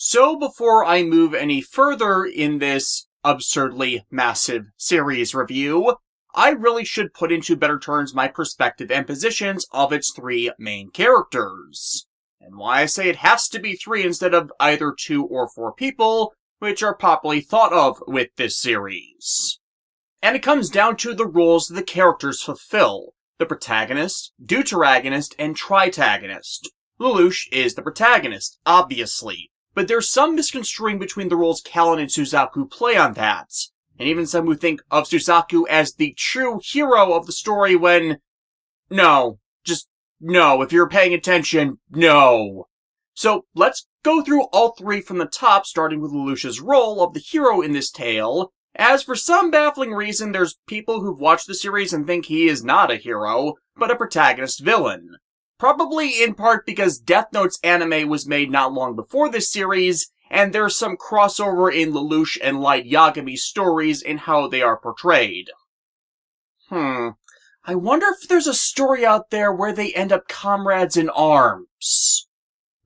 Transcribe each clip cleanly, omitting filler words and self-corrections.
So before I move any further in this absurdly massive series review, I really should put into better terms my perspective and positions of its three main characters. And why I say it has to be three instead of either 2 or 4 people, which are popularly thought of with this series. And it comes down to the roles that the characters fulfill: the protagonist, deuteragonist, and tritagonist. Lelouch is the protagonist, obviously, but there's some misconstruing between the roles Callan and Suzaku play on that, and even some who think of Suzaku as the true hero of the story when... No. Just no. If you're paying attention, no. So let's go through all three from the top, starting with Lelouch's role of the hero in this tale, as for some baffling reason there's people who've watched the series and think he is not a hero, but a protagonist villain. Probably in part because Death Note's anime was made not long before this series, and there's some crossover in Lelouch and Light Yagami's stories in how they are portrayed. I wonder if there's a story out there where they end up comrades in arms.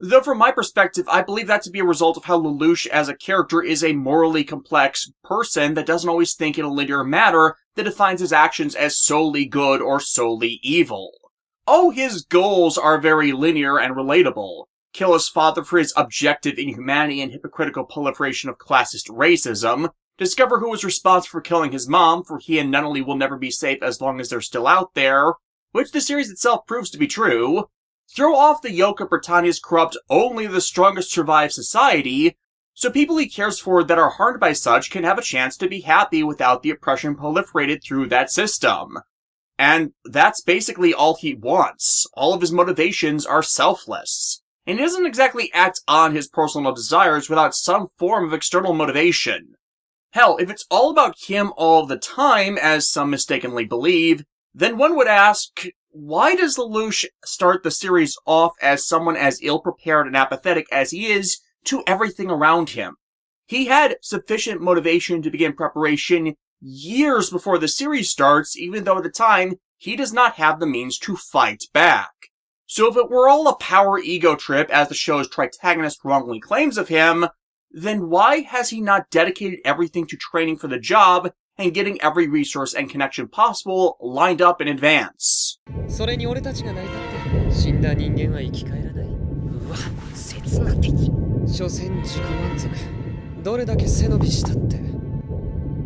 Though from my perspective, I believe that to be a result of how Lelouch as a character is a morally complex person that doesn't always think in a linear manner that defines his actions as solely good or solely evil. Oh, his goals are very linear and relatable. Kill his father for his objective inhumanity and hypocritical proliferation of classist racism. Discover who was responsible for killing his mom, for he and Nunnally will never be safe as long as they're still out there, which the series itself proves to be true. Throw off the yoke of Britannia's corrupt only the strongest survive society, so people he cares for that are harmed by such can have a chance to be happy without the oppression proliferated through that system. And that's basically all he wants. All of his motivations are selfless. And he doesn't exactly act on his personal desires without some form of external motivation. Hell, if it's all about him all the time, as some mistakenly believe, then one would ask, why does Lelouch start the series off as someone as ill-prepared and apathetic as he is to everything around him? He had sufficient motivation to begin preparation years before the series starts, even though at the time, he does not have the means to fight back. So if it were all a power ego trip, as the show's Tritagonist wrongly claims of him, then why has he not dedicated everything to training for the job and getting every resource and connection possible lined up in advance? それに俺たちが成り立って死んだ人間は生き返らない。うわ、刹那的。所詮自己満足。どれだけ背伸びしたって。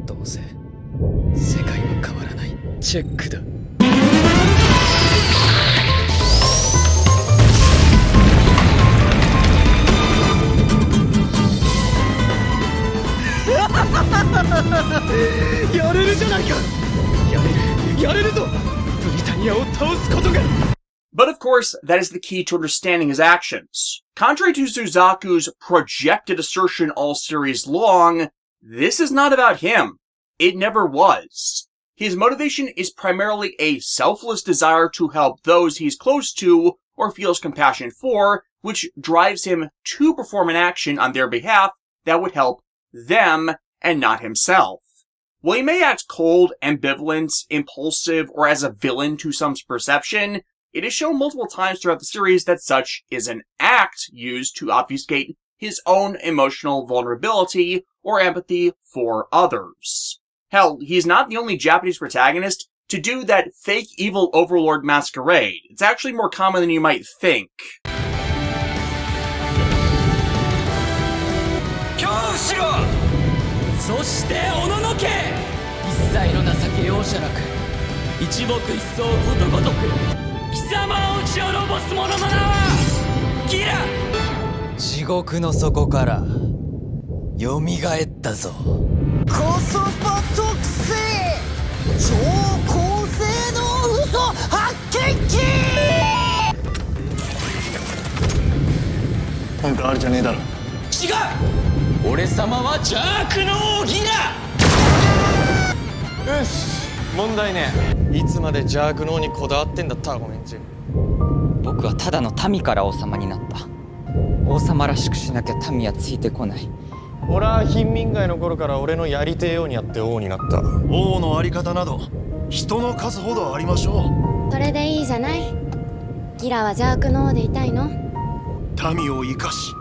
どうせ世界は変わらない。チェックだ。やれるじゃないか。やれるぞ。ブリタニアを倒すことが。But of course, that is the key to understanding his actions. Contrary to Suzaku's projected assertion all series long, this is not about him. It never was. His motivation is primarily a selfless desire to help those he's close to or feels compassion for, which drives him to perform an action on their behalf that would help them and not himself. While he may act cold, ambivalent, impulsive, or as a villain to some perception, it is shown multiple times throughout the series that such is an act used to obfuscate his own emotional vulnerability or empathy for others. Hell, he's not the only Japanese protagonist to do that fake evil overlord masquerade. It's actually more common than you might think. そしておののけ一切の情け容赦なく一木一草ことごとく貴様を打ち滅ぼす者の名はギラ。地獄の底からよみがえったぞ。コスパ特性超高性能嘘発見器。なんかあるじゃねえだろ。違う。俺様は邪悪のギラ。よし、問題ね。いつまで邪悪のにこだわってんだタゴメンチ。僕はただの民から王様になった。王様らしくしなきゃ民はついてこない。俺は貧民街の頃から俺のやりてえようにやって王になった。王のあり方など人の数ほどありましょう。それでいいじゃない。ギラは邪悪の王でいたいの？民を生かし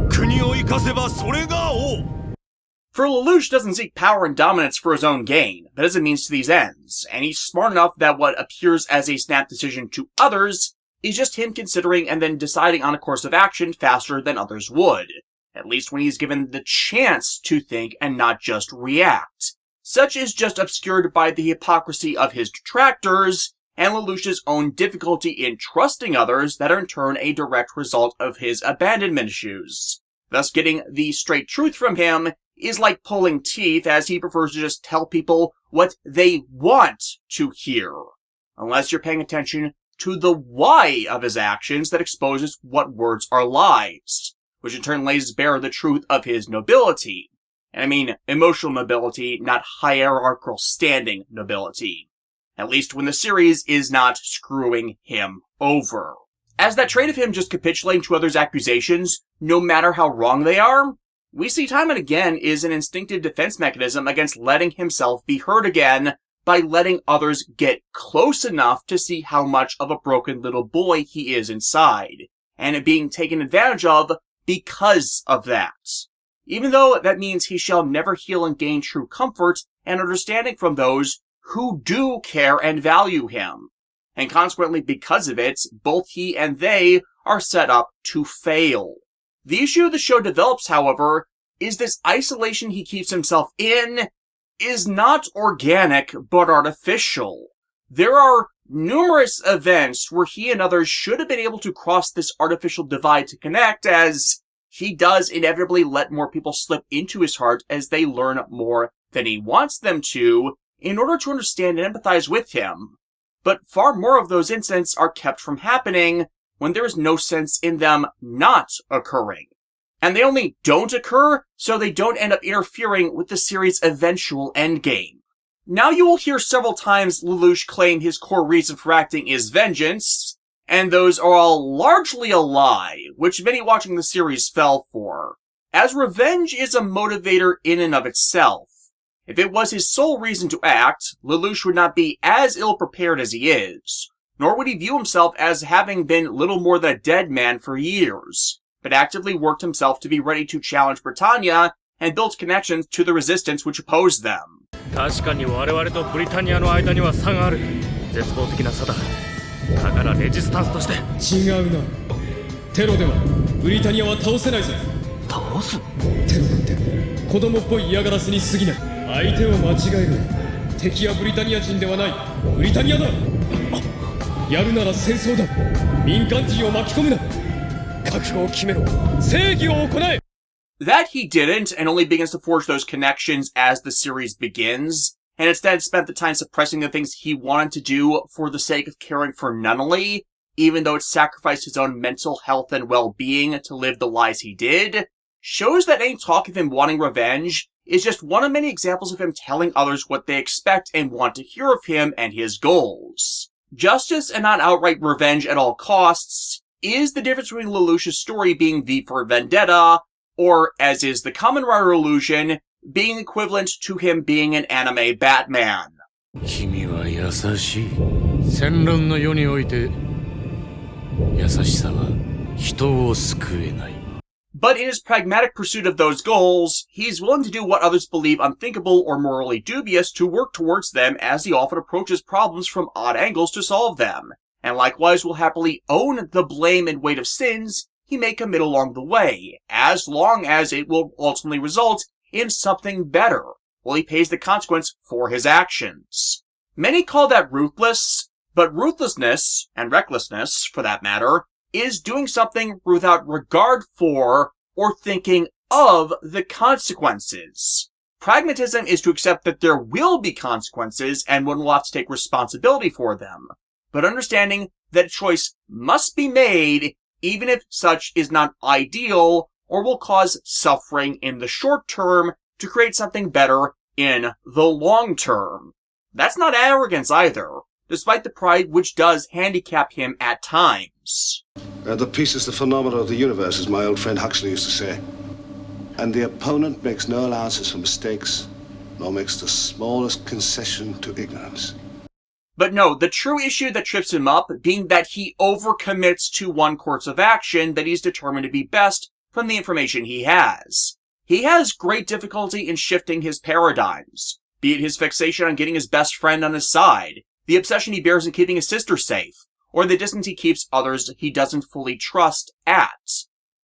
国を生かせばそれが王 For Lelouch doesn't seek power and dominance for his own gain, but as a means to these ends, and he's smart enough that what appears as a snap decision to others is just him considering and then deciding on a course of action faster than others would, at least when he's given the chance to think and not just react. Such is just obscured by the hypocrisy of his detractors, and Lelouch's own difficulty in trusting others that are in turn a direct result of his abandonment issues. Thus getting the straight truth from him is like pulling teeth, as he prefers to just tell people what they want to hear. Unless you're paying attention to the why of his actions that exposes what words are lies, which in turn lays bare the truth of his nobility. And I mean emotional nobility, not hierarchical standing nobility. At least when the series is not screwing him over. As that trait of him just capitulating to others' accusations, no matter how wrong they are, we see time and again is an instinctive defense mechanism against letting himself be hurt again by letting others get close enough to see how much of a broken little boy he is inside, and it being taken advantage of because of that. Even though that means he shall never heal and gain true comfort and understanding from those who do care and value him. And consequently, because of it, both he and they are set up to fail. The issue the show develops, however, is this isolation he keeps himself in is not organic, but artificial. There are numerous events where he and others should have been able to cross this artificial divide to connect, as he does inevitably let more people slip into his heart as they learn more than he wants them to, in order to understand and empathize with him. But far more of those incidents are kept from happening when there is no sense in them not occurring. And they only don't occur so they don't end up interfering with the series' eventual endgame. Now you will hear several times Lelouch claim his core reason for acting is vengeance, and those are all largely a lie, which many watching the series fell for, as revenge is a motivator in and of itself. If it was his sole reason to act, Lelouch would not be as ill-prepared as he is, nor would he view himself as having been little more than a dead man for years, but actively worked himself to be ready to challenge Britannia and build connections to the resistance which opposed them. 確かに我々とブリタニアの間には差がある。絶望的な差だ。だからレジスタンスとして。違うな。テロではブリタニアは倒せないぞ。倒す？テロなんて子供っぽい嫌がらせに過ぎない。相手を間違える。敵はブリタニア人ではない。ブリタニアだ。やるなら戦争だ。民間人を巻き込むな。覚悟を決めろ。正義を行え。That he didn't, and only begins to forge those connections as the series begins, and instead spent the time suppressing the things he wanted to do for the sake of caring for Nunnally, even though it sacrificed his own mental health and well-being to live the lies he did, shows that any talk of him wanting revenge is just one of many examples of him telling others what they expect and want to hear of him and his goals. Justice and not outright revenge at all costs is the difference between Lelouch's story being V for Vendetta, or, as is the common writer illusion, being equivalent to him being an anime Batman. 君は優しい。戦乱の世において、優しさは人を救えない。But in his pragmatic pursuit of those goals, he's willing to do what others believe unthinkable or morally dubious to work towards them, as he often approaches problems from odd angles to solve them, and likewise will happily own the blame and weight of sins he may commit along the way, as long as it will ultimately result in something better, while he pays the consequence for his actions. Many call that ruthless, but ruthlessness, and recklessness, for that matter, is doing something without regard for or thinking of the consequences. Pragmatism is to accept that there will be consequences and one will have to take responsibility for them, but understanding that a choice must be made even if such is not ideal or will cause suffering in the short term to create something better in the long term. That's not arrogance either, despite the pride which does handicap him at times. The peace is the phenomena of the universe, as my old friend Huxley used to say. And the opponent makes no allowances for mistakes, nor makes the smallest concession to ignorance. But no, the true issue that trips him up being that he overcommits to one course of action that he's determined to be best from the information he has. He has great difficulty in shifting his paradigms, be it his fixation on getting his best friend on his side, the obsession he bears in keeping his sister safe, or the distance he keeps others he doesn't fully trust at.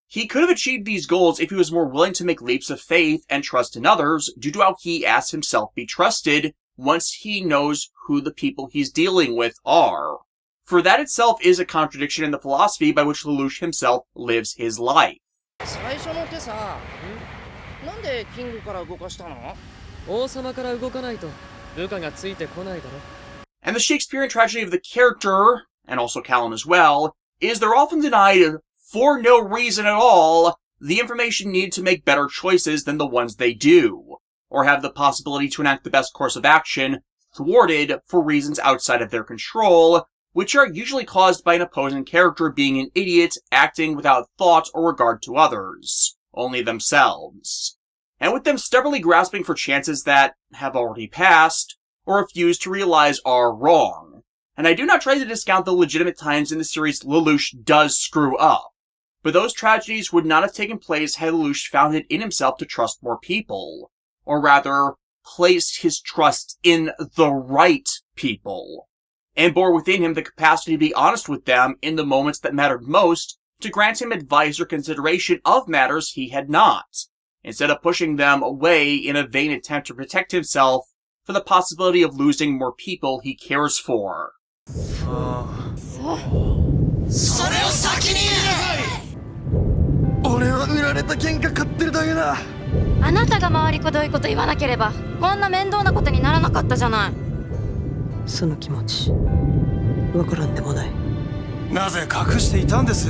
He could have achieved these goals if he was more willing to make leaps of faith and trust in others due to how he asks himself be trusted once he knows who the people he's dealing with are. For that itself is a contradiction in the philosophy by which Lelouch himself lives his life. 最初の手さ、なんでキングから動かしたの？王様から動かないと部下がついてこないだろ。 And the Shakespearean tragedy of the character, and also Callum as well, is they're often denied, for no reason at all, the information needed to make better choices than the ones they do, or have the possibility to enact the best course of action thwarted for reasons outside of their control, which are usually caused by an opposing character being an idiot, acting without thought or regard to others, only themselves. And with them stubbornly grasping for chances that have already passed, or refuse to realize are wrong. And I do not try to discount the legitimate times in the series Lelouch does screw up, but those tragedies would not have taken place had Lelouch found it in himself to trust more people, or rather, placed his trust in the right people, and bore within him the capacity to be honest with them in the moments that mattered most, to grant him advice or consideration of matters he had not, instead of pushing them away in a vain attempt to protect himself for the possibility of losing more people he cares for. それを先に言え！俺は売られた喧嘩買ってるだけだ。あなたが回りくどいこと言わなければこんな面倒なことにならなかったじゃない。その気持ちわからんでもない。なぜ隠していたんです？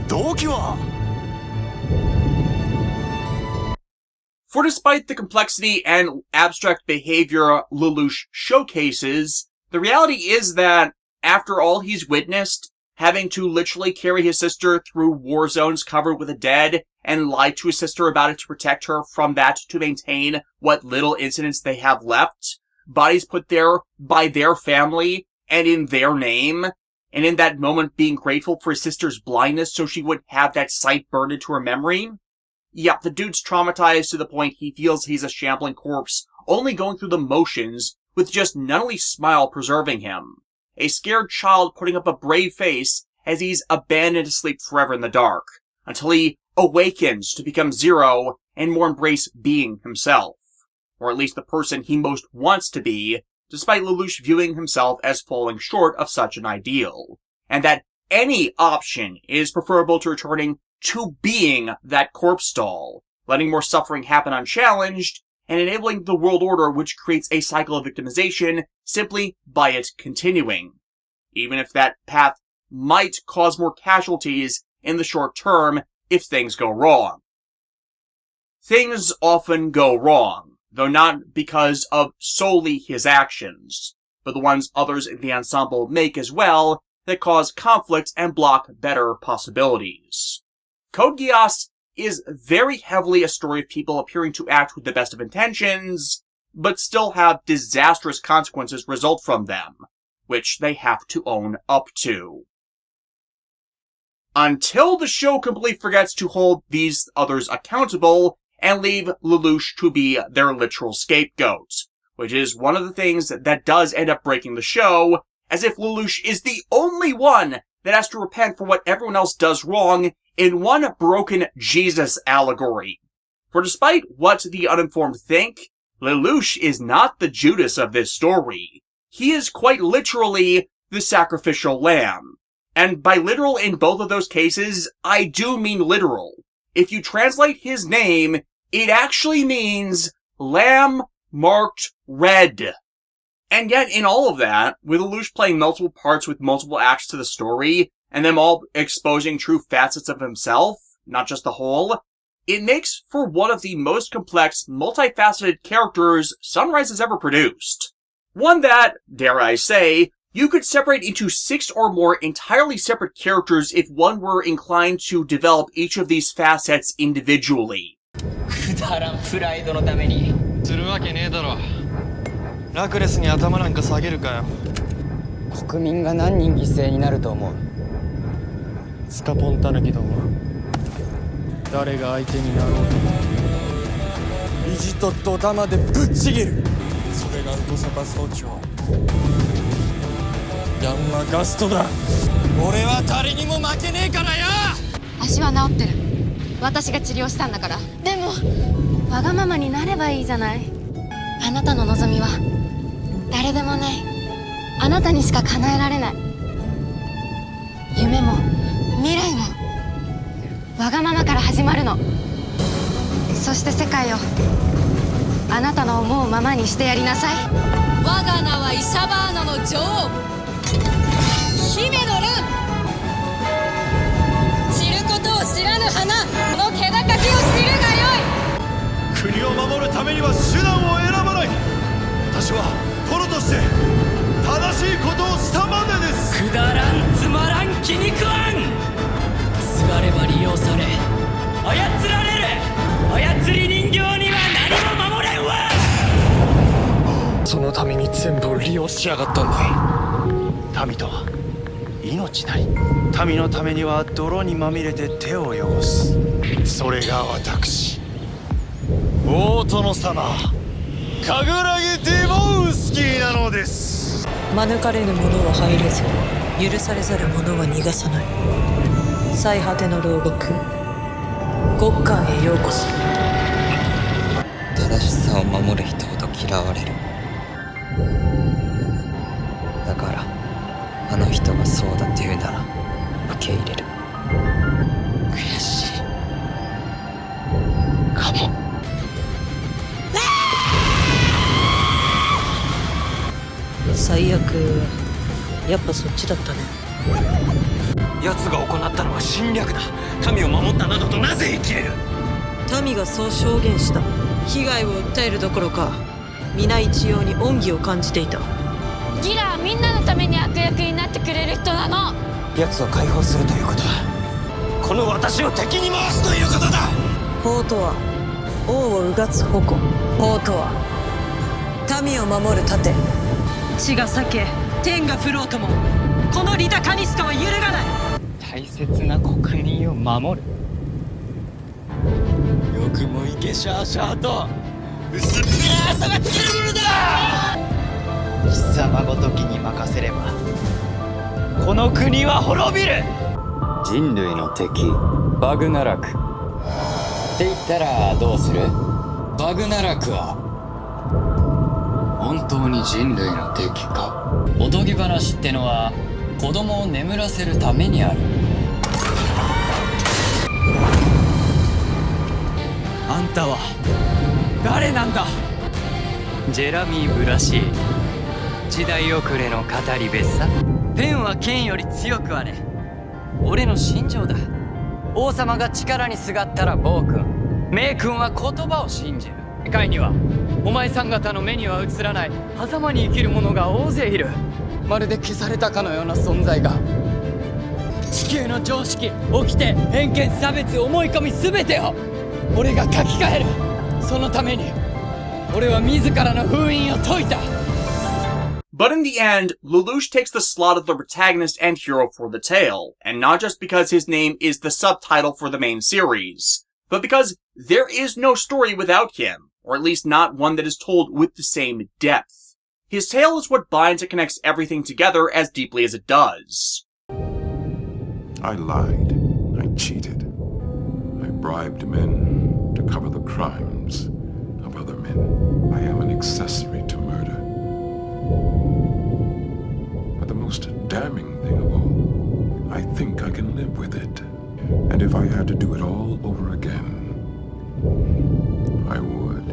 動機は？ For despite the complexity and abstract behavior Lelouch showcases, the reality is that, after all he's witnessed, having to literally carry his sister through war zones covered with the dead, and lie to his sister about it to protect her from that to maintain what little incidents they have left, bodies put there by their family, and in their name, and in that moment being grateful for his sister's blindness so she would have that sight burned into her memory. Yeah, the dude's traumatized to the point he feels he's a shambling corpse, only going through the motions, with just Nunnally's smile preserving him. A scared child putting up a brave face as he's abandoned to sleep forever in the dark, until he awakens to become Zero and more embrace being himself. Or at least the person he most wants to be, despite Lelouch viewing himself as falling short of such an ideal. And that any option is preferable to returning to being that corpse doll, letting more suffering happen unchallenged, and enabling the world order which creates a cycle of victimization simply by it continuing. Even if that path might cause more casualties in the short term if things go wrong. Things often go wrong, though not because of solely his actions, but the ones others in the ensemble make as well that cause conflict and block better possibilities. Code Geass is very heavily a story of people appearing to act with the best of intentions, but still have disastrous consequences result from them, which they have to own up to. Until the show completely forgets to hold these others accountable and leave Lelouch to be their literal scapegoat, which is one of the things that does end up breaking the show, as if Lelouch is the only one that has to repent for what everyone else does wrong in one broken Jesus allegory. For despite what the uninformed think, Lelouch is not the Judas of this story. He is quite literally the sacrificial lamb. And by literal in both of those cases, I do mean literal. If you translate his name, it actually means lamb marked red. And yet, in all of that, with Lelouch playing multiple parts with multiple acts to the story, and them all exposing true facets of himself, not just the whole, it makes for one of the most complex, multifaceted characters Sunrise has ever produced. One that, dare I say, you could separate into 6 or more entirely separate characters if one were inclined to develop each of these facets individually. くだらんプライドのためにするわけねえだろ。ラクレスに頭なんか下げるかよ。国民が何人犠牲になると思う？スカポンタヌキども誰が相手になろうと意地とドタマでぶっちぎる。それがウトサカ総長ヤンマガストだ。俺は誰にも負けねえからよ。足は治ってる。私が治療したんだから。でもわがままになればいいじゃない。あなたの望みは誰でもない。あなたにしか叶えられない。夢も未来もわがままから始まるの。そして世界をあなたの思うままにしてやりなさい。我が名はイシャバーナの女王姫のルン。散ることを知らぬ花の気高きを知るがよい。国を守るためには手段を選ばない。私は殿として正しいことをしたまでです。くだらんつまらん気に食わん。すがれば利用され操られる操り人形には何も守れんわ。そのために全部を利用しやがったんだ。民とは命なり。民のためには泥にまみれて手を汚す。それが私大殿様カグラギ・ディボウスキーなのです。免れぬ者は入れず、許されざる者は逃がさない。最果ての牢獄、極寒へようこそ。正しさを守る人ほど嫌われる。だからあの人がそうだと言うなら受け入れる。悔しいかも。最悪やっぱそっちだったね。奴が行ったのは侵略だ。民を守ったなどとなぜ言い切れる。民がそう証言した。被害を訴えるどころか皆一様に恩義を感じていた。ギラはみんなのために悪役になってくれる人なの。奴を解放するということはこの私を敵に回すということだ。法とは王をうがつ矛。法とは民を守る盾。地が裂け天が降ろうともこのリタカニスカは揺るがない。大切な国民を守る。よくもいけシャーシャーと薄っぺらさがつけるものだ。貴様ごときに任せればこの国は滅びる。人類の敵バグナラクって言ったらどうする？バグナラクは本当に人類の敵か？おとぎ話ってのは子供を眠らせるためにある。あんたは誰なんだ？ジェラミー・ブラシー。時代遅れの語り部さ。ペンは剣より強くあれ。俺の信条だ。王様が力にすがったら暴君、名君は言葉を信じる。世界にはお前さん方の目には映らない狭間に生きる者が大勢いる。まるで消されたかのような存在が。地球の常識、掟、偏見、差別、思い込み全てを俺が書き換える。そのために俺は自らの封印を解いた。 But in the end, Lelouch takes the slot of the protagonist and hero for the tale, and not just because his name is the subtitle for the main series, but because there is no story without him, or at least not one that is told with the same depth. His tale is what binds and connects everything together as deeply as it does. I lied. I cheated. I bribed men to cover the crimes of other men. I am an accessory to murder. But the most damning thing of all, I think I can live with it. And if I had to do it all over again, I would.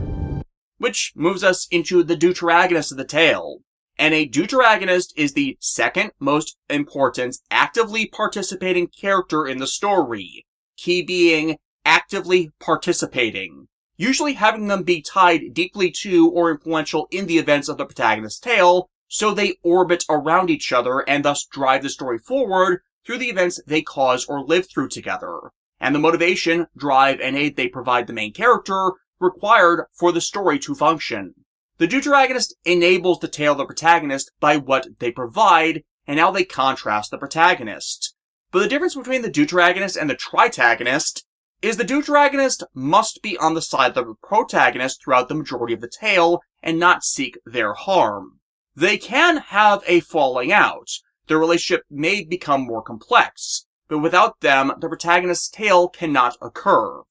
Which moves us into the Deuteragonist of the tale. And a Deuteragonist is the second most important actively participating character in the story. Key being actively participating. Usually having them be tied deeply to or influential in the events of the protagonist's tale, so they orbit around each other and thus drive the story forward through the events they cause or live through together. And the motivation, drive, and aid they provide the main character required for the story to function. The Deuteragonist enables the tale of the protagonist by what they provide, and how they contrast the protagonist. But the difference between the Deuteragonist and the Tritagonist is the Deuteragonist must be on the side of the protagonist throughout the majority of the tale and not seek their harm. They can have a falling out. Their relationship may become more complex, but without them, the protagonist's tale cannot occur.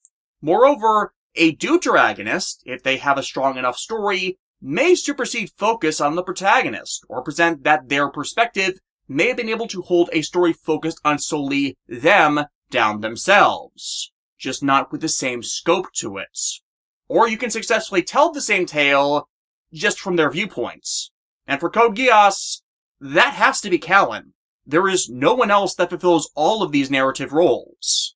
Moreover, a Deuteragonist, if they have a strong enough story, may supersede focus on the protagonist, or present that their perspective may have been able to hold a story focused on solely them down themselves, just not with the same scope to it. Or you can successfully tell the same tale just from their viewpoints. And for Code Geass, that has to be Callan. There is no one else that fulfills all of these narrative roles.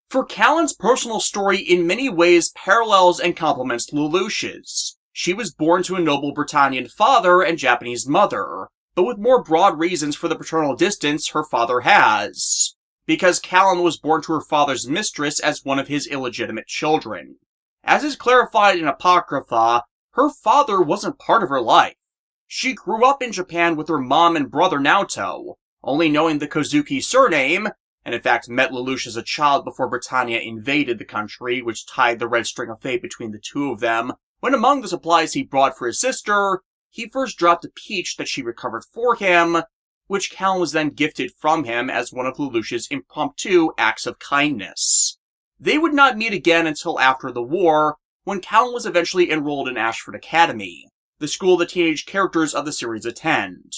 For Callan's personal story in many ways parallels and complements Lelouch's. She was born to a noble Britannian father and Japanese mother, but with more broad reasons for the paternal distance her father has. Because Callan was born to her father's mistress as one of his illegitimate children. As is clarified in Apocrypha, her father wasn't part of her life. She grew up in Japan with her mom and brother Naoto, only knowing the Kozuki surname, and in fact met Lelouch as a child before Britannia invaded the country, which tied the red string of fate between the two of them, when among the supplies he brought for his sister, he first dropped a peach that she recovered for him, which Callan was then gifted from him as one of Lelouch's impromptu acts of kindness. They would not meet again until after the war, when Callan was eventually enrolled in Ashford Academy, the school the teenage characters of the series attend.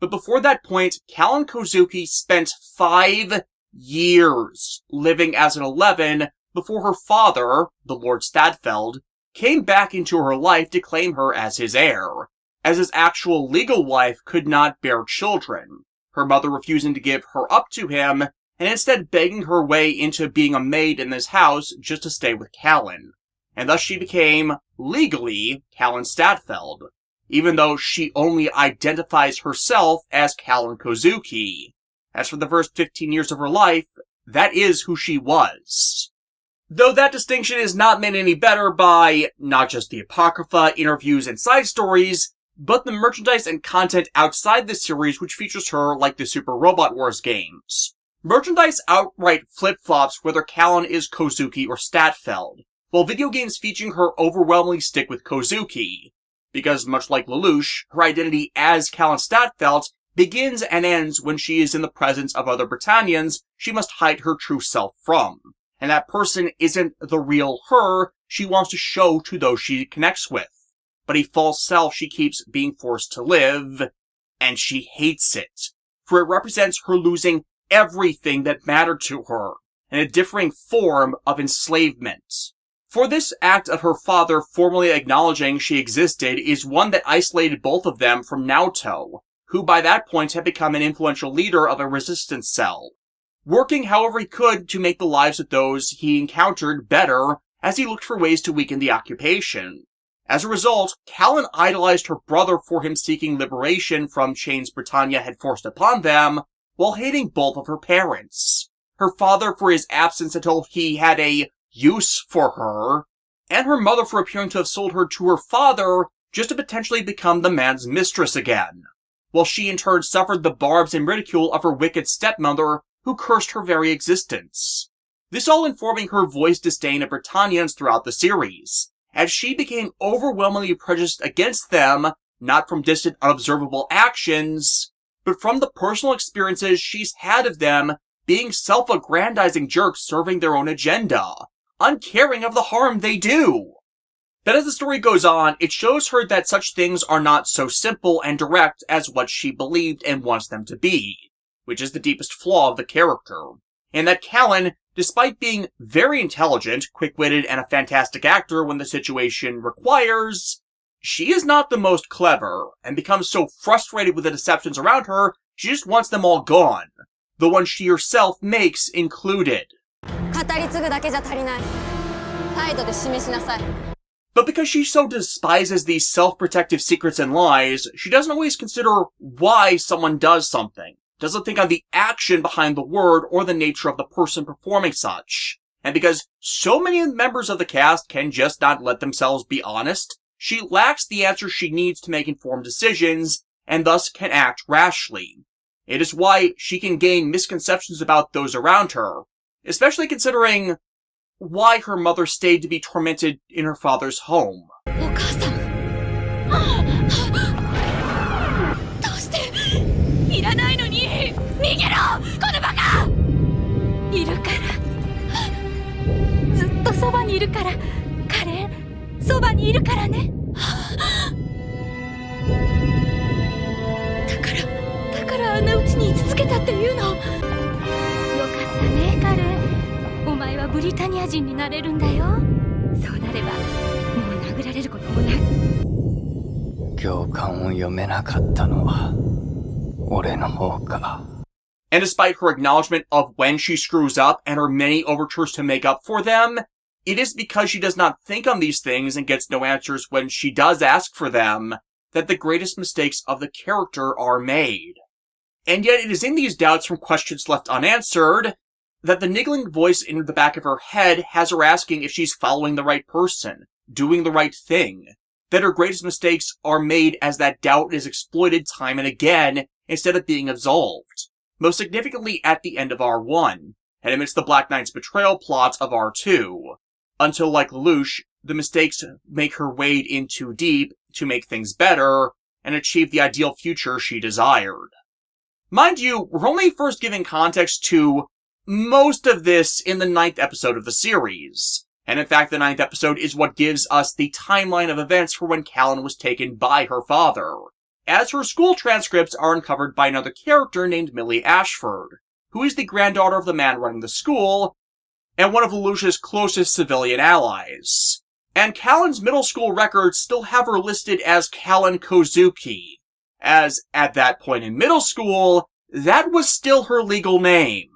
But before that point, Callan Kozuki spent 5 years living as an 11 before her father, the Lord Stadfeld, came back into her life to claim her as his heir, as his actual legal wife could not bear children, her mother refusing to give her up to him, and instead begging her way into being a maid in this house just to stay with Callan. And thus she became, legally, Callan Stadfeld, even though she only identifies herself as Callan Kozuki. As for the first 15 years of her life, that is who she was. Though that distinction is not made any better by not just the Apocrypha, interviews, and side stories, but the merchandise and content outside the series which features her like the Super Robot Wars games. Merchandise outright flip-flops whether Callan is Kozuki or Stadfeld, while video games featuring her overwhelmingly stick with Kozuki, because much like Lelouch, her identity as Callan Stadfeld begins and ends when she is in the presence of other Britannians she must hide her true self from. And that person isn't the real her she wants to show to those she connects with, but a false self she keeps being forced to live, and she hates it, for it represents her losing everything that mattered to her, in a differing form of enslavement. For this act of her father formally acknowledging she existed is one that isolated both of them from Naoto, who by that point had become an influential leader of a resistance cell, working however he could to make the lives of those he encountered better as he looked for ways to weaken the occupation. As a result, Callan idolized her brother for him seeking liberation from chains Britannia had forced upon them, while hating both of her parents. Her father for his absence until he had a use for her, and her mother for appearing to have sold her to her father just to potentially become the man's mistress again, while she in turn suffered the barbs and ridicule of her wicked stepmother who cursed her very existence. This all informing her voiced disdain of Britannians throughout the series, as she became overwhelmingly prejudiced against them, not from distant unobservable actions, but from the personal experiences she's had of them being self-aggrandizing jerks serving their own agenda, uncaring of the harm they do. But as the story goes on, it shows her that such things are not so simple and direct as what she believed and wants them to be, which is the deepest flaw of the character, and that Callan, despite being very intelligent, quick-witted, and a fantastic actor when the situation requires, she is not the most clever, and becomes so frustrated with the deceptions around her, she just wants them all gone, the ones she herself makes included. But because she so despises these self-protective secrets and lies, she doesn't always consider why someone does something, doesn't think on the action behind the word or the nature of the person performing such. And because so many members of the cast can just not let themselves be honest, she lacks the answers she needs to make informed decisions, and thus can act rashly. It is why she can gain misconceptions about those around her, especially considering why her mother stayed to be tormented in her father's home. お母さんどうしていらないのに逃げろこのバカいるからずっとそばにいるからカレンそばにいるからねだからあんなうちに居続けたっていうのよかったねカレンお前はブリタニア人になれるんだよそうなればもう殴られることもない行間を読めなかったのは俺の方か And despite her acknowledgement of when she screws up and her many overtures to make up for them, it is because she does not think on these things and gets no answers when she does ask for them that the greatest mistakes of the character are made. And yet it is in these doubts from questions left unanswered that the niggling voice in the back of her head has her asking if she's following the right person, doing the right thing, that her greatest mistakes are made as that doubt is exploited time and again instead of being absolved. Most significantly at the end of R1, and amidst the Black Knight's betrayal plots of R2, until, like Lelouch, the mistakes make her wade in too deep to make things better, and achieve the ideal future she desired. Mind you, we're only first giving context to most of this in the 9th episode of the series, and in fact the 9th episode is what gives us the timeline of events for when Callan was taken by her father, as her school transcripts are uncovered by another character named Millie Ashford, who is the granddaughter of the man running the school, and one of Lelouch's closest civilian allies. And Callan's middle school records still have her listed as Callan Kozuki, as at that point in middle school, that was still her legal name.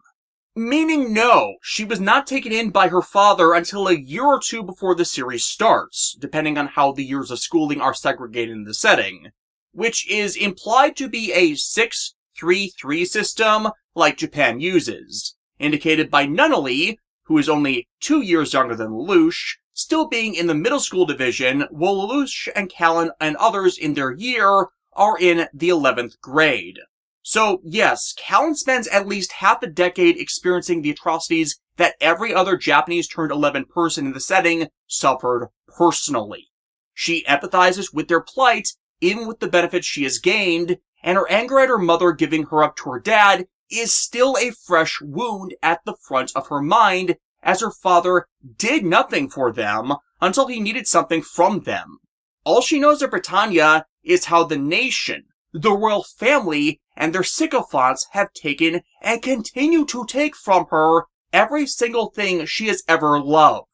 Meaning no, she was not taken in by her father until a year or two before the series starts, depending on how the years of schooling are segregated in the setting, which is implied to be a 6-3-3 system like Japan uses, indicated by Nunnally, who is only 2 years younger than Lelouch, still being in the middle school division, while Lelouch and Callan and others in their year are in the 11th grade. So yes, Callan spends at least half a decade experiencing the atrocities that every other Japanese turned 11 person in the setting suffered personally. She empathizes with their plight, even with the benefits she has gained, and her anger at her mother giving her up to her dad is still a fresh wound at the front of her mind, as her father did nothing for them until he needed something from them. All she knows of Britannia is how the nation, the royal family, and their sycophants have taken and continue to take from her every single thing she has ever loved.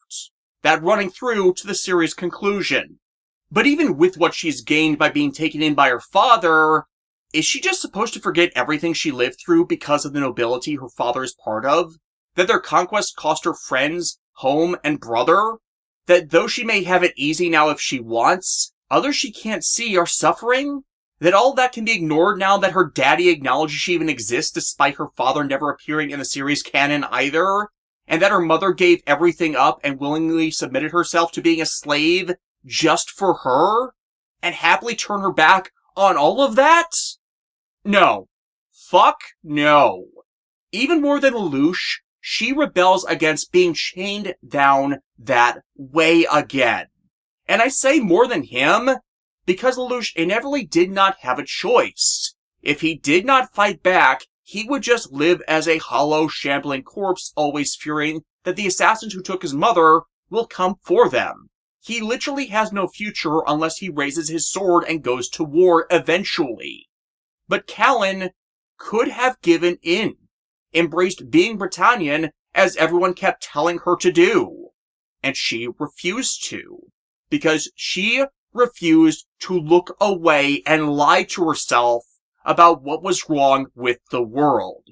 That running through to the series' conclusion. But even with what she's gained by being taken in by her father, is she just supposed to forget everything she lived through because of the nobility her father is part of? That their conquest cost her friends, home, and brother? That though she may have it easy now if she wants, others she can't see are suffering? That all that can be ignored now that her daddy acknowledges she even exists despite her father never appearing in the series canon either? And that her mother gave everything up and willingly submitted herself to being a slave just for her? And happily turn her back on all of that? No. Fuck no. Even more than Lelouch, she rebels against being chained down that way again. And I say more than him, because Lelouch inevitably did not have a choice. If he did not fight back, he would just live as a hollow, shambling corpse, always fearing that the assassins who took his mother will come for them. He literally has no future unless he raises his sword and goes to war eventually. But Callan could have given in, embraced being Britannian as everyone kept telling her to do. And she refused to, because she refused to look away and lie to herself about what was wrong with the world.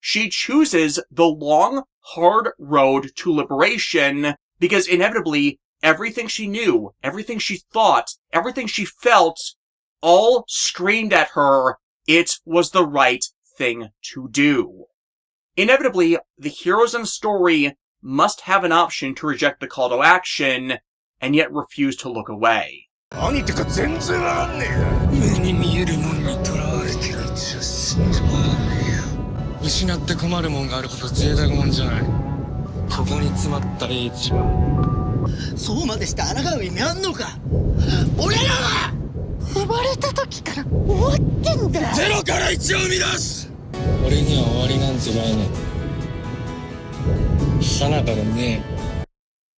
She chooses the long, hard road to liberation because inevitably everything she knew, everything she thought, everything she felt, all screamed at her it was the right thing to do. Inevitably, the heroes in the story must have an option to reject the call to action, and yet refuse to look away. 何言ってか全然わかんねえよ目に見えるものにとらわれてるうちは死んでもらわねえ失って困るもんがあるほど贅沢もんじゃない。ここに詰まった英知は。そうまでして抗う意味あんのか。俺らは生まれた時から終わってんだ。ゼロから1を生み出す。俺には終わりなんてないの。さなからねえ。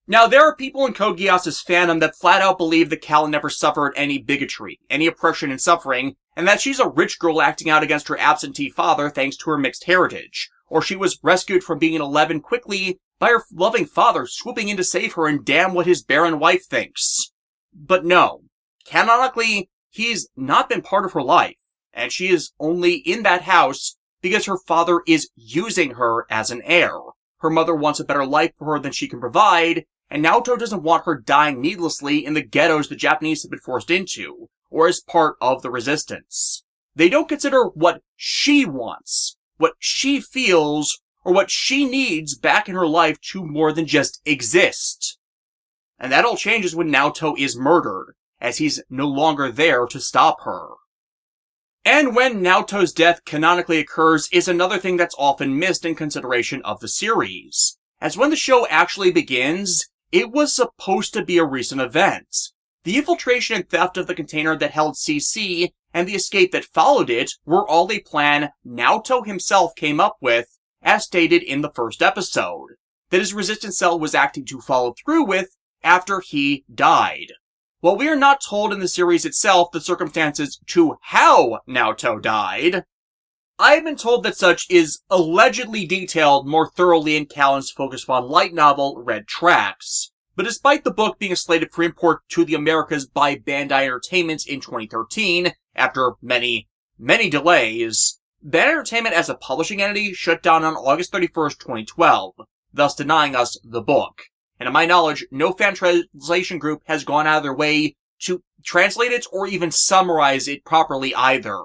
Now, there are people in Code Geass's fandom that flat out believe that Callan never suffered any bigotry, any oppression and suffering, and that she's a rich girl acting out against her absentee father thanks to her mixed heritage, or she was rescued from being an 11 quickly by her loving father swooping in to save her and damn what his barren wife thinks. But no. Canonically, he's not been part of her life, and she is only in that house because her father is using her as an heir. Her mother wants a better life for her than she can provide, and Naoto doesn't want her dying needlessly in the ghettos the Japanese have been forced into, or as part of the resistance. They don't consider what she wants, what she feels, or what she needs back in her life to more than just exist. And that all changes when Naoto is murdered, as he's no longer there to stop her. And when Naoto's death canonically occurs is another thing that's often missed in consideration of the series. As when the show actually begins, it was supposed to be a recent event. The infiltration and theft of the container that held CC and the escape that followed it were all a plan Naoto himself came up with, as stated in the first episode, that his resistance cell was acting to follow through with after he died. While we are not told in the series itself the circumstances to how Naoto died, I have been told that such is allegedly detailed more thoroughly in Callan's focus on light novel Red Tracks. But despite the book being slated for import to the Americas by Bandai Entertainment in 2013, after many, many delays, Bandai Entertainment as a publishing entity shut down on August 31st, 2012, thus denying us the book. And to my knowledge, no fan translation group has gone out of their way to translate it or even summarize it properly either.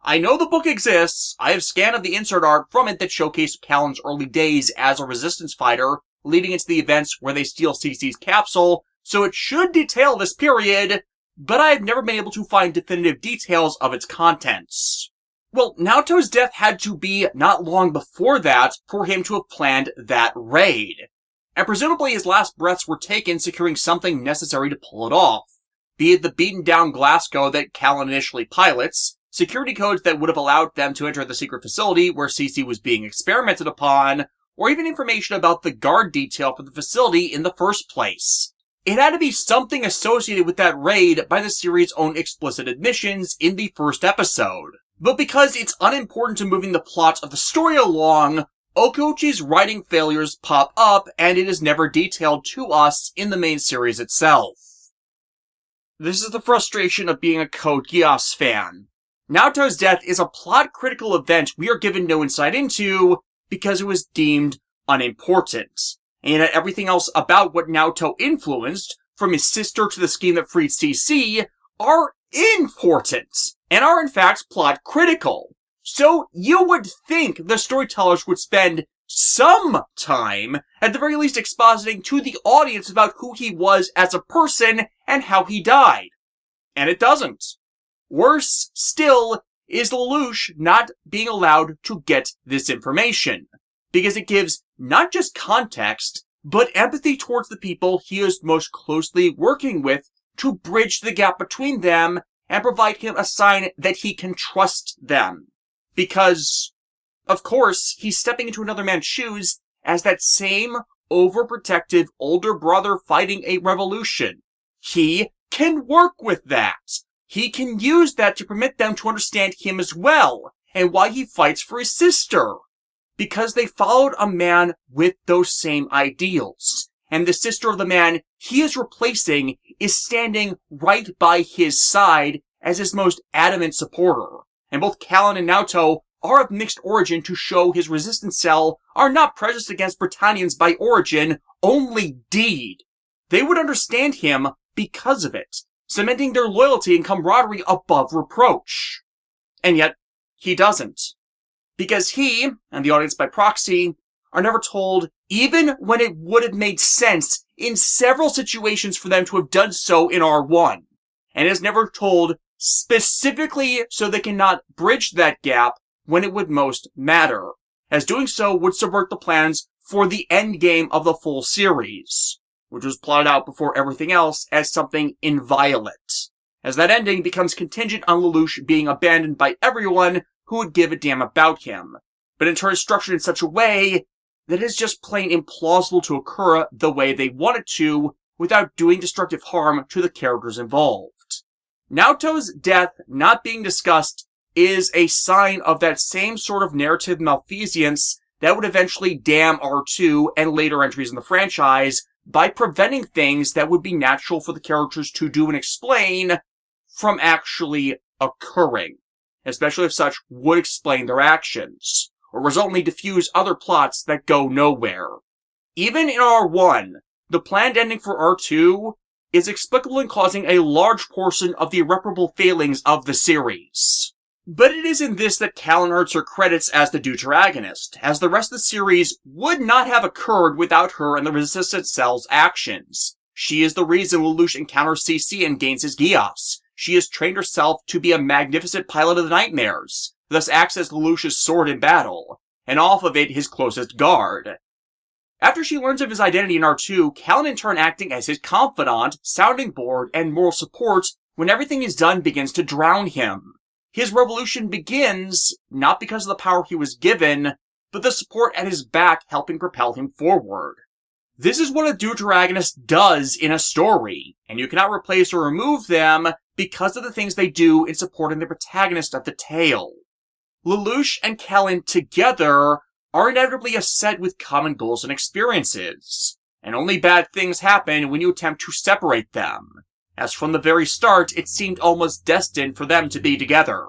I know the book exists. I have scanned of the insert art from it that showcased Callan's early days as a resistance fighter, leading into the events where they steal CC's capsule, so it should detail this period, but I have never been able to find definitive details of its contents. Well, Naoto's death had to be not long before that for him to have planned that raid. And presumably his last breaths were taken securing something necessary to pull it off. Be it the beaten down Glasgow that Callan initially pilots, security codes that would have allowed them to enter the secret facility where CC was being experimented upon, or even information about the guard detail for the facility in the first place. It had to be something associated with that raid by the series' own explicit admissions in the first episode. But because it's unimportant to moving the plot of the story along, Okouchi's writing failures pop up, and it is never detailed to us in the main series itself. This is the frustration of being a Code Geass fan. Naoto's death is a plot-critical event we are given no insight into because it was deemed unimportant. And yet everything else about what Naoto influenced, from his sister to the scheme that freed CC, are important, and are in fact plot-critical. So you would think the storytellers would spend some time, at the very least, expositing to the audience about who he was as a person and how he died. And it doesn't. Worse still is Lelouch not being allowed to get this information, because it gives not just context, but empathy towards the people he is most closely working with to bridge the gap between them and provide him a sign that he can trust them. Because, of course, he's stepping into another man's shoes as that same overprotective older brother fighting a revolution. He can work with that. He can use that to permit them to understand him as well, and why he fights for his sister. Because they followed a man with those same ideals. And the sister of the man he is replacing is standing right by his side as his most adamant supporter. And both Callan and Naoto are of mixed origin to show his resistance cell are not prejudiced against Britannians by origin, only deed. They would understand him because of it, cementing their loyalty and camaraderie above reproach. And yet, he doesn't. Because he, and the audience by proxy, are never told, even when it would have made sense in several situations for them to have done so in R1, and is never told specifically so they cannot bridge that gap when it would most matter. as doing so would subvert the plans for the endgame of the full series, which was plotted out before everything else as something inviolate, as that ending becomes contingent on Lelouch being abandoned by everyone who would give a damn about him, but in turn structured in such a way that it is just plain implausible to occur the way they want it to without doing destructive harm to the characters involved. Naoto's death not being discussed is a sign of that same sort of narrative malfeasance that would eventually damn R2 and later entries in the franchise by preventing things that would be natural for the characters to do and explain from actually occurring, especially if such would explain their actions, or resultantly diffuse other plots that go nowhere. Even in R1, the planned ending for R2 is explicable in causing a large portion of the irreparable failings of the series. But it is in this that Kallen earns her credits as the Tritagonist, as the rest of the series would not have occurred without her and the Resistance Cell's actions. She is the reason Lelouch encounters CC and gains his Geass. She has trained herself to be a magnificent pilot of the nightmares, thus acts as Lelouch's sword in battle, and off of it his closest guard. After she learns of his identity in R2, Kallen in turn acting as his confidant, sounding board, and moral support when everything he's done begins to drown him. His revolution begins, not because of the power he was given, but the support at his back helping propel him forward. This is what a Tritagonist does in a story, and you cannot replace or remove them because of the things they do in supporting the protagonist of the tale. Lelouch and Kallen together are inevitably a set with common goals and experiences, and only bad things happen when you attempt to separate them, as from the very start it seemed almost destined for them to be together.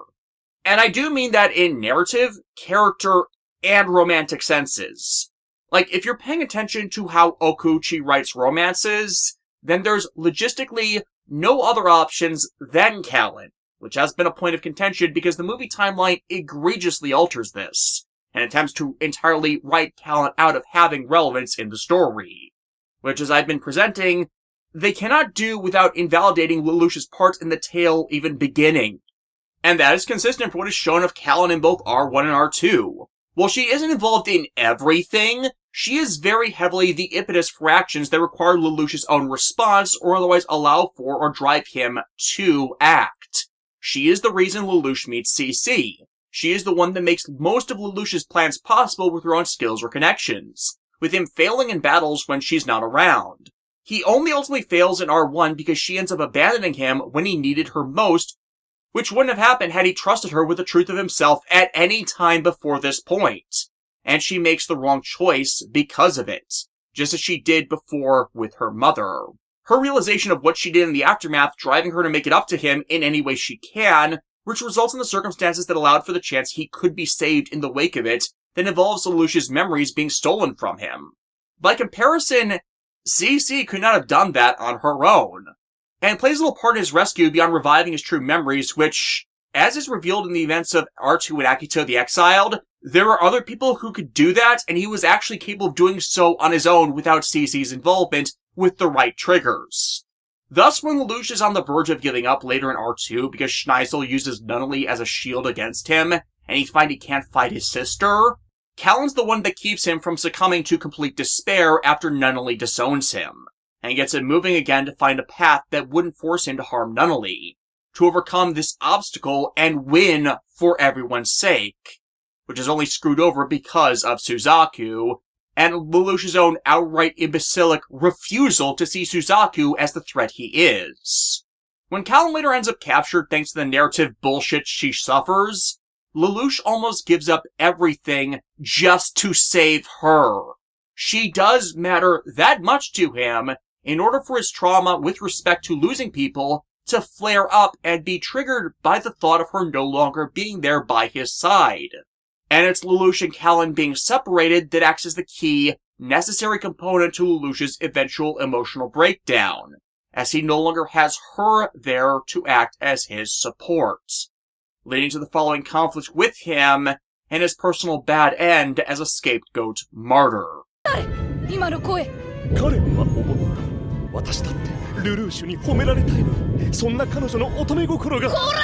And I do mean that in narrative, character, and romantic senses. Like, if you're paying attention to how Okuchi writes romances, then there's logistically no other options than Kallen, which has been a point of contention because the movie timeline egregiously alters this, and attempts to entirely write Kallen out of having relevance in the story, which, as I've been presenting, they cannot do without invalidating Lelouch's part in the tale even beginning. And that is consistent with what is shown of Kallen in both R1 and R2. While she isn't involved in everything, she is very heavily the impetus for actions that require Lelouch's own response or otherwise allow for or drive him to act. She is the reason Lelouch meets CC. She is the one that makes most of Lelouch's plans possible with her own skills or connections, with him failing in battles when she's not around. He only ultimately fails in R1 because she ends up abandoning him when he needed her most, which wouldn't have happened had he trusted her with the truth of himself at any time before this point. And she makes the wrong choice because of it, just as she did before with her mother. Her realization of what she did in the aftermath driving her to make it up to him in any way she can, which results in the circumstances that allowed for the chance he could be saved in the wake of it, that involves Lelouch's memories being stolen from him. By comparison, CC could not have done that on her own, and plays a little part in his rescue beyond reviving his true memories, which, as is revealed in the events of R2 and Akito the Exiled, there are other people who could do that, and he was actually capable of doing so on his own without CC's involvement with the right triggers. Thus, when Lelouch is on the verge of giving up later in R2 because Schneisel uses Nunnally as a shield against him, and he finds he can't fight his sister, Kallen's the one that keeps him from succumbing to complete despair after Nunnally disowns him, and gets him moving again to find a path that wouldn't force him to harm Nunnally, to overcome this obstacle and win for everyone's sake, which is only screwed over because of Suzaku, and Lelouch's own outright imbecilic refusal to see Suzaku as the threat he is. When Kallen later ends up captured thanks to the narrative bullshit she suffers, Lelouch almost gives up everything just to save her. She does matter that much to him in order for his trauma with respect to losing people to flare up and be triggered by the thought of her no longer being there by his side. And it's Lelouch and Kallen being separated that acts as the key, necessary component to Lelouch's eventual emotional breakdown, as he no longer has her there to act as his support, leading to the following conflict with him and his personal bad end as a scapegoat martyr. 今の声。彼は思った。私だってルルーシュに褒められたいの。そんな彼女の乙女心が。こら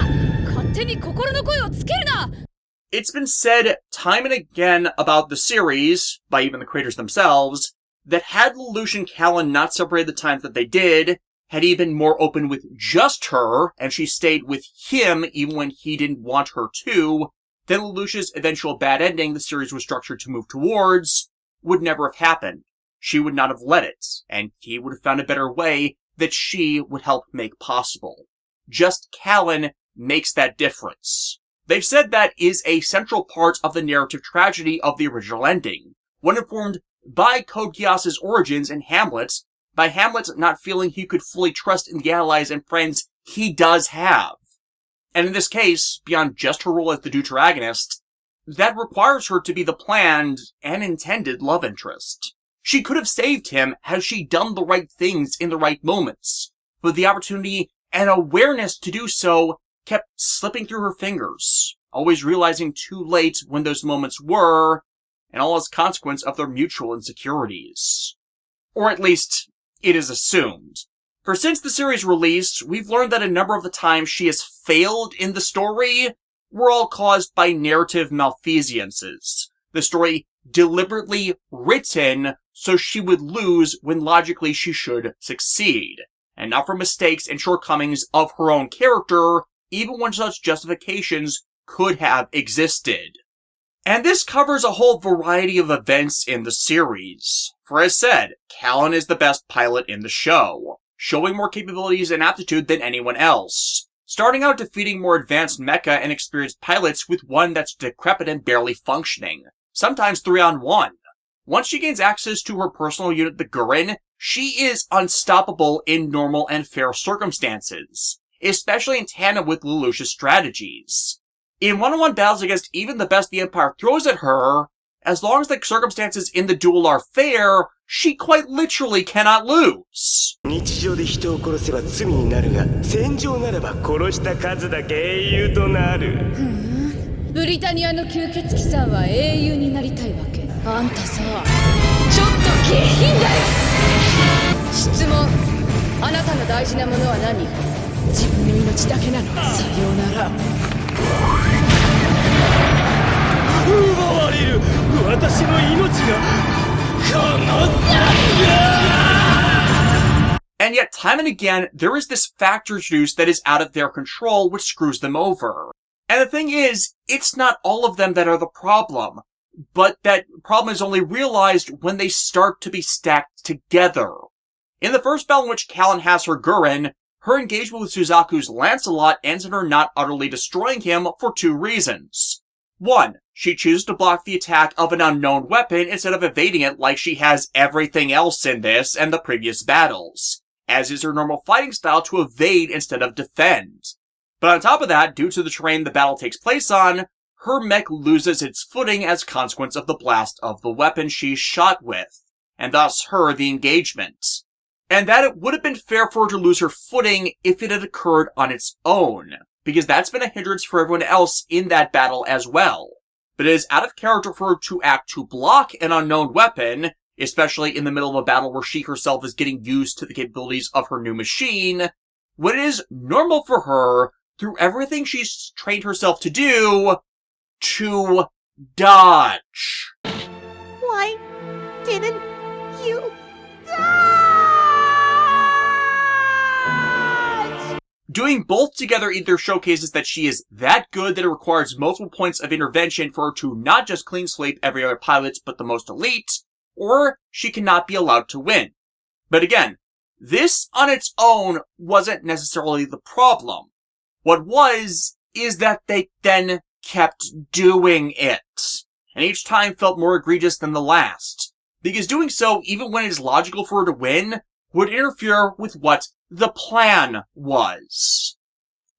ー！勝手に心の声をつけるな。It's been said time and again about the series, by even the creators themselves, that had Lelouch and Callan not separated the times that they did, had he been more open with just her, and she stayed with him even when he didn't want her to, then Lelouch's eventual bad ending the series was structured to move towards would never have happened. She would not have let it, and he would have found a better way that she would help make possible. Just Callan makes that difference. They've said that is a central part of the narrative tragedy of the original ending, one informed by Code Geass's origins and Hamlet, by Hamlet not feeling he could fully trust in the allies and friends he does have. And in this case, beyond just her role as the Tritagonist, that requires her to be the planned and intended love interest. She could have saved him had she done the right things in the right moments, but the opportunity and awareness to do so kept slipping through her fingers, always realizing too late when those moments were, and all as a consequence of their mutual insecurities. Or at least, it is assumed. For since the series released, we've learned that a number of the times she has failed in the story were all caused by narrative malfeasances. The story deliberately written so she would lose when logically she should succeed, and not from mistakes and shortcomings of her own character, even when such justifications could have existed. And this covers a whole variety of events in the series. For as said, Callan is the best pilot in the show, showing more capabilities and aptitude than anyone else, starting out defeating more advanced mecha and experienced pilots with one that's decrepit and barely functioning, sometimes 3-on-1. Once she gains access to her personal unit, the Gurren, she is unstoppable in normal and fair circumstances, especially in tandem with Lelouch's strategies. In one-on-one battles against even the best the Empire throws at her, as long as the circumstances in the duel are fair, she quite literally cannot lose. 日常で人を殺せば罪になるが、戦場ならば殺した数だけ英雄となる。ブリタニアの吸血鬼さんは英雄になりたいわけ。あんたさ、ちょっと下品だよ。質問。あなたの大事なものは何？自分の命だけなの。さようなら。奪われる私の命がこのAnd yet, time and again, there is this factor introduced that is out of their control, which screws them over. And the thing is, it's not all of them that are the problem, but that problem is only realized when they start to be stacked together. In the first battle in which Callan has her Gurren, her engagement with Suzaku's Lancelot ends in her not utterly destroying him for two reasons. One, she chooses to block the attack of an unknown weapon instead of evading it like she has everything else in this and the previous battles, as is her normal fighting style to evade instead of defend. But on top of that, due to the terrain the battle takes place on, her mech loses its footing as a consequence of the blast of the weapon she's shot with, and thus her the engagement. And that it would have been fair for her to lose her footing if it had occurred on its own, because that's been a hindrance for everyone else in that battle as well. But it is out of character for her to act to block an unknown weapon, especially in the middle of a battle where she herself is getting used to the capabilities of her new machine, when it is normal for her, through everything she's trained herself to do, to dodge. Why didn't you dodge? Doing both together either showcases that she is that good that it requires multiple points of intervention for her to not just clean sweep every other pilot but the most elite, or she cannot be allowed to win. But again, this on its own wasn't necessarily the problem. What was, is that they then kept doing it, and each time felt more egregious than the last, because doing so, even when it is logical for her to win, would interfere with what the plan was.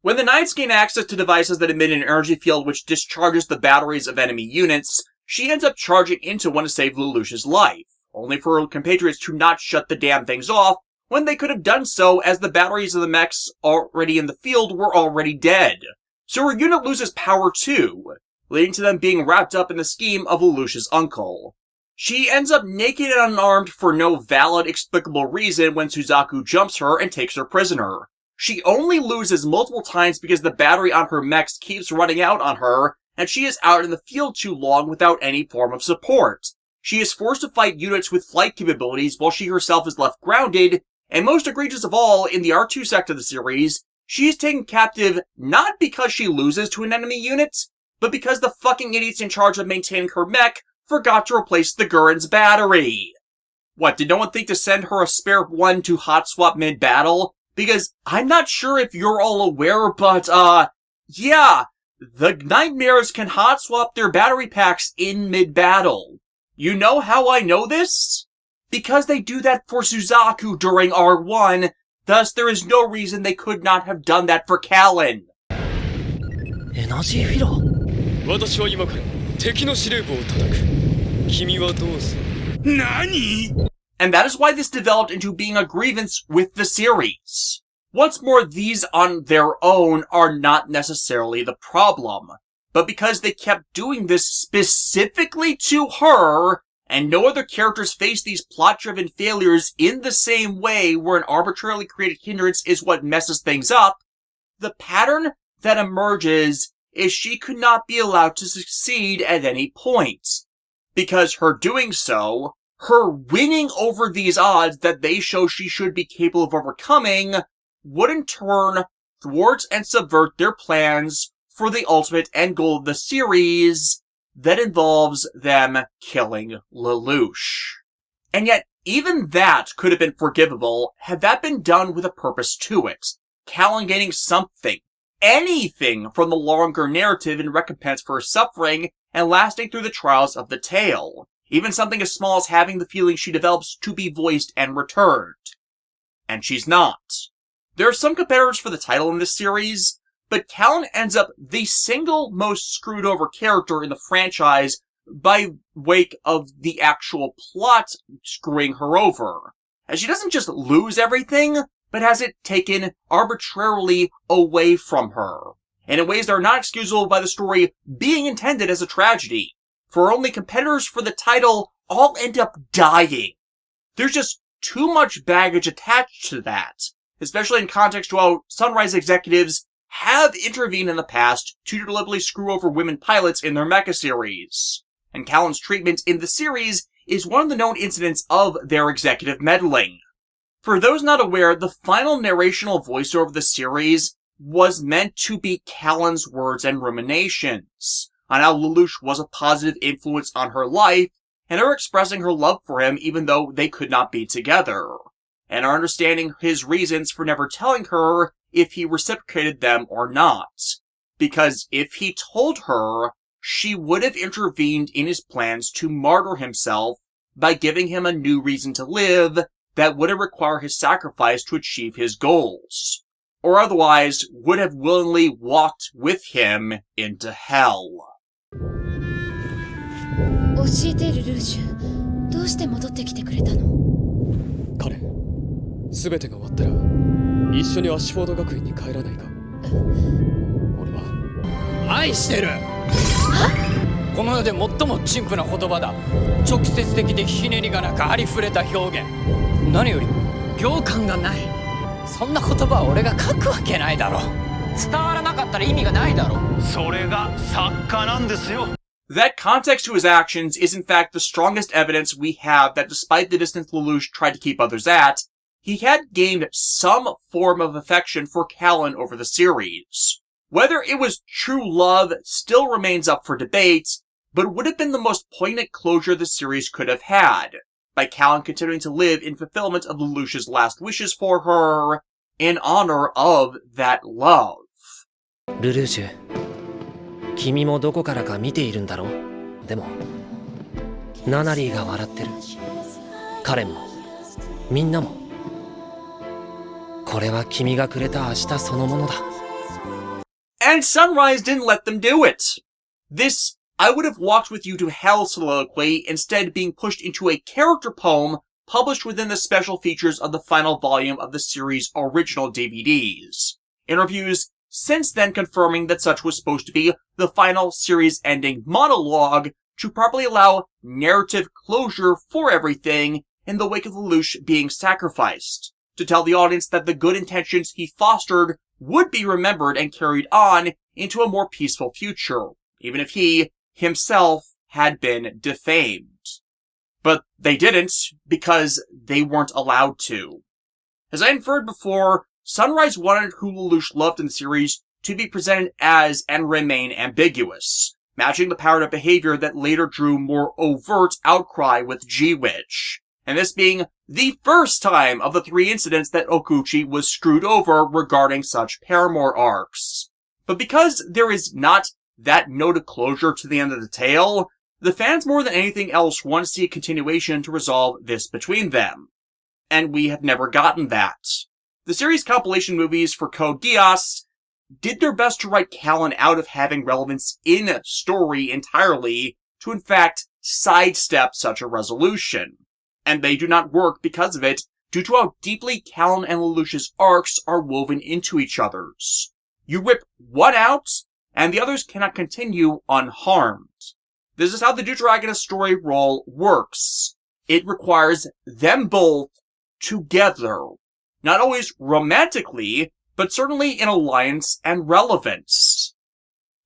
When the Knights gain access to devices that emit an energy field which discharges the batteries of enemy units, she ends up charging into one to save Lelouch's life, only for her compatriots to not shut the damn things off when they could have done so as the batteries of the mechs already in the field were already dead. So her unit loses power too, leading to them being wrapped up in the scheme of Lelouch's uncle. She ends up naked and unarmed for no valid, explicable reason when Suzaku jumps her and takes her prisoner. She only loses multiple times because the battery on her mechs keeps running out on her, and she is out in the field too long without any form of support. She is forced to fight units with flight capabilities while she herself is left grounded, and most egregious of all, in the R2 sect of the series, she is taken captive not because she loses to an enemy unit, but because the fucking idiots in charge of maintaining her mech forgot to replace the Gurren's battery. What, did no one think to send her a spare one to hot swap mid-battle? Because I'm not sure if you're all aware, but, yeah, the Nightmares can hot swap their battery packs in mid-battle. You know how I know this? Because they do that for Suzaku during R1, thus there is no reason they could not have done that for Callan. エナジーフィラー私は今から敵の司令部を叩く。君はどうする？何? And that is why this developed into being a grievance with the series. Once more, these on their own are not necessarily the problem. But because they kept doing this specifically to her, and no other characters face these plot-driven failures in the same way where an arbitrarily created hindrance is what messes things up, the pattern that emerges is she could not be allowed to succeed at any point. Because her doing so, her winning over these odds that they show she should be capable of overcoming, would in turn thwart and subvert their plans for the ultimate end goal of the series that involves them killing Lelouch. And yet, even that could have been forgivable had that been done with a purpose to it. Callan gaining something, anything from the longer narrative in recompense for her suffering and lasting through the trials of the tale. Even something as small as having the feeling she develops to be voiced and returned. And she's not. There are some competitors for the title in this series, but Callan ends up the single most screwed over character in the franchise by wake of the actual plot screwing her over. As she doesn't just lose everything, but has it taken arbitrarily away from her. And in ways that are not excusable by the story being intended as a tragedy. For only competitors for the title all end up dying. There's just too much baggage attached to that, especially in context to how Sunrise executives have intervened in the past to deliberately screw over women pilots in their mecha series. And Callan's treatment in the series is one of the known incidents of their executive meddling. For those not aware, the final narrational voiceover of the series was meant to be Callan's words and ruminations on how Lelouch was a positive influence on her life, and her expressing her love for him even though they could not be together, and her understanding his reasons for never telling her if he reciprocated them or not. Because if he told her, she would have intervened in his plans to martyr himself by giving him a new reason to live that wouldn't require his sacrifice to achieve his goals, or otherwise would have willingly walked with him into hell. 教えてルルーシュ、どうして戻ってきてくれたの？彼、すべてが終わったら一緒にアッシュフォード学院に帰らないか？俺は愛してる。この世で最も陳腐な言葉だ。直接的でひねりがなくありふれた表現。何より行間がない。そんな言葉は俺が書くわけないだろ。伝わらなかったら意味がないだろ。それが作家なんですよ。 That context to his actions is in fact the strongest evidence we have that despite the distance Lelouch tried to keep others at, he had gained some form of affection for Callan over the series. Whether it was true love still remains up for debate, but it would have been the most poignant closure the series could have had, by Callan continuing to live in fulfillment of Lelouch's last wishes for her, in honor of that love. ルルーシュ、君もどこからか見ているんだろう。でもナナリーが笑ってる。彼もみんなも。これは君がくれた明日そのものだ。And Sunrise didn't let them do it. This I would have walked with you to hell soliloquy instead being pushed into a character poem published within the special features of the final volume of the series' original DVDs. Interviews since then confirming that such was supposed to be the final series-ending monologue to properly allow narrative closure for everything in the wake of Lelouch being sacrificed, to tell the audience that the good intentions he fostered would be remembered and carried on into a more peaceful future, even if he, himself, had been defamed. But they didn't, because they weren't allowed to. As I inferred before, Sunrise wanted who Lelouch loved in the series to be presented as and remain ambiguous, matching the powered-up behavior that later drew more overt outcry with G-Witch, and this being the first time of the 3 incidents that Okuchi was screwed over regarding such paramour arcs. But because there is not that note of closure to the end of the tale, the fans more than anything else want to see a continuation to resolve this between them. And we have never gotten that. The series compilation movies for Code Geass did their best to write Callan out of having relevance in story entirely to in fact sidestep such a resolution. And they do not work because of it, due to how deeply Callan and Lelouch's arcs are woven into each other's. You rip one out, and the others cannot continue unharmed. This is how the Tritagonist story role works. It requires them both together. Not always romantically, but certainly in alliance and relevance.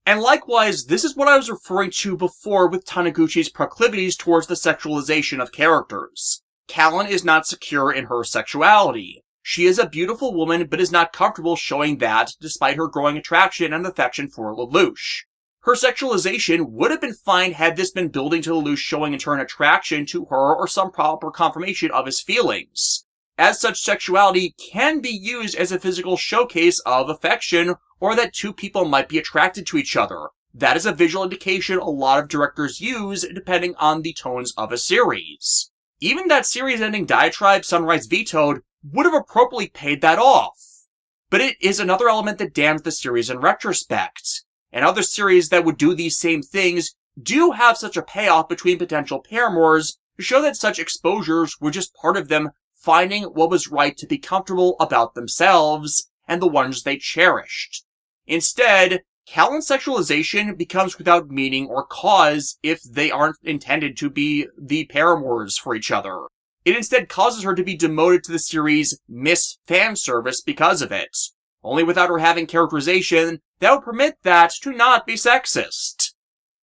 And likewise, this is what I was referring to before with Taniguchi's proclivities towards the sexualization of characters. Callan is not secure in her sexuality. She is a beautiful woman, but is not comfortable showing that, despite her growing attraction and affection for Lelouch. Her sexualization would have been fine had this been building to Lelouch showing in turn attraction to her or some proper confirmation of his feelings, as such sexuality can be used as a physical showcase of affection, or that two people might be attracted to each other. That is a visual indication a lot of directors use depending on the tones of a series. Even that series-ending diatribe Sunrise vetoed would have appropriately paid that off. But it is another element that damns the series in retrospect. And other series that would do these same things do have such a payoff between potential paramours to show that such exposures were just part of them finding what was right to be comfortable about themselves and the ones they cherished. Instead, Callan's sexualization becomes without meaning or cause if they aren't intended to be the paramours for each other. It instead causes her to be demoted to the series' Miss Fanservice because of it, only without her having characterization that would permit that to not be sexist.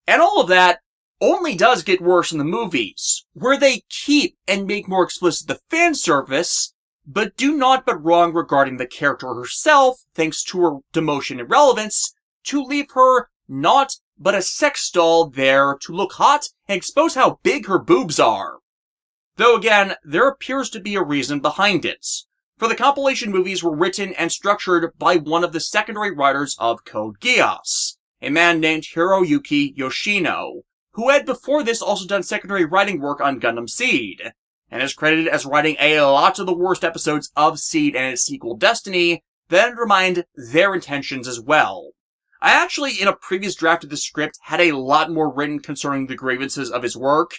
And all of that only does get worse in the movies, where they keep and make more explicit the fan service, but do not but wrong regarding the character herself, thanks to her demotion and relevance, to leave her not but a sex doll there to look hot and expose how big her boobs are. Though again, there appears to be a reason behind it. For the compilation movies were written and structured by one of the secondary writers of Code Geass, a man named Hiroyuki Yoshino, who had before this also done secondary writing work on Gundam Seed, and is credited as writing a lot of the worst episodes of Seed and its sequel Destiny that undermined their intentions as well. I actually, in a previous draft of the script, had a lot more written concerning the grievances of his work,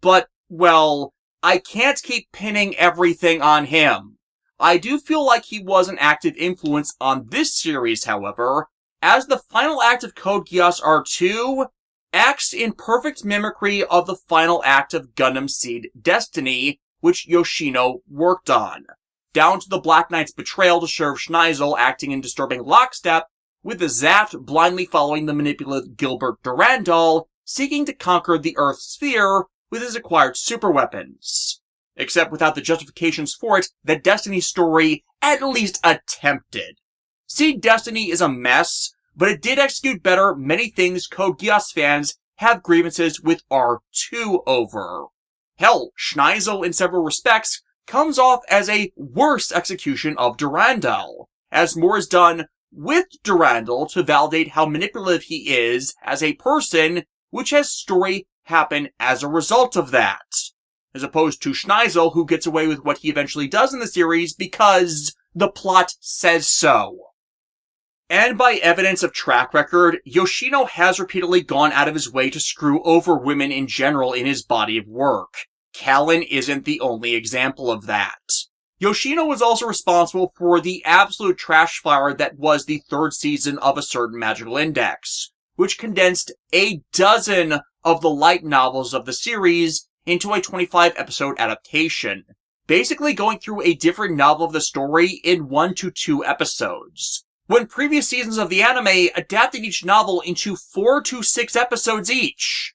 but, well, I can't keep pinning everything on him. I do feel like he was an active influence on this series, however, as the final act of Code Geass R2 acts in perfect mimicry of the final act of Gundam Seed Destiny, which Yoshino worked on, down to the Black Knight's betrayal to Sheriff Schneisel acting in disturbing lockstep, with the Zaft blindly following the manipulative Gilbert Durandal, seeking to conquer the Earth sphere with his acquired superweapons. Except without the justifications for it that Destiny's story at least attempted. Seed Destiny is a mess, but it did execute better many things Code Geass fans have grievances with R2 over. Hell, Schneisel in several respects comes off as a worse execution of Durandal, as more is done with Durandal to validate how manipulative he is as a person, which has story happen as a result of that, as opposed to Schneisel, who gets away with what he eventually does in the series because the plot says so. And by evidence of track record, Yoshino has repeatedly gone out of his way to screw over women in general in his body of work. Callan isn't the only example of that. Yoshino was also responsible for the absolute trash fire that was the third season of A Certain Magical Index, which condensed a dozen of the light novels of the series into a 25-episode adaptation, basically going through a different novel of the story in 1 to 2 episodes. when previous seasons of the anime adapted each novel into 4 to 6 episodes each.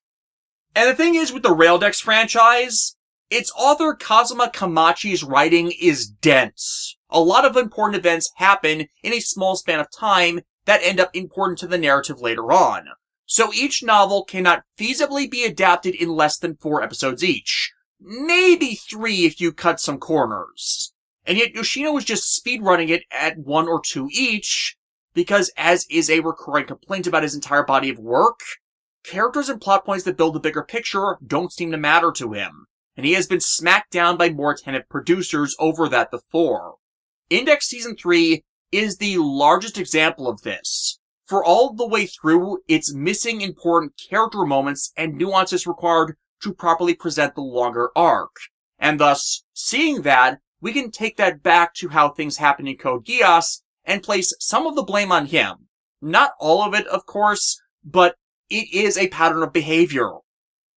And the thing is with the Raildex franchise, its author Kazuma Kamachi's writing is dense. A lot of important events happen in a small span of time that end up important to the narrative later on. So each novel cannot feasibly be adapted in less than 4 episodes each. Maybe 3 if you cut some corners. And yet Yoshino was just speedrunning it at 1 or 2 each, because as is a recurring complaint about his entire body of work, characters and plot points that build the bigger picture don't seem to matter to him, and he has been smacked down by more attentive producers over that before. Index Season 3 is the largest example of this. For all the way through, it's missing important character moments and nuances required to properly present the longer arc. And thus, seeing that, we can take that back to how things happen in Code Geass and place some of the blame on him. Not all of it, of course, but it is a pattern of behavior.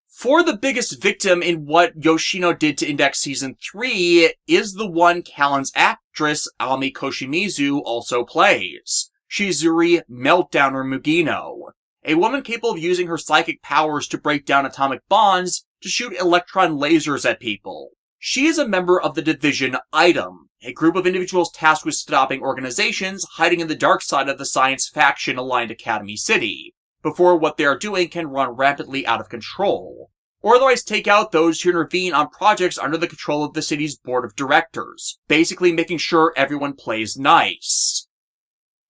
For the biggest victim in what Yoshino did to Index Season 3 is the one Callan's actress, Ami Koshimizu, also plays. Shizuri Meltdowner Mugino, a woman capable of using her psychic powers to break down atomic bonds to shoot electron lasers at people. She is a member of the Division Item, a group of individuals tasked with stopping organizations hiding in the dark side of the science faction-aligned Academy City, before what they are doing can run rapidly out of control, or otherwise take out those who intervene on projects under the control of the city's board of directors, basically making sure everyone plays nice.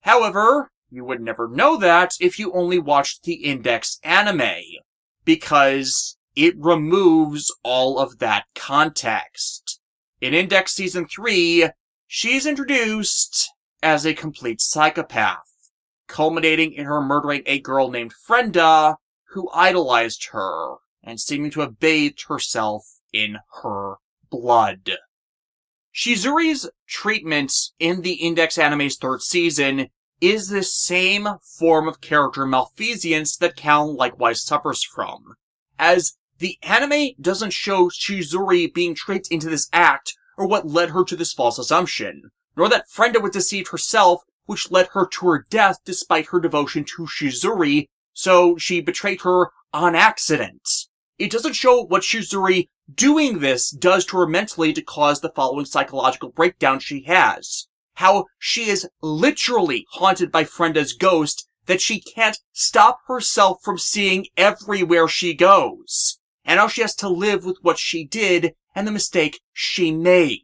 However, you would never know that if you only watched the Index anime, because it removes all of that context. In Index Season 3, she's introduced as a complete psychopath, culminating in her murdering a girl named Frenda, who idolized her, and seeming to have bathed herself in her blood. Shizuri's treatment in the Index anime's 3rd season is the same form of character malfeasance that Callan likewise suffers from, as the anime doesn't show Shizuri being tricked into this act or what led her to this false assumption, nor that Frenda was deceived herself, which led her to her death despite her devotion to Shizuri, so she betrayed her on accident. It doesn't show what Shizuri doing this does to her mentally to cause the following psychological breakdown she has. How she is literally haunted by Frenda's ghost that she can't stop herself from seeing everywhere she goes, and how she has to live with what she did and the mistake she made.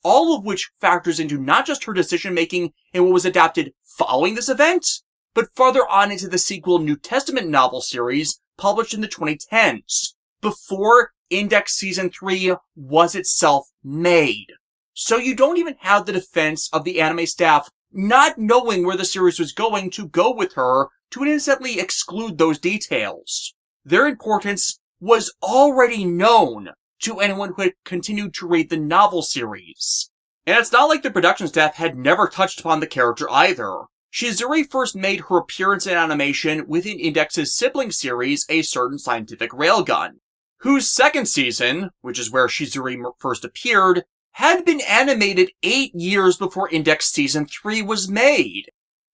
All of which factors into not just her decision-making in what was adapted following this event, but farther on into the sequel New Testament novel series published in the 2010s, before Index Season 3 was itself made. So you don't even have the defense of the anime staff not knowing where the series was going to go with her to innocently exclude those details. Their importance was already known to anyone who had continued to read the novel series. And it's not like the production staff had never touched upon the character either. Shizuri first made her appearance in animation within Index's sibling series, A Certain Scientific Railgun, whose 2nd season, which is where Shizuri first appeared, had been animated 8 years before Index Season 3 was made.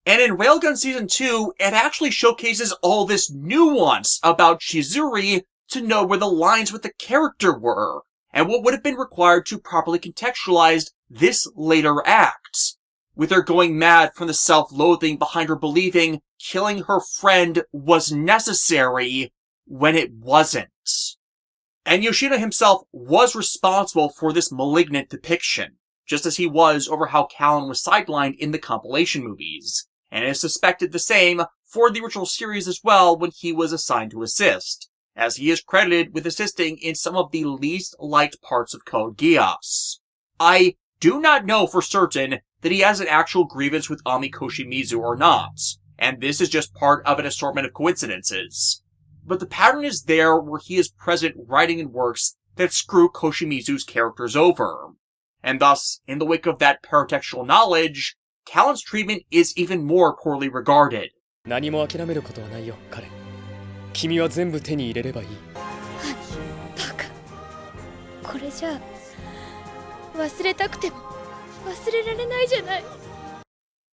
And in Railgun Season 2, it actually showcases all this nuance about Shizuri to know where the lines with the character were, and what would have been required to properly contextualize this later act, with her going mad from the self-loathing behind her believing killing her friend was necessary when it wasn't. And Yoshino himself was responsible for this malignant depiction, just as he was over how Callan was sidelined in the compilation movies, and is suspected the same for the original series as well when he was assigned to assist, as he is credited with assisting in some of the least liked parts of Code Geass. I do not know for certain that he has an actual grievance with Ami Koshimizu or not, and this is just part of an assortment of coincidences. But the pattern is there where he is present writing in works that screw Koshimizu's characters over. And thus, in the wake of that paratextual knowledge, Callan's treatment is even more poorly regarded. 何も諦めることはないよ、彼。君は全部手に入れればいい。バカ。これじゃあ忘れたくても忘れられないじゃない。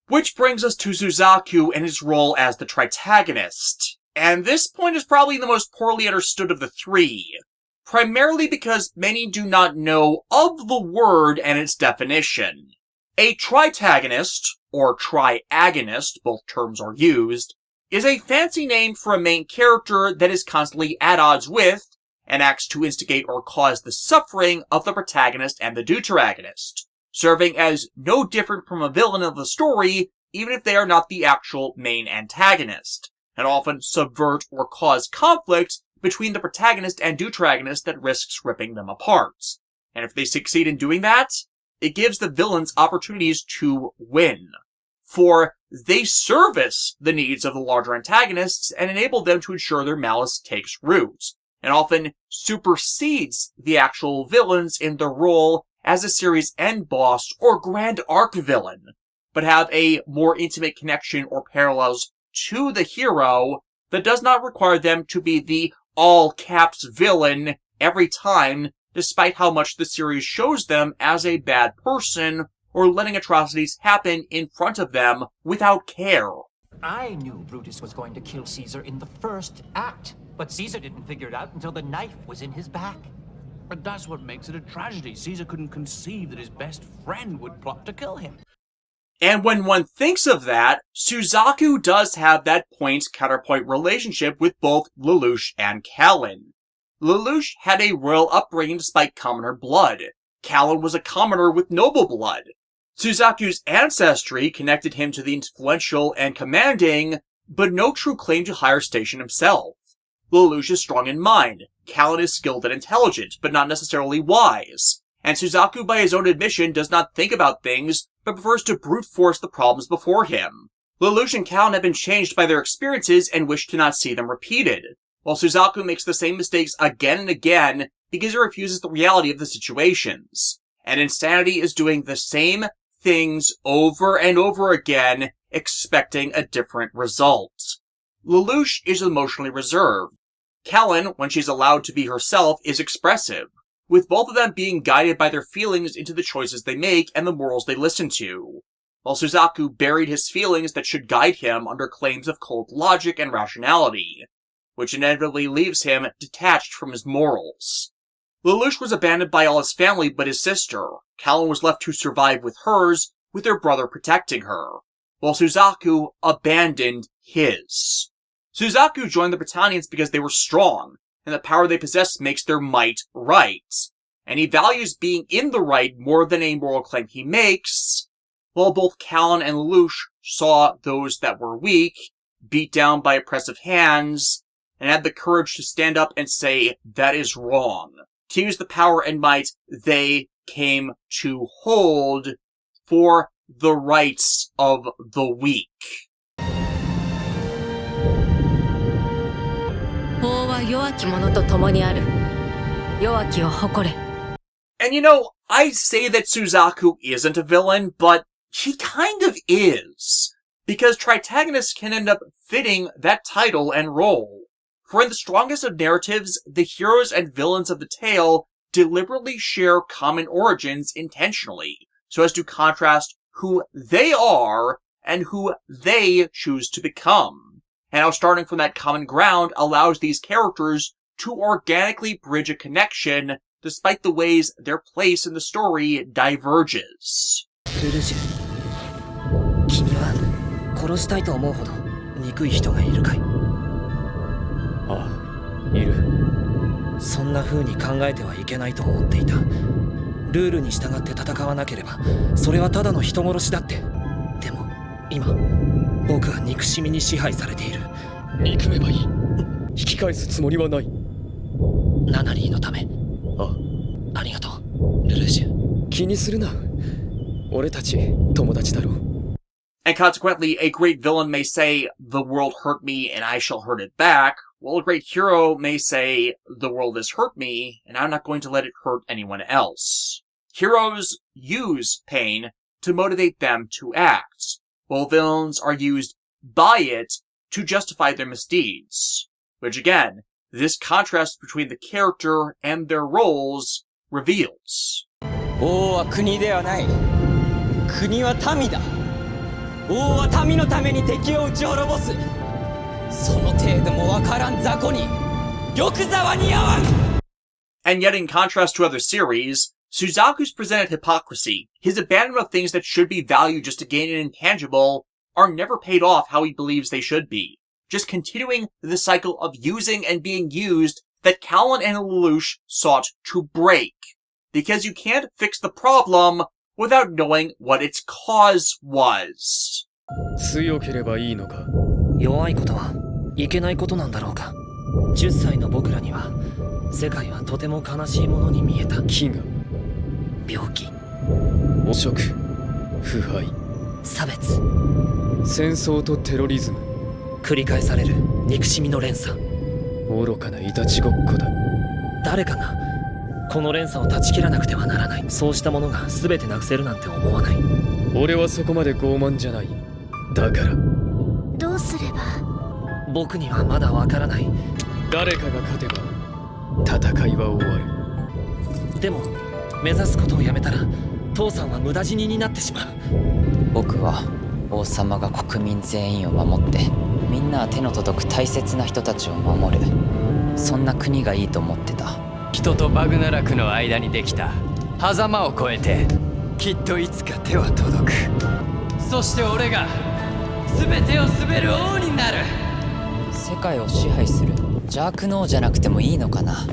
Which brings us to Suzaku and his role as the Tritagonist. And this point is probably the most poorly understood of the three, primarily because many do not know of the word and its definition. A Tritagonist, or Triagonist, both terms are used, is a fancy name for a main character that is constantly at odds with, and acts to instigate or cause the suffering of the protagonist and the deuteragonist, serving as no different from a villain of the story, even if they are not the actual main antagonist, and often subvert or cause conflict between the protagonist and deuteragonist that risks ripping them apart. And if they succeed in doing that, it gives the villains opportunities to win. For they service the needs of the larger antagonists and enable them to ensure their malice takes root, and often supersedes the actual villains in their role as a series end boss or grand arc villain, but have a more intimate connection or parallels to the hero that does not require them to be the all-caps villain every time, despite how much the series shows them as a bad person or letting atrocities happen in front of them without care. I knew Brutus was going to kill Caesar in the first act, but Caesar didn't figure it out until the knife was in his back. But that's what makes it a tragedy. Caesar couldn't conceive that his best friend would plot to kill him. And when one thinks of that, Suzaku does have that point-counterpoint relationship with both Lelouch and Callan. Lelouch had a royal upbringing despite commoner blood. Callan was a commoner with noble blood. Suzaku's ancestry connected him to the influential and commanding, but no true claim to higher station himself. Lelouch is strong in mind. Callan is skilled and intelligent, but not necessarily wise. And Suzaku, by his own admission, does not think about things, but prefers to brute force the problems before him. Lelouch and Callan have been changed by their experiences and wish to not see them repeated, while Suzaku makes the same mistakes again and again because he refuses the reality of the situations. And Insanity is doing the same things over and over again, expecting a different result. Lelouch is emotionally reserved. Callan, when she's allowed to be herself, is expressive, with both of them being guided by their feelings into the choices they make and the morals they listen to, while Suzaku buried his feelings that should guide him under claims of cold logic and rationality, which inevitably leaves him detached from his morals. Lelouch was abandoned by all his family but his sister. Callan was left to survive with hers, with their brother protecting her, while Suzaku abandoned his. Suzaku joined the Britannians because they were strong, and the power they possess makes their might right. And he values being in the right more than a moral claim he makes, while both Callan and Lelouch saw those that were weak, beat down by oppressive hands, and had the courage to stand up and say, that is wrong. To use the power and might they came to hold for the rights of the weak. And you know, I say that Suzaku isn't a villain, but he kind of is, because Tritagonist can end up fitting that title and role. For in the strongest of narratives, the heroes and villains of the tale deliberately share common origins intentionally, so as to contrast who they are and who they choose to become. And how starting from that common ground allows these characters to organically bridge a connection despite the ways their place in the story diverges. 君は殺したいと思うほど憎い人がいるかい？ああ、いる。そんな風に考えてはいけないと思っていた。ルールに従って戦わなければ、それはただの人殺しだって。でも、今、僕は憎しみに支配されている。憎めばいい。引き返すつもりはない。ナナリーのため。あ、ありがとう、ルルーシュ。気にするな。俺たち、友達だろう。And consequently, a great villain may say, the world hurt me and I shall hurt it back, while a great hero may say, the world has hurt me and I'm not going to let it hurt anyone else. Heroes use pain to motivate them to act, while villains are used by it to justify their misdeeds. Which again, this contrast between the character and their roles reveals. 王は国ではない。国は民だ。王は民のために敵を撃ち滅ぼす。その程度もわからん雑魚に玉座は似合わん。 And yet, in contrast to other series, Suzaku's presented hypocrisy, his abandonment of things that should be valued just to gain an intangible, are never paid off how he believes they should be. Just continuing the cycle of using and being used that Callan and Lelouch sought to break. Because you can't fix the problem without knowing what its cause was. 強ければいいのか。弱いことはいけないことなんだろうか。10歳の僕らには世界はとても悲しいものに見えた。飢餓、病気、汚職、腐敗、差別、戦争とテロリズム、繰り返される憎しみの連鎖。愚かないたちごっこだ。誰かがこの連鎖を断ち切らなくてはならない。そうしたものが全てなくせるなんて思わない。俺はそこまで傲慢じゃない。だからどうすれば。僕にはまだわからない。誰かが勝てば戦いは終わる。でも目指すことをやめたら父さんは無駄死にになってしまう。僕は王様が国民全員を守ってみんなは手の届く大切な人たちを守る、そんな国がいいと思ってた。人とバグナラクの間にできた狭間を越えてきっといつか手は届く。そして俺が全てを統べる王になる。世界を支配する邪悪の王じゃなくてもいいのかな。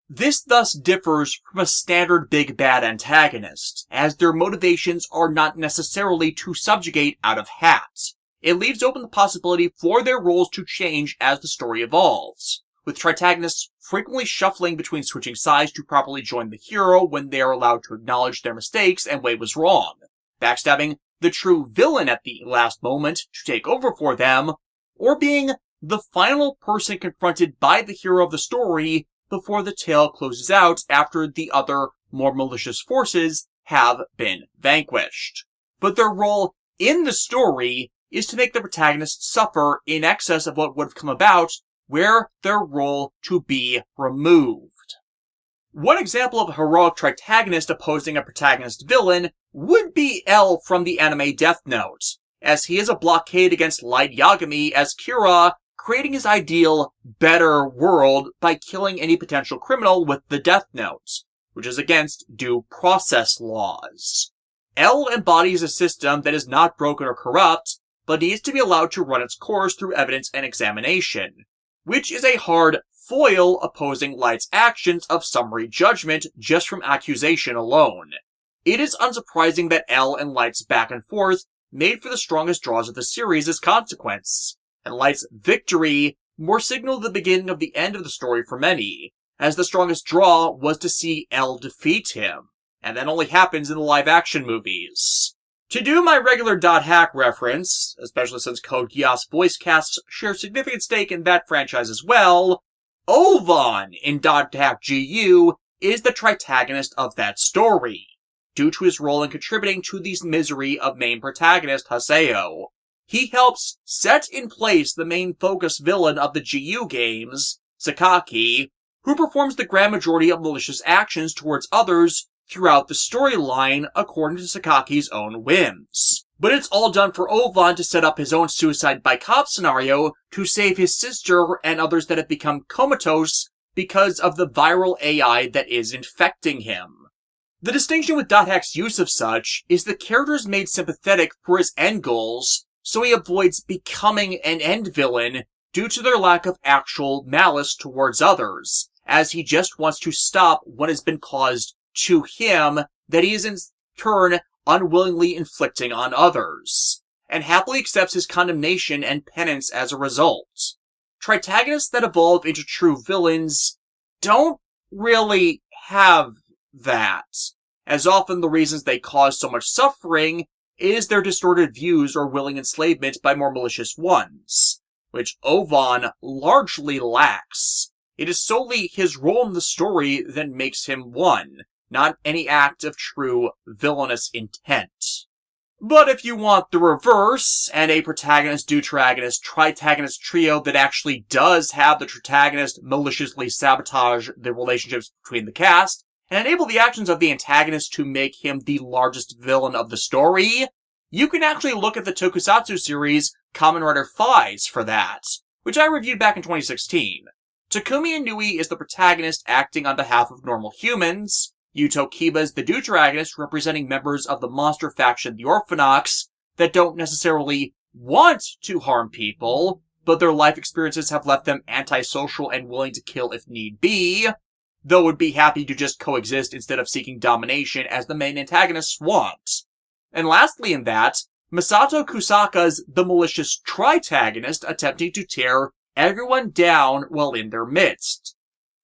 This thus differs from a standard big bad antagonist, as their motivations are not necessarily to subjugate out of hat. It leaves open the possibility for their roles to change as the story evolves, with Tritagonists frequently shuffling between switching sides to properly join the hero when they are allowed to acknowledge their mistakes and way was wrong, backstabbing the true villain at the last moment to take over for them, or being the final person confronted by the hero of the story before the tale closes out after the other, more malicious forces have been vanquished. But their role in the story is to make the protagonist suffer in excess of what would have come about were their role to be removed. One example of a heroic Tritagonist opposing a protagonist villain would be L from the anime Death Note, as he is a blockade against Light Yagami as Kira, creating his ideal, better world by killing any potential criminal with the Death Note, which is against due process laws. L embodies a system that is not broken or corrupt, but needs to be allowed to run its course through evidence and examination, which is a hard foil opposing Light's actions of summary judgment just from accusation alone. It is unsurprising that L and Light's back and forth made for the strongest draws of the series as consequence, and Light's victory more signaled the beginning of the end of the story for many, as the strongest draw was to see L defeat him, and that only happens in the live-action movies. To do my regular .hack reference, especially since Code Geass voice casts share significant stake in that franchise as well, Ovan in .hack GU is the Tritagonist of that story, due to his role in contributing to the misery of main protagonist Haseo. He helps set in place the main focus villain of the GU games, Sakaki, who performs the grand majority of malicious actions towards others throughout the storyline according to Sakaki's own whims. But it's all done for Ovan to set up his own suicide by cop scenario to save his sister and others that have become comatose because of the viral AI that is infecting him. The distinction with .hack's use of such is the character is made sympathetic for his end goals, so he avoids becoming an end villain due to their lack of actual malice towards others, as he just wants to stop what has been caused to him that he is in turn unwillingly inflicting on others, and happily accepts his condemnation and penance as a result. Tritagonists that evolve into true villains don't really have that, as often the reasons they cause so much suffering is their distorted views or willing enslavement by more malicious ones, which Ovan largely lacks. It is solely his role in the story that makes him one, not any act of true villainous intent. But if you want the reverse, and a protagonist-deuteragonist tritagonist trio that actually does have the Tritagonist maliciously sabotage the relationships between the cast, and enable the actions of the antagonist to make him the largest villain of the story, You can actually look at the tokusatsu series Kamen Rider Faiz for that, which I reviewed back in 2016. Takumi Inui is the protagonist acting on behalf of normal humans. Yuto Kiba is the deuteragonist representing members of the monster faction the Orphanox that don't necessarily want to harm people, but their life experiences have left them antisocial and willing to kill if need be, though would be happy to just coexist instead of seeking domination as the main antagonists want. And lastly in that, Masato Kusaka's the malicious Tritagonist attempting to tear everyone down while in their midst,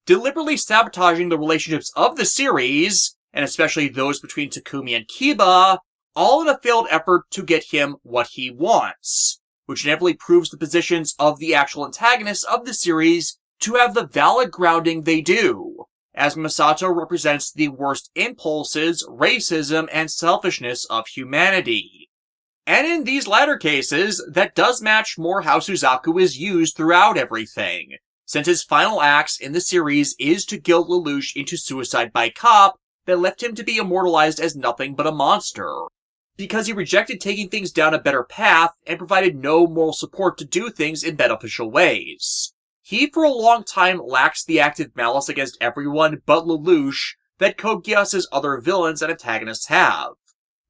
deliberately sabotaging the relationships of the series, and especially those between Takumi and Kiba, all in a failed effort to get him what he wants, which inevitably proves the positions of the actual antagonists of the series to have the valid grounding they do, as Masato represents the worst impulses, racism, and selfishness of humanity. And in these latter cases, that does match more how Suzaku is used throughout everything, since his final acts in the series is to guilt Lelouch into suicide by cop that left him to be immortalized as nothing but a monster, because he rejected taking things down a better path and provided no moral support to do things in beneficial ways. He for a long time lacks the active malice against everyone but Lelouch that Code Geass' other villains and antagonists have.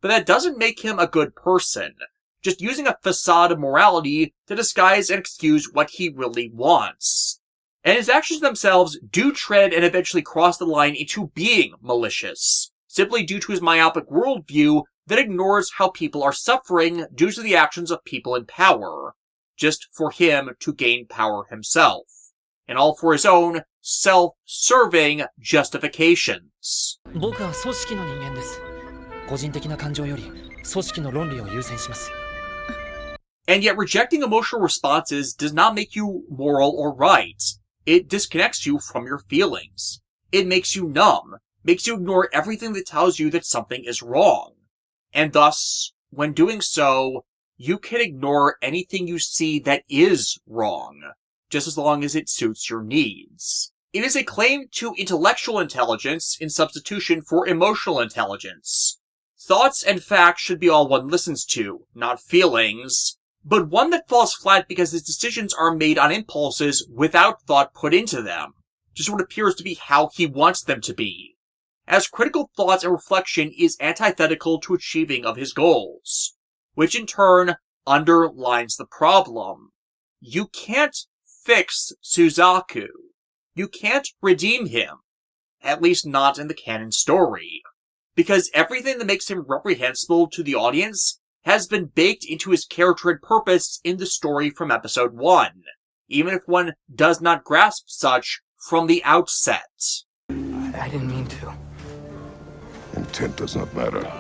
But that doesn't make him a good person, just using a facade of morality to disguise and excuse what he really wants. And his actions themselves do tread and eventually cross the line into being malicious, simply due to his myopic worldview that ignores how people are suffering due to the actions of people in power, just for him to gain power himself, and all for his own self-serving justifications. 僕は組織の人間です。個人的な感情より組織の論理を優先します。 And yet rejecting emotional responses does not make you moral or right. It disconnects you from your feelings. It makes you numb, makes you ignore everything that tells you that something is wrong. And thus, when doing so, you can ignore anything you see that is wrong, just as long as it suits your needs. It is a claim to intellectual intelligence in substitution for emotional intelligence. Thoughts and facts should be all one listens to, not feelings, but one that falls flat because his decisions are made on impulses without thought put into them, just what appears to be how he wants them to be, as critical thoughts and reflection is antithetical to achieving of his goals, which in turn underlines the problem. You can't fix Suzaku. You can't redeem him, at least not in the canon story, because everything that makes him reprehensible to the audience has been baked into his character and purpose in the story from episode 1, even if one does not grasp such from the outset. I didn't mean to. Intent does not matter.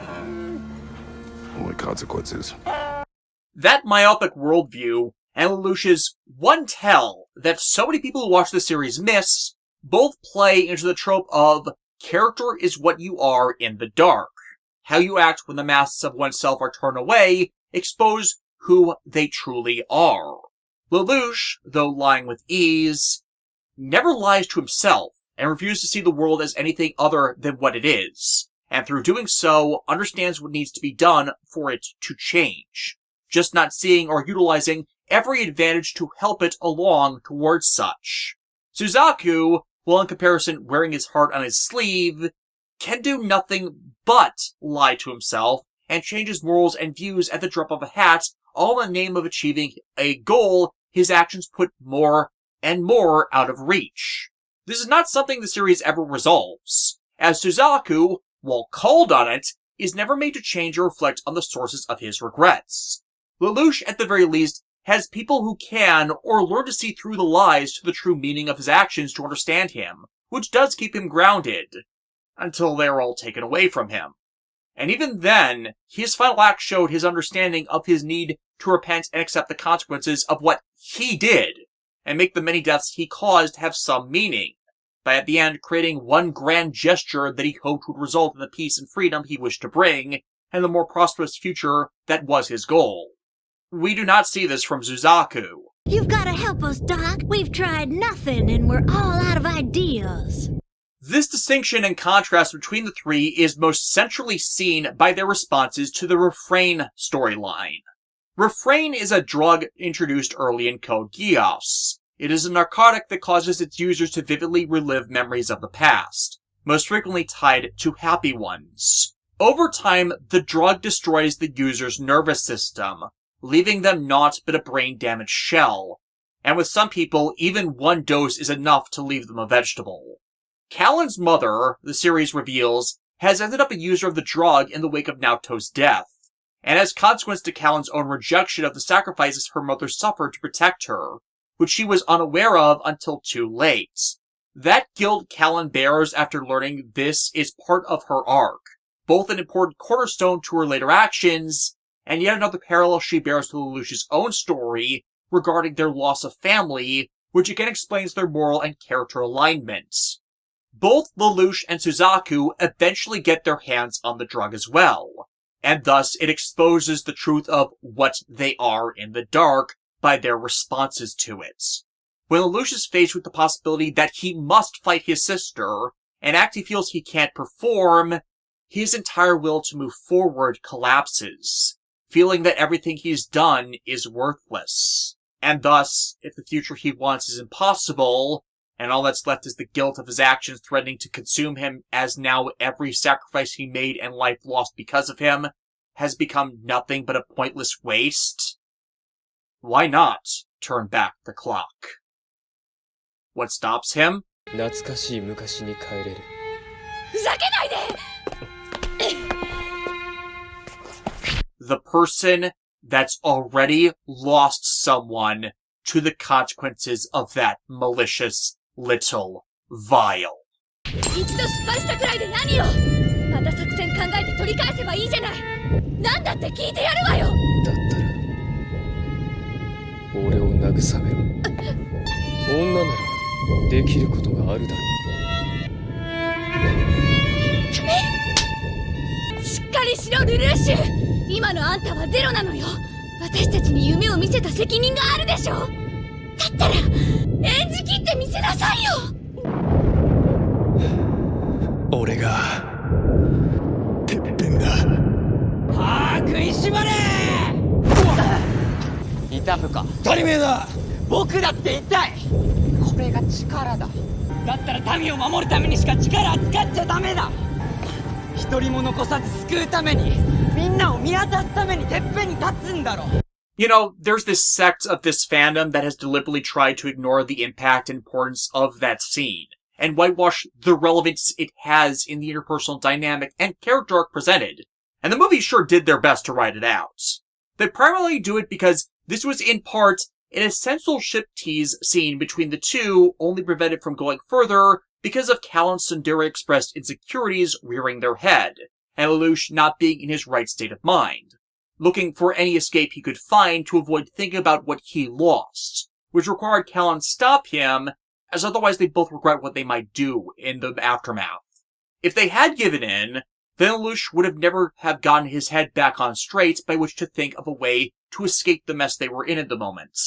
Only consequences. That myopic worldview and Lelouch's one tell that so many people who watch the series miss both play into the trope of character is what you are in the dark. How you act when the masks of oneself are torn away expose who they truly are. Lelouch, though lying with ease, never lies to himself and refuses to see the world as anything other than what it is, and through doing so, understands what needs to be done for it to change, just not seeing or utilizing every advantage to help it along towards such. Suzaku, while in comparison wearing his heart on his sleeve, can do nothing but lie to himself and change his morals and views at the drop of a hat, all in the name of achieving a goal his actions put more and more out of reach. This is not something the series ever resolves, as Suzaku, while called on it, is never made to change or reflect on the sources of his regrets. Lelouch, at the very least, has people who can or learn to see through the lies to the true meaning of his actions to understand him, which does keep him grounded, until they are all taken away from him. And even then, his final act showed his understanding of his need to repent and accept the consequences of what he did, and make the many deaths he caused have some meaning, by at the end creating one grand gesture that he hoped would result in the peace and freedom he wished to bring, and the more prosperous future that was his goal. We do not see this from Suzaku. You've got to help us, Doc. We've tried nothing and we're all out of ideas. This distinction and contrast between the three is most centrally seen by their responses to the Frain storyline. Frain is a drug introduced early in Code Geass. It is a narcotic that causes its users to vividly relive memories of the past, most frequently tied to happy ones. Over time, the drug destroys the user's nervous system, leaving them naught but a brain-damaged shell, and with some people, even one dose is enough to leave them a vegetable. Callan's mother, the series reveals, has ended up a user of the drug in the wake of Naoto's death, and as consequence to Callan's own rejection of the sacrifices her mother suffered to protect her, which she was unaware of until too late. That guilt Callan bears after learning this is part of her arc, both an important cornerstone to her later actions, and yet another parallel she bears to Lelouch's own story regarding their loss of family, which again explains their moral and character alignment. Both Lelouch and Suzaku eventually get their hands on the drug as well, and thus it exposes the truth of what they are in the dark by their responses to it. When Lelouch is faced with the possibility that he must fight his sister, an act he feels he can't perform, his entire will to move forward collapses, feeling that everything he's done is worthless. And thus, if the future he wants is impossible, and all that's left is the guilt of his actions threatening to consume him, as now every sacrifice he made and life lost because of him has become nothing but a pointless waste, why not turn back the clock? What stops him? 懐かしい昔に帰れる。ふざけないで! The person that's already lost someone to the consequences of that malicious little vial. 一度失敗したくらいで何よ! また作戦考えて取り返せばいいじゃない! なんだって聞いてやるわよ! だったら俺を慰めろ。女ならできることがあるだろう。しっかりしろ、ルルーシュ。今のあんたはゼロなのよ。私たちに夢を見せた責任があるでしょ。だったら演じ切ってみせなさいよ。俺がてっぺんだ。はあ、食いしばれ。痛むか。当たり前だ。僕だって痛い。これが力だ。だったら民を守るためにしか力使っちゃダメだ。一人も残さず救うために、みんなを見渡すためにてっぺんに立つんだろ。You know, there's this sect of this fandom that has deliberately tried to ignore the impact and importance of that scene, and whitewash the relevance it has in the interpersonal dynamic and character arc presented. And the movie sure did their best to write it out. They primarily do it because this was in part an essential ship tease scene between the two, only prevented from going further because of Callan's Tsundere expressed insecurities rearing their head, and Lelouch not being in his right state of mind, looking for any escape he could find to avoid thinking about what he lost, which required Callan stop him, as otherwise they both regret what they might do in the aftermath. If they had given in, then Lelouch would have never have gotten his head back on straight by which to think of a way to escape the mess they were in at the moment,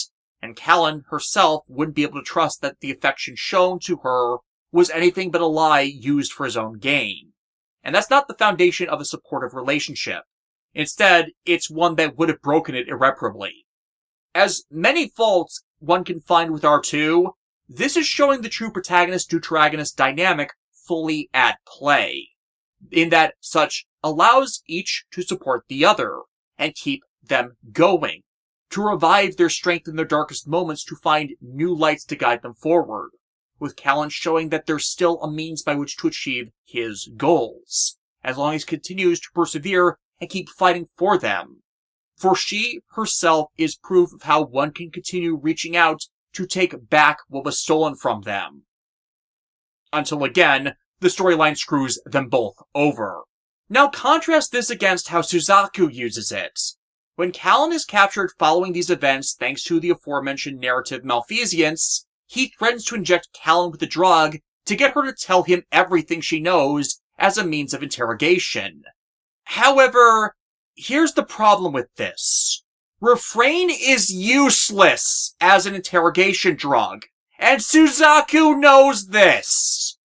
and Callan herself wouldn't be able to trust that the affection shown to her was anything but a lie used for his own gain. And that's not the foundation of a supportive relationship. Instead, it's one that would have broken it irreparably. As many faults one can find with R2, this is showing the true protagonist-Tritagonist dynamic fully at play, in that such allows each to support the other, and keep them going, to revive their strength in their darkest moments to find new lights to guide them forward, with Callan showing that there's still a means by which to achieve his goals, as long as he continues to persevere and keep fighting for them. For she herself is proof of how one can continue reaching out to take back what was stolen from them. Until again, the storyline screws them both over. Now contrast this against how Suzaku uses it. When Callan is captured following these events thanks to the aforementioned narrative malfeasance, he threatens to inject Callan with the drug to get her to tell him everything she knows as a means of interrogation. However, here's the problem with this. Frain is useless as an interrogation drug, and Suzaku knows this.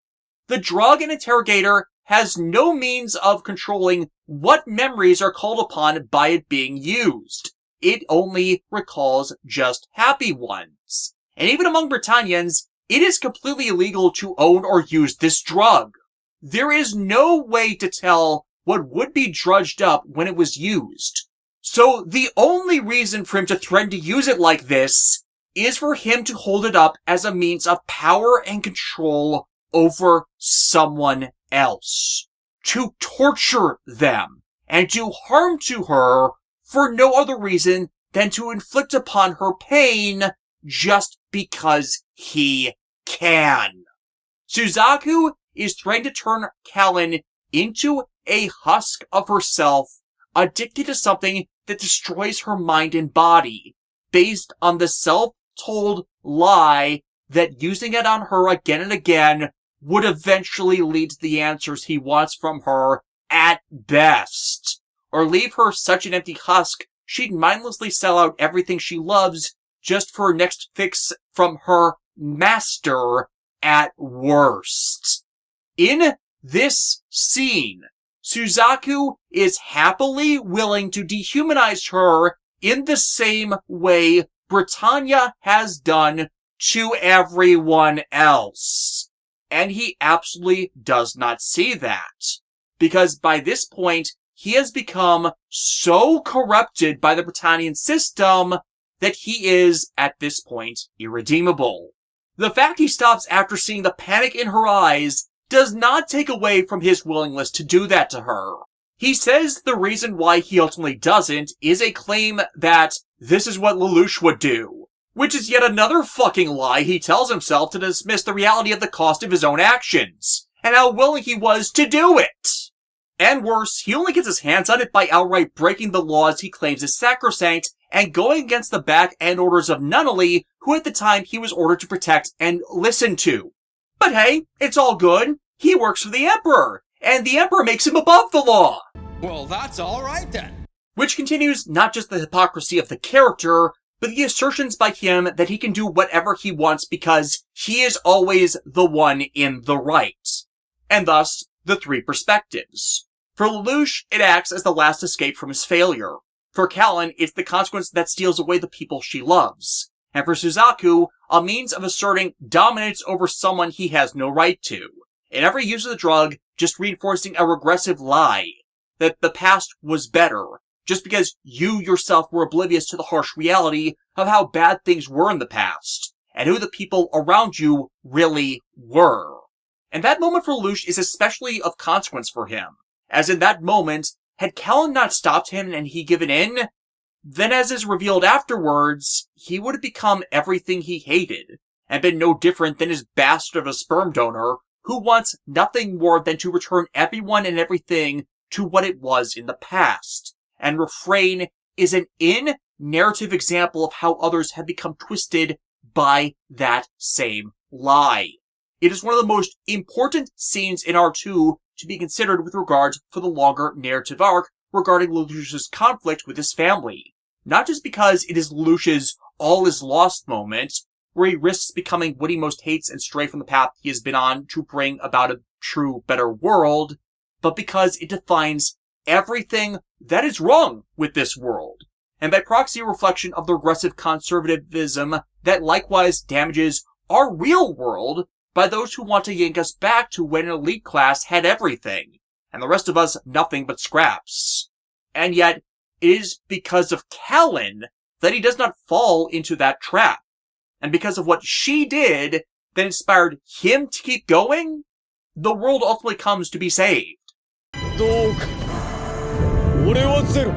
the drug and interrogator has no means of controlling what memories are called upon by it being used. It only recalls just happy ones. And even among Britannians, it is completely illegal to own or use this drug. There is no way to tell what would be drudged up when it was used. So the only reason for him to threaten to use it like this is for him to hold it up as a means of power and control over someone else. To torture them and do harm to her for no other reason than to inflict upon her pain just because he can. Suzaku is trying to turn Kallen into a husk of herself, addicted to something that destroys her mind and body, based on the self-told lie that using it on her again and again would eventually lead to the answers he wants from her at best, or leave her such an empty husk she'd mindlessly sell out everything she loves just for her next fix from her master at worst. In this scene, Suzaku is happily willing to dehumanize her in the same way Britannia has done to everyone else. And he absolutely does not see that. Because by this point, he has become so corrupted by the Britannian system that he is, at this point, irredeemable. The fact he stops after seeing the panic in her eyes does not take away from his willingness to do that to her. He says the reason why he ultimately doesn't is a claim that this is what Lelouch would do, which is yet another fucking lie he tells himself to dismiss the reality of the cost of his own actions, and how willing he was to do it. And worse, he only gets his hands on it by outright breaking the laws he claims is sacrosanct and going against the back and orders of Nunnally, who at the time he was ordered to protect and listen to. But hey, it's all good. He works for the Emperor, and the Emperor makes him above the law. Well, that's all right then. Which continues not just the hypocrisy of the character, but the assertions by him that he can do whatever he wants because he is always the one in the right. And thus, the three perspectives. For Lelouch, it acts as the last escape from his failure. For Kallen, it's the consequence that steals away the people she loves. And for Suzaku, a means of asserting dominance over someone he has no right to. In every use of the drug, just reinforcing a regressive lie. That the past was better. Just because you yourself were oblivious to the harsh reality of how bad things were in the past. And who the people around you really were. And that moment for Lelouch is especially of consequence for him. As in that moment, had Kallen not stopped him and he given in, then as is revealed afterwards, he would have become everything he hated, and been no different than his bastard of a sperm donor, who wants nothing more than to return everyone and everything to what it was in the past. And Frain is an in-narrative example of how others have become twisted by that same lie. It is one of the most important scenes in R2 to be considered with regards for the longer narrative arc regarding Lelouch's conflict with his family. Not just because it is Lelouch's all is lost moment, where he risks becoming what he most hates and stray from the path he has been on to bring about a true, better world, but because it defines everything that is wrong with this world, and by proxy a reflection of the regressive conservatism that likewise damages our real world by those who want to yank us back to when an elite class had everything, and the rest of us nothing but scraps. And yet, it is because of Kallen that he does not fall into that trap. And because of what she did that inspired him to keep going, the world ultimately comes to be saved. どうか俺はゼロ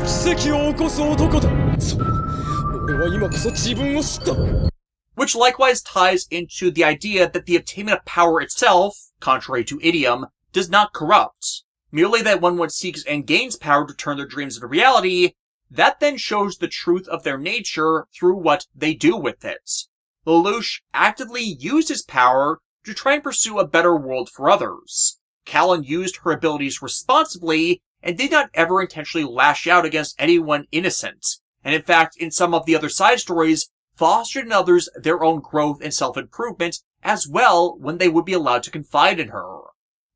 奇跡を起こす男だそう俺は今こそ自分を知った Which likewise ties into the idea that the attainment of power itself, contrary to idiom, does not corrupt. Merely that when one seeks and gains power to turn their dreams into reality, that then shows the truth of their nature through what they do with it. Lelouch actively used his power to try and pursue a better world for others. Kallen used her abilities responsibly and did not ever intentionally lash out against anyone innocent, and in fact, in some of the other side stories, fostered in others their own growth and self-improvement as well when they would be allowed to confide in her.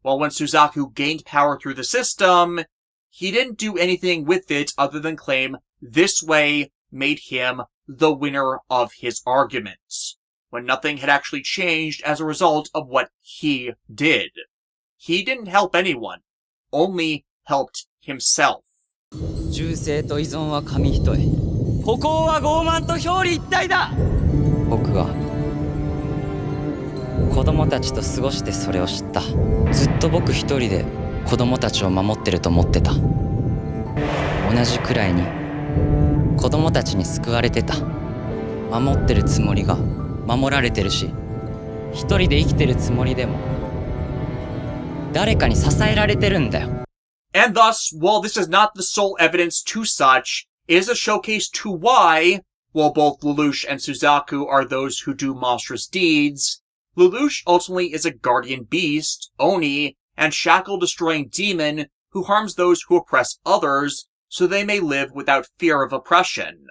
While when Suzaku gained power through the system, he didn't do anything with it other than claim this way made him the winner of his argument, when nothing had actually changed as a result of what he did. He didn't help anyone, only helped himself. 忠誠と依存は紙一重。歩行は傲慢と表裏一体だ。僕は子供たちと過ごしてそれを知った。ずっと僕一人で子供たちを守ってると思ってた。同じくらいに子供たちに救われてた。守ってるつもりが守られてるし、一人で生きてるつもりでも誰かに支えられてるんだよ。And thus, while this is not the sole evidence to such, it is a showcase to why, while both Lelouch and Suzaku are those who do monstrous deeds, Lelouch ultimately is a guardian beast, Oni, and shackle-destroying demon who harms those who oppress others so they may live without fear of oppression,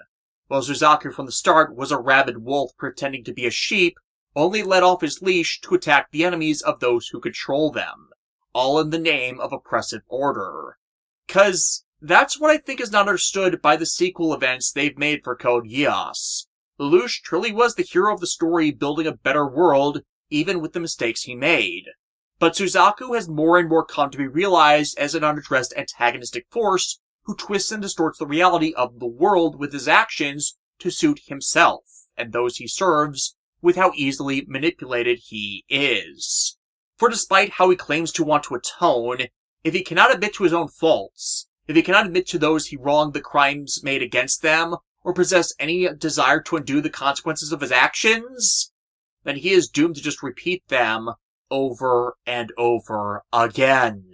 while Suzaku from the start was a rabid wolf pretending to be a sheep, only let off his leash to attack the enemies of those who control them, all in the name of oppressive order. 'Cause that's what I think is not understood by the sequel events they've made for Code Geass. Lelouch truly was the hero of the story building a better world, even with the mistakes he made. But Suzaku has more and more come to be realized as an unaddressed antagonistic force who twists and distorts the reality of the world with his actions to suit himself and those he serves with how easily manipulated he is. For despite how he claims to want to atone, if he cannot admit to his own faults, if he cannot admit to those he wronged the crimes made against them, or possess any desire to undo the consequences of his actions, then he is doomed to just repeat them over and over again.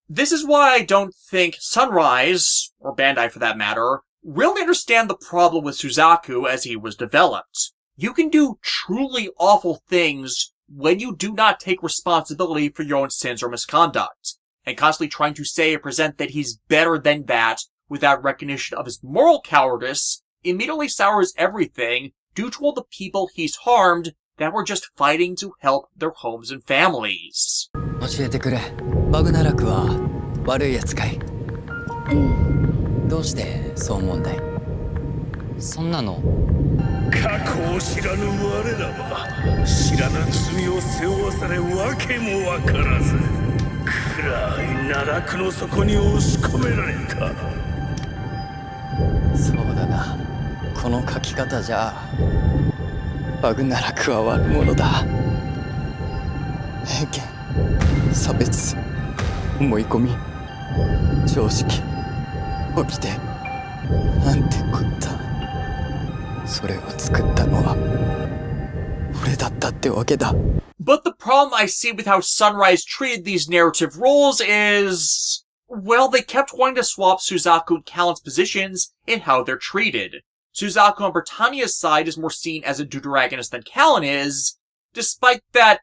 This is why I don't think Sunrise, or Bandai for that matter, really understand the problem with Suzaku as he was developed. You can do truly awful things when you do not take responsibility for your own sins or misconduct, and constantly trying to say or present that he's better than that without recognition of his moral cowardice immediately sours everything due to all the people he's harmed that were just fighting to help their homes and families. 教えてくれ。バグナラクは悪いやつかい？どうしてそう思うんだい？そんなの過去を知らぬ我らは知らぬ罪を背負わされわけもわからず暗い奈落の底に押し込められた。そうだな。この書き方じゃバグナラクは悪者だ。偏見、差別、思い込み、常識、掟、なんてこった。それを作ったのは俺だったってわけだ。But the problem I see with how Sunrise treated these narrative roles is, well, they kept wanting to swap Suzaku and Callan's positions in how they're treated. Suzaku on Britannia's side is more seen as a deuteragonist than Callan is, despite that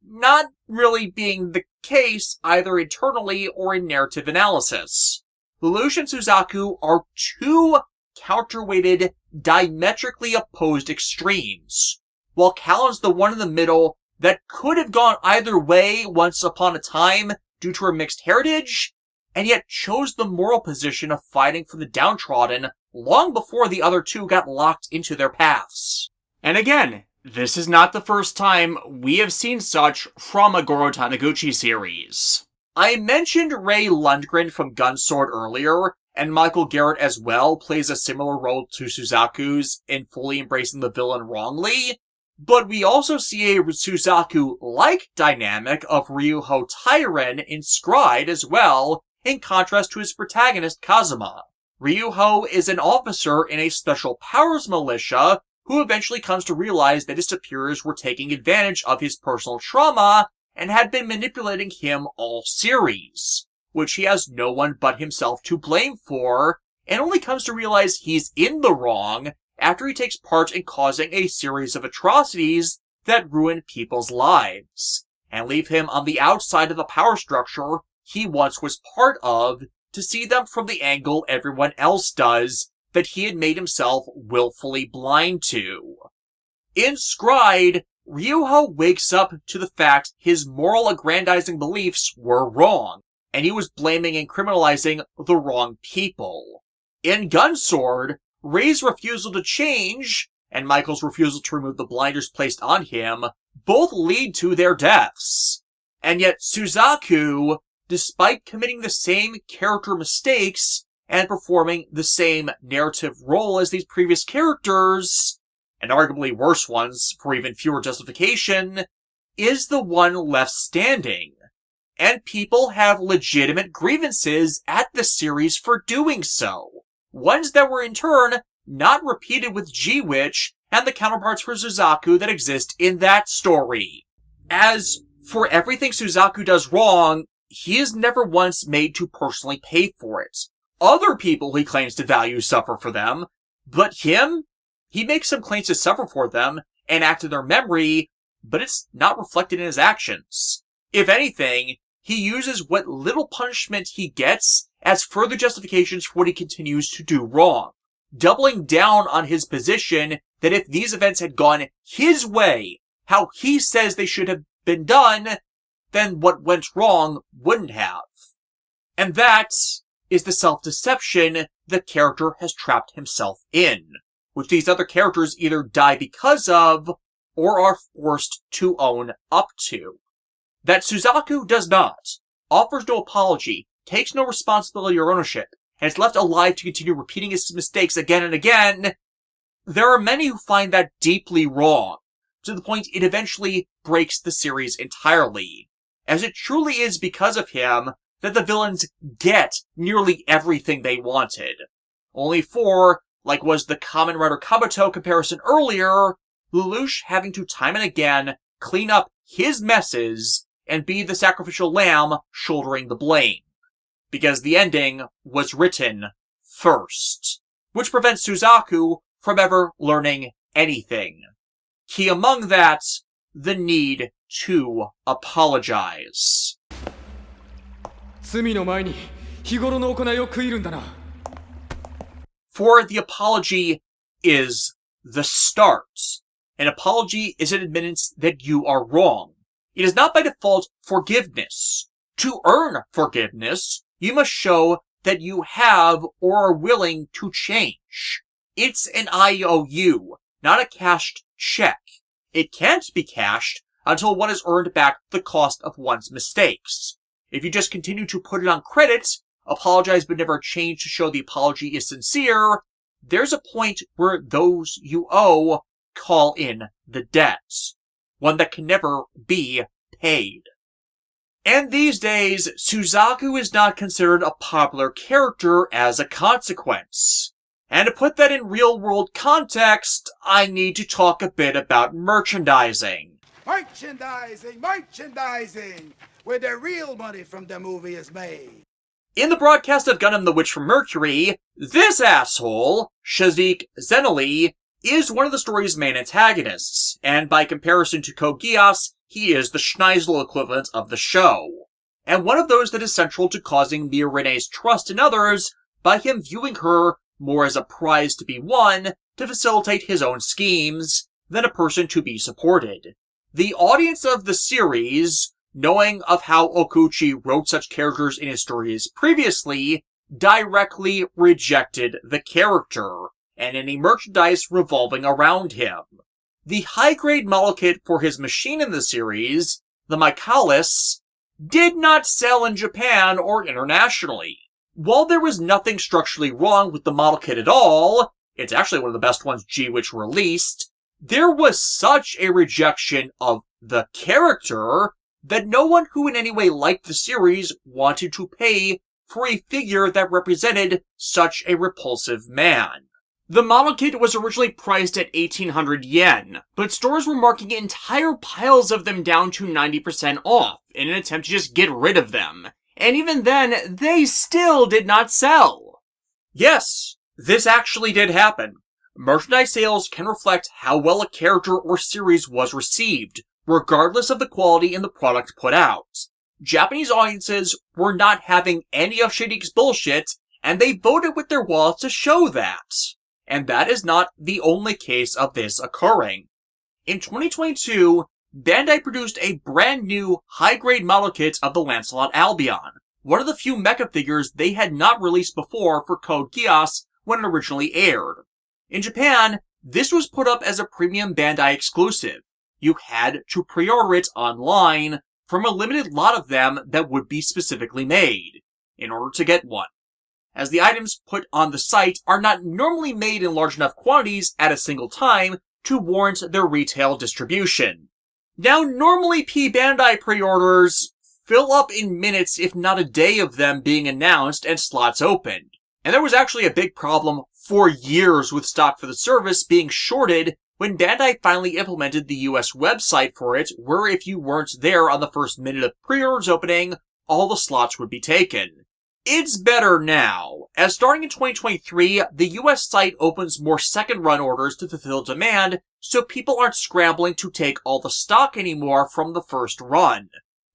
not really being the case either internally or in narrative analysis. Lelouch and Suzaku are two counterweighted, diametrically opposed extremes, while Callan's the one in the middle that could have gone either way once upon a time due to her mixed heritage, and yet chose the moral position of fighting for the downtrodden long before the other two got locked into their paths. And again, this is not the first time we have seen such from a Goro Taniguchi series. I mentioned Ray Lundgren from Gunsword earlier, and Michael Garrett as well plays a similar role to Suzaku's in fully embracing the villain wrongly, but we also see a Suzaku-like dynamic of Ryuho Tairen in Scride as well, in contrast to his protagonist Kazuma. Ryuho is an officer in a special powers militia who eventually comes to realize that his superiors were taking advantage of his personal trauma and had been manipulating him all series, which he has no one but himself to blame for, and only comes to realize he's in the wrong after he takes part in causing a series of atrocities that ruin people's lives, and leave him on the outside of the power structure he once was part of to see them from the angle everyone else does that he had made himself willfully blind to. In Scride, Ryuho wakes up to the fact his moral aggrandizing beliefs were wrong, and he was blaming and criminalizing the wrong people. In Gunsword, Rei's refusal to change, and Michael's refusal to remove the blinders placed on him, both lead to their deaths. And yet Suzaku, despite committing the same character mistakes and performing the same narrative role as these previous characters, and arguably worse ones for even fewer justification, is the one left standing. And people have legitimate grievances at the series for doing so. Ones that were in turn not repeated with G-Witch and the counterparts for Suzaku that exist in that story. As for everything Suzaku does wrong, he is never once made to personally pay for it. Other people he claims to value suffer for them, but him? He makes some claims to suffer for them and act in their memory, but it's not reflected in his actions. If anything, he uses what little punishment he gets as further justifications for what he continues to do wrong, doubling down on his position that if these events had gone his way, how he says they should have been done, then what went wrong wouldn't have. And that is the self-deception the character has trapped himself in, which these other characters either die because of, or are forced to own up to. That Suzaku does not, offers no apology, takes no responsibility or ownership, and is left alive to continue repeating his mistakes again and again, there are many who find that deeply wrong, to the point it eventually breaks the series entirely, as it truly is because of him that the villains get nearly everything they wanted. Only for, like was the Kamen Rider Kabuto comparison earlier, Lelouch having to time and again clean up his messes and be the sacrificial lamb shouldering the blame. Because the ending was written first, which prevents Suzaku from ever learning anything. Key among that, the need to apologize. 罪の前に日頃の行いを悔いるんだな。 For the apology is the start. An apology is an admittance that you are wrong. It is not by default forgiveness. To earn forgiveness, you must show that you have or are willing to change. It's an IOU, not a cashed check. It can't be cashed until one has earned back the cost of one's mistakes. If you just continue to put it on credit, apologize but never change to show the apology is sincere, there's a point where those you owe call in the debt. One that can never be paid. And these days, Suzaku is not considered a popular character as a consequence. And to put that in real-world context, I need to talk a bit about merchandising. Merchandising! Merchandising! Where the real money from the movie is made. In the broadcast of Gundam The Witch from Mercury, this asshole, Shazik Zenali, is one of the story's main antagonists, and by comparison to Code Geass, he is the Schneisel equivalent of the show, and one of those that is central to causing Mia Renee's trust in others by him viewing her more as a prize to be won to facilitate his own schemes than a person to be supported. The audience of the series, knowing of how Okuchi wrote such characters in his stories previously, directly rejected the character, and any merchandise revolving around him. The high-grade model kit for his machine in the series, the Michaelis, did not sell in Japan or internationally. While there was nothing structurally wrong with the model kit at all, it's actually one of the best ones G-Witch released, there was such a rejection of the character that no one who in any way liked the series wanted to pay for a figure that represented such a repulsive man. The model kit was originally priced at 1,800 yen, but stores were marking entire piles of them down to 90% off in an attempt to just get rid of them. And even then, they still did not sell. Yes, this actually did happen. Merchandise sales can reflect how well a character or series was received, regardless of the quality in the product put out. Japanese audiences were not having any of Shadik's bullshit, and they voted with their wallets to show that. And that is not the only case of this occurring. In 2022, Bandai produced a brand new, high-grade model kit of the Lancelot Albion, one of the few mecha figures they had not released before for Code Geass when it originally aired. In Japan, this was put up as a premium Bandai exclusive. You had to pre-order it online from a limited lot of them that would be specifically made, in order to get one, as the items put on the site are not normally made in large enough quantities at a single time to warrant their retail distribution. Now, normally Bandai pre-orders fill up in minutes if not a day of them being announced and slots opened. And there was actually a big problem for years with stock for the service being shorted when Bandai finally implemented the US website for it, where if you weren't there on the first minute of pre-orders opening, all the slots would be taken. It's better now, as starting in 2023, the US site opens more second-run orders to fulfill demand, so people aren't scrambling to take all the stock anymore from the first run.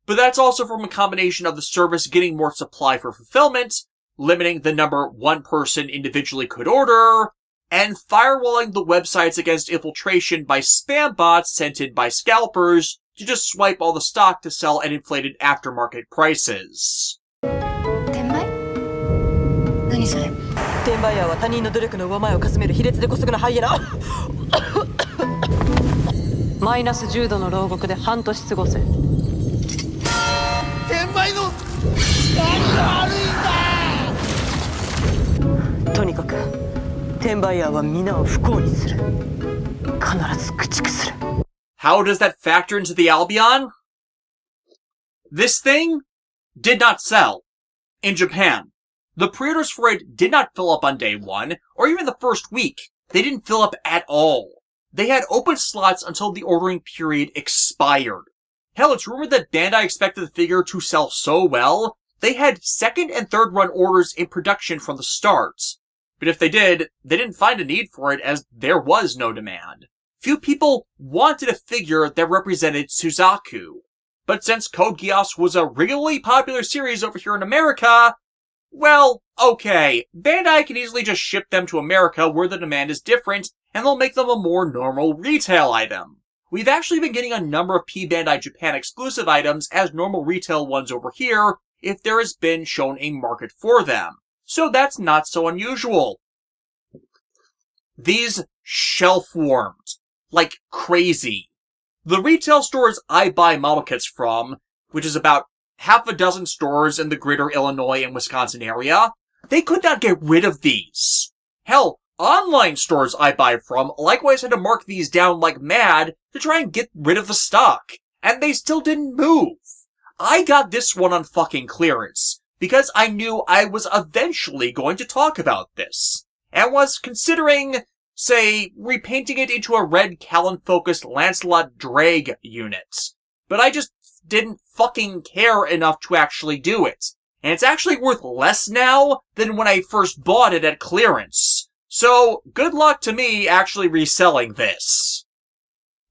But that's also from a combination of the service getting more supply for fulfillment, limiting the number one person individually could order, and firewalling the websites against infiltration by spam bots sent in by scalpers to just swipe all the stock to sell at inflated aftermarket prices. 何それ転売ヤーは他人の努力の上前をかすめる卑劣で姑息なハイエナマイナス10度の牢獄で半年過ごせ転売の何が悪いんだとにかく転売ヤーは皆を不幸にする必ず駆逐する How does that factor into the Albion? This thing did not sell in Japan. The pre-orders for it did not fill up on day one, or even the first week. They didn't fill up at all. They had open slots until the ordering period expired. Hell, it's rumored that Bandai expected the figure to sell so well, they had second and third run orders in production from the start. But if they did, they didn't find a need for it as there was no demand. Few people wanted a figure that represented Suzaku. But since Code Geass was a really popular series over here in America, well, okay, Bandai can easily just ship them to America where the demand is different, and they'll make them a more normal retail item. We've actually been getting a number of Bandai Japan exclusive items as normal retail ones over here, if there has been shown a market for them. So that's not so unusual. These shelf-warmed, like crazy. The retail stores I buy model kits from, which is about half a dozen stores in the greater Illinois and Wisconsin area, they could not get rid of these. Hell, online stores I buy from likewise had to mark these down like mad to try and get rid of the stock, and they still didn't move. I got this one on fucking clearance, because I knew I was eventually going to talk about this, and was considering, say, repainting it into a red Callan-focused Lancelot Drag unit. But I just didn't fucking care enough to actually do it. And it's actually worth less now than when I first bought it at clearance. So, good luck to me actually reselling this.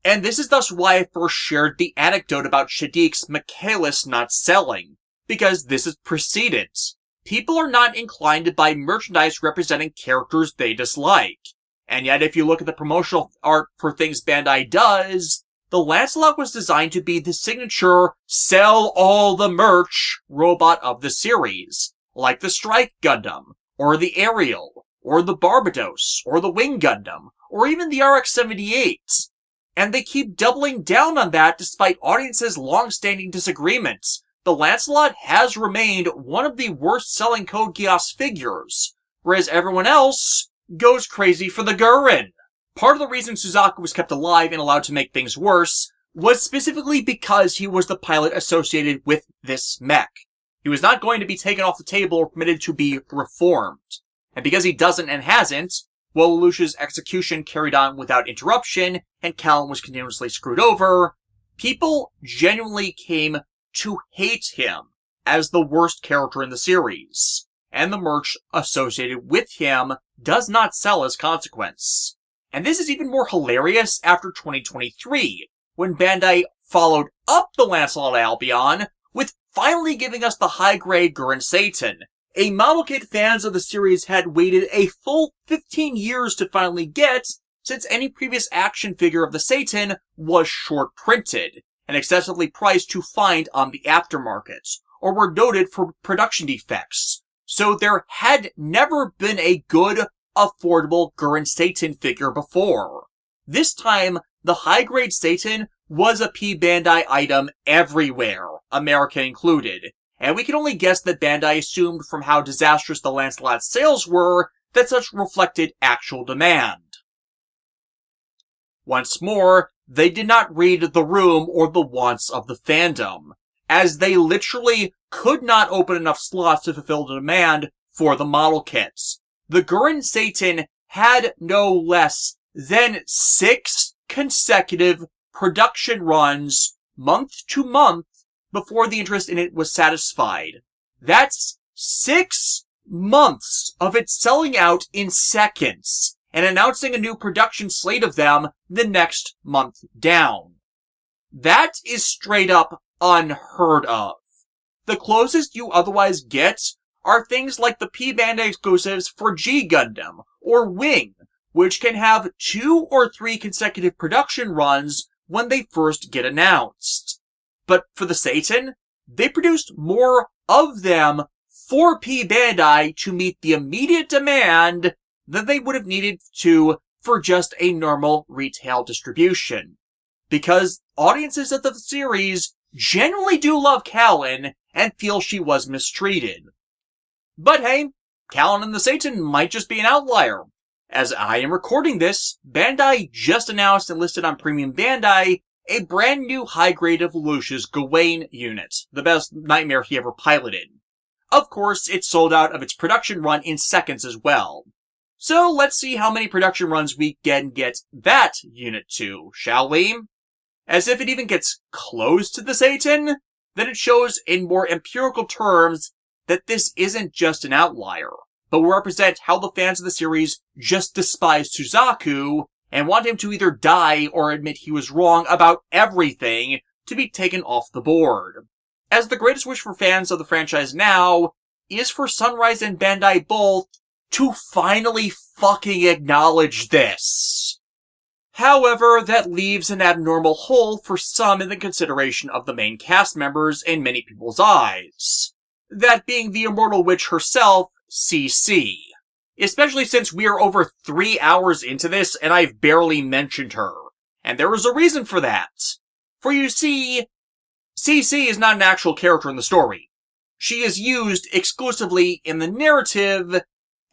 And this is thus why I first shared the anecdote about Shaddiq's Michaelis not selling, because this is precedent. People are not inclined to buy merchandise representing characters they dislike. And yet if you look at the promotional art for things Bandai does, the Lancelot was designed to be the signature sell all the merch robot of the series, like the Strike Gundam, or the Ariel, or the Barbados, or the Wing Gundam, or even the RX-78. And they keep doubling down on that despite audiences' long-standing disagreements. The Lancelot has remained one of the worst-selling Code Geass figures, whereas everyone else goes crazy for the Gurren. Part of the reason Suzaku was kept alive and allowed to make things worse was specifically because he was the pilot associated with this mech. He was not going to be taken off the table or permitted to be reformed. And because he doesn't and hasn't, while Lelouch's execution carried on without interruption and Callan was continuously screwed over, people genuinely came to hate him as the worst character in the series. And the merch associated with him does not sell as consequence. And this is even more hilarious after 2023, when Bandai followed up the Lancelot Albion with finally giving us the high-grade Gurren Satan, a model kit fans of the series had waited a full 15 years to finally get, since any previous action figure of the Satan was short-printed and excessively priced to find on the aftermarket, or were noted for production defects. So there had never been a good, affordable Gurren Satan figure before. This time, the high-grade Satan was a P Bandai item everywhere, America included, and we can only guess that Bandai assumed from how disastrous the Lancelot's sales were that such reflected actual demand. Once more, they did not read the room or the wants of the fandom, as they literally could not open enough slots to fulfill the demand for the model kits. The Gurren Satan had no less than 6 consecutive production runs, month to month, before the interest in it was satisfied. That's 6 months of it selling out in seconds, and announcing a new production slate of them the next month down. That is straight up unheard of. The closest you otherwise get are things like the P Bandai exclusives for G Gundam or Wing, which can have 2 or 3 consecutive production runs when they first get announced. But for the Satan, they produced more of them for P Bandai to meet the immediate demand than they would have needed to for just a normal retail distribution. Because audiences of the series generally do love Callan and feel she was mistreated. But hey, Callan and the Satan might just be an outlier. As I am recording this, Bandai just announced and listed on Premium Bandai a brand new high grade of Lelouch's Gawain unit, the best nightmare he ever piloted. Of course, it sold out of its production run in seconds as well. So let's see how many production runs we can get that unit to, shall we? As if it even gets close to the Satan, then it shows in more empirical terms that this isn't just an outlier, but will represent how the fans of the series just despise Suzaku and want him to either die or admit he was wrong about everything to be taken off the board. As the greatest wish for fans of the franchise now is for Sunrise and Bandai both to finally fucking acknowledge this. However, that leaves an abnormal hole for some in the consideration of the main cast members in many people's eyes. That being the immortal witch herself, CC. Especially since we are over 3 hours into this and I've barely mentioned her. And there is a reason for that. For you see, CC is not an actual character in the story. She is used exclusively in the narrative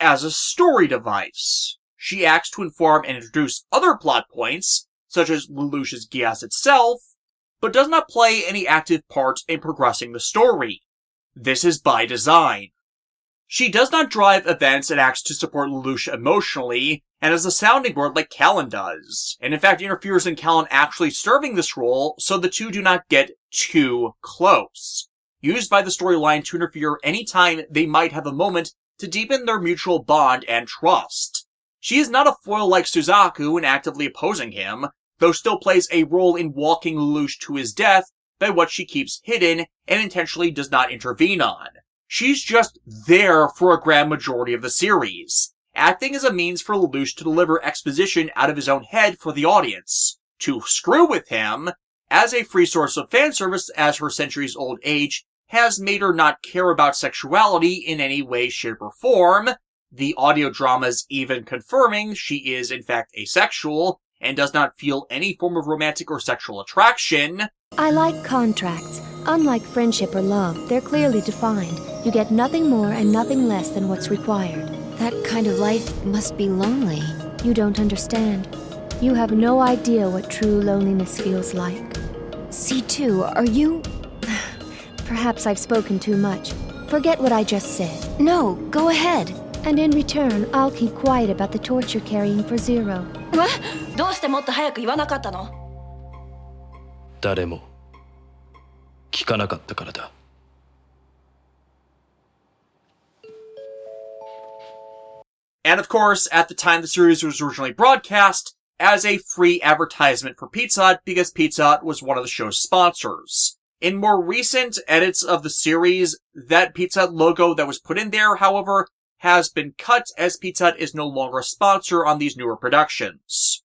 as a story device. She acts to inform and introduce other plot points, such as Lelouch's Geass itself, but does not play any active part in progressing the story. This is by design. She does not drive events and acts to support Lelouch emotionally, and as a sounding board like Callan does, and in fact interferes in Callan actually serving this role so the two do not get too close. Used by the storyline to interfere anytime they might have a moment to deepen their mutual bond and trust. She is not a foil like Suzaku in actively opposing him, though still plays a role in walking Lelouch to his death by what she keeps hidden and intentionally does not intervene on. She's just there for a grand majority of the series, acting as a means for Lelouch to deliver exposition out of his own head for the audience, to screw with him, as a free source of fan service as her centuries-old age has made her not care about sexuality in any way, shape, or form, the audio dramas even confirming she is in fact asexual and does not feel any form of romantic or sexual attraction. I like contracts. Unlike friendship or love, they're clearly defined. You get nothing more and nothing less than what's required. That kind of life must be lonely. You don't understand. You have no idea what true loneliness feels like. C2, are you... Perhaps I've spoken too much. Forget what I just said. No, go ahead. And in return, I'll keep quiet about the torch you're carrying for Zero. What? どうしてもっと早く言わなかったの? 誰も聞かなかったからだ。And of course, at the time the series was originally broadcast, as a free advertisement for Pizza Hut because Pizza Hut was one of the show's sponsors. In more recent edits of the series, that Pizza Hut logo that was put in there, however, has been cut as Pizza Hut is no longer a sponsor on these newer productions.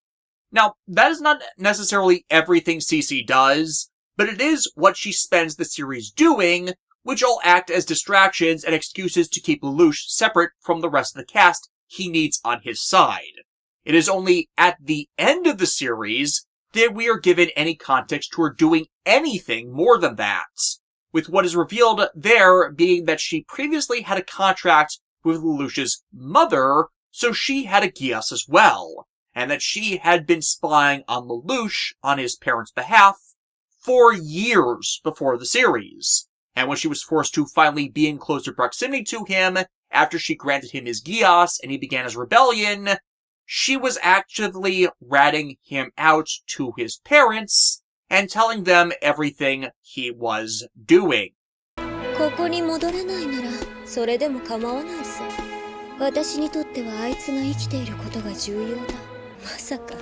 Now, that is not necessarily everything CC does, but it is what she spends the series doing, which all act as distractions and excuses to keep Lelouch separate from the rest of the cast he needs on his side. It is only at the end of the series that we are given any context to her doing anything more than that, with what is revealed there being that she previously had a contract with Lelouch's mother, so she had a Geass as well, and that she had been spying on Lelouch on his parents' behalf for years before the series. And when she was forced to finally be in closer proximity to him, after she granted him his Geass and he began his rebellion, she was actively ratting him out to his parents and telling them everything he was doing. ここに戻れないならそれでも構わないさ。私にとってはあいつが生きていることが重要だ。まさか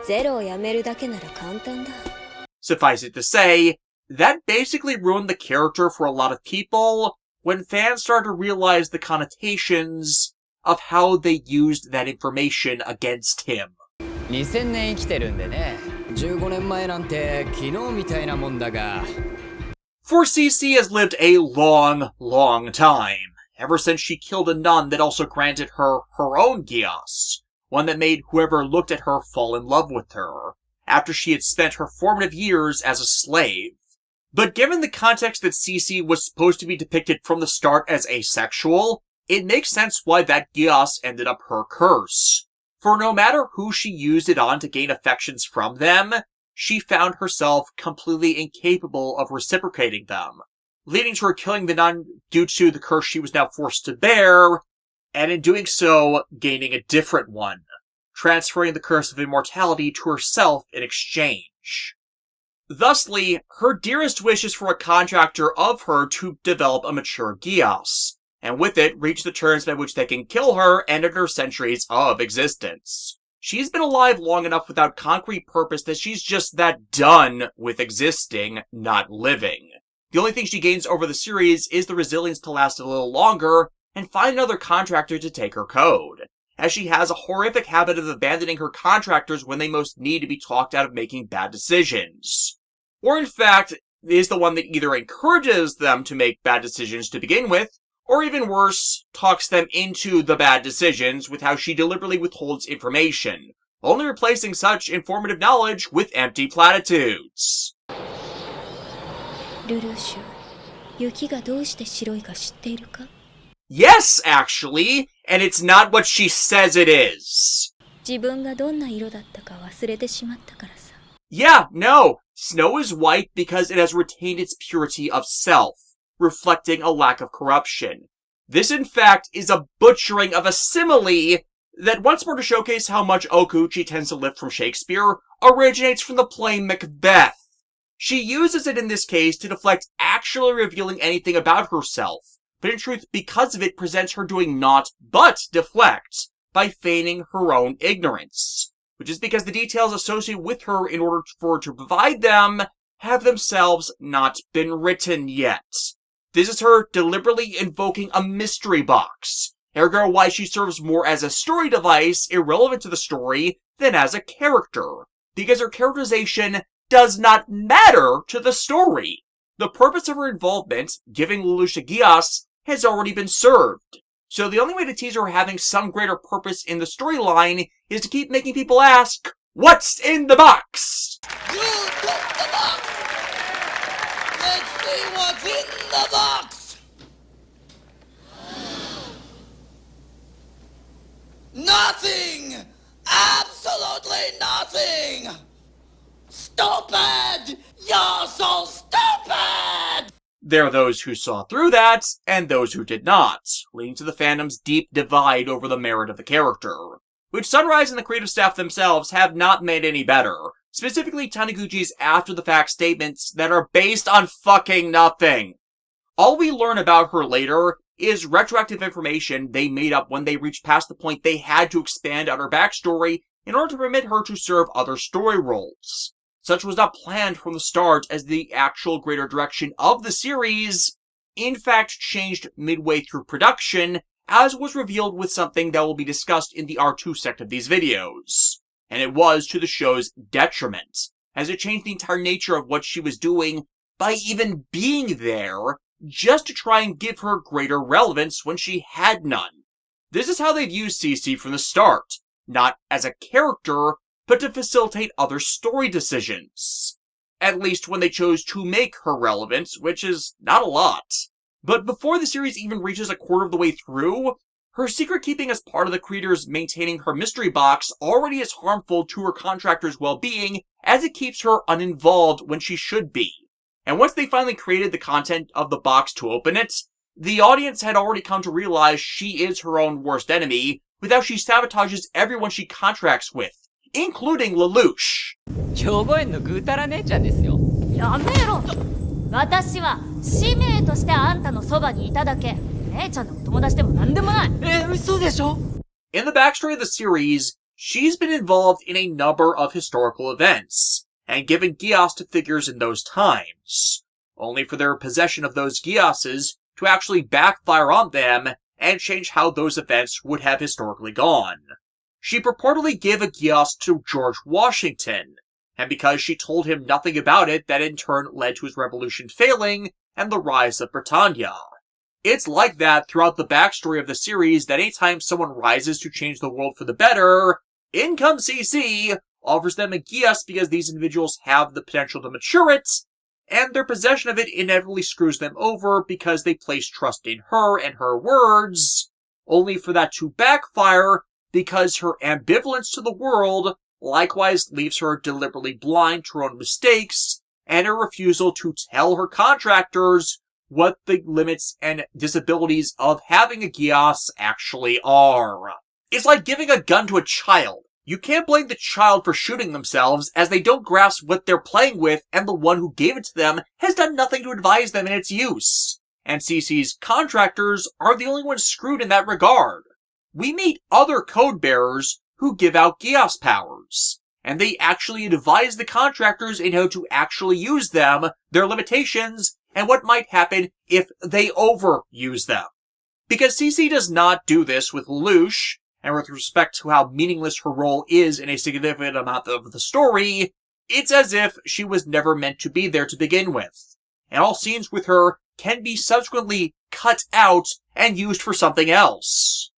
ゼロをやめるだけなら簡単だ。Suffice it to say, that basically ruined the character for a lot of people when fans started to realize the connotations of how they used that information against him. 2000年生きてるんでね。15年前なんて昨日みたいなもんだが。For CC has lived a long, long time, ever since she killed a nun that also granted her her own Geass, one that made whoever looked at her fall in love with her, after she had spent her formative years as a slave. But given the context that CC was supposed to be depicted from the start as asexual, it makes sense why that Geass ended up her curse. For no matter who she used it on to gain affections from them, she found herself completely incapable of reciprocating them, leading to her killing the nun due to the curse she was now forced to bear, and in doing so, gaining a different one, transferring the curse of immortality to herself in exchange. Thusly, her dearest wish is for a contractor of her to develop a mature Geass, and with it, reach the terms by which they can kill her and end her centuries of existence. She's been alive long enough without concrete purpose that she's just that done with existing, not living. The only thing she gains over the series is the resilience to last a little longer and find another contractor to take her code, as she has a horrific habit of abandoning her contractors when they most need to be talked out of making bad decisions. Or in fact, is the one that either encourages them to make bad decisions to begin with, or even worse, talks them into the bad decisions with how she deliberately withholds information, only replacing such informative knowledge with empty platitudes. ルルーシュ、雪がどうして白いか知っているか? Yes, actually, and it's not what she says it is. 自分がどんな色だったか忘れてしまったからさ。Yeah, no. Snow is white because it has retained its purity of self, reflecting a lack of corruption. This, in fact, is a butchering of a simile that, once more to showcase how much Okuchi tends to lift from Shakespeare, originates from the play Macbeth. She uses it in this case to deflect actually revealing anything about herself, but in truth, because of it, presents her doing naught but deflect by feigning her own ignorance, which is because the details associated with her in order for her to provide them have themselves not been written yet. This is her deliberately invoking a mystery box, ergo why she serves more as a story device irrelevant to the story than as a character, because her characterization does not matter to the story. The purpose of her involvement, giving Lelouch a Geass, has already been served. So the only way to tease her having some greater purpose in the storyline is to keep making people ask, what's in the box? You took the box! Let's see what's in the box! Nothing! Absolutely nothing! Stupid! You're so stupid! There are those who saw through that, and those who did not, leading to the fandom's deep divide over the merit of the character, which Sunrise and the creative staff themselves have not made any better, specifically Taniguchi's after-the-fact statements that are based on fucking nothing. All we learn about her later is retroactive information they made up when they reached past the point they had to expand on her backstory in order to permit her to serve other story roles. Such was not planned from the start, as the actual greater direction of the series, in fact, changed midway through production, as was revealed with something that will be discussed in the R2 sect of these videos. and it was to the show's detriment, as it changed the entire nature of what she was doing by even being there, just to try and give her greater relevance when she had none. This is how they've used CC from the start, not as a character, but to facilitate other story decisions. At least when they chose to make her relevant, which is not a lot. But before the series even reaches a quarter of the way through, her secret keeping as part of the creators maintaining her mystery box already is harmful to her contractor's well-being, as it keeps her uninvolved when she should be. And once they finally created the content of the box to open it, the audience had already come to realize she is her own worst enemy, with how she sabotages everyone she contracts with, including Lelouch. 兵庫園のぐうたら姉ちゃんですよ。やめろ。私は使命としてあんたのそばにいただけ。姉ちゃんのお友達でもなんでもない。嘘でしょ? In the backstory of the series, she's been involved in a number of historical events, and given Geass to figures in those times, only for their possession of those Geasses to actually backfire on them and change how those events would have historically gone. She purportedly gave a Geass to George Washington, and because she told him nothing about it, that in turn led to his revolution failing and the rise of Britannia. It's like that throughout the backstory of the series that anytime someone rises to change the world for the better, in comes CC, offers them a Geass because these individuals have the potential to mature it, and their possession of it inevitably screws them over because they place trust in her and her words, only for that to backfire because her ambivalence to the world likewise leaves her deliberately blind to her own mistakes, and her refusal to tell her contractors what the limits and disabilities of having a Geass actually are. It's like giving a gun to a child. You can't blame the child for shooting themselves, as they don't grasp what they're playing with, and the one who gave it to them has done nothing to advise them in its use. And CC's contractors are the only ones screwed in that regard. We meet other code bearers who give out Geass powers, and they actually advise the contractors in how to actually use them, their limitations, and what might happen if they overuse them. Because CC does not do this with Lelouch, and with respect to how meaningless her role is in a significant amount of the story, it's as if she was never meant to be there to begin with, and all scenes with her can be subsequently cut out and used for something else.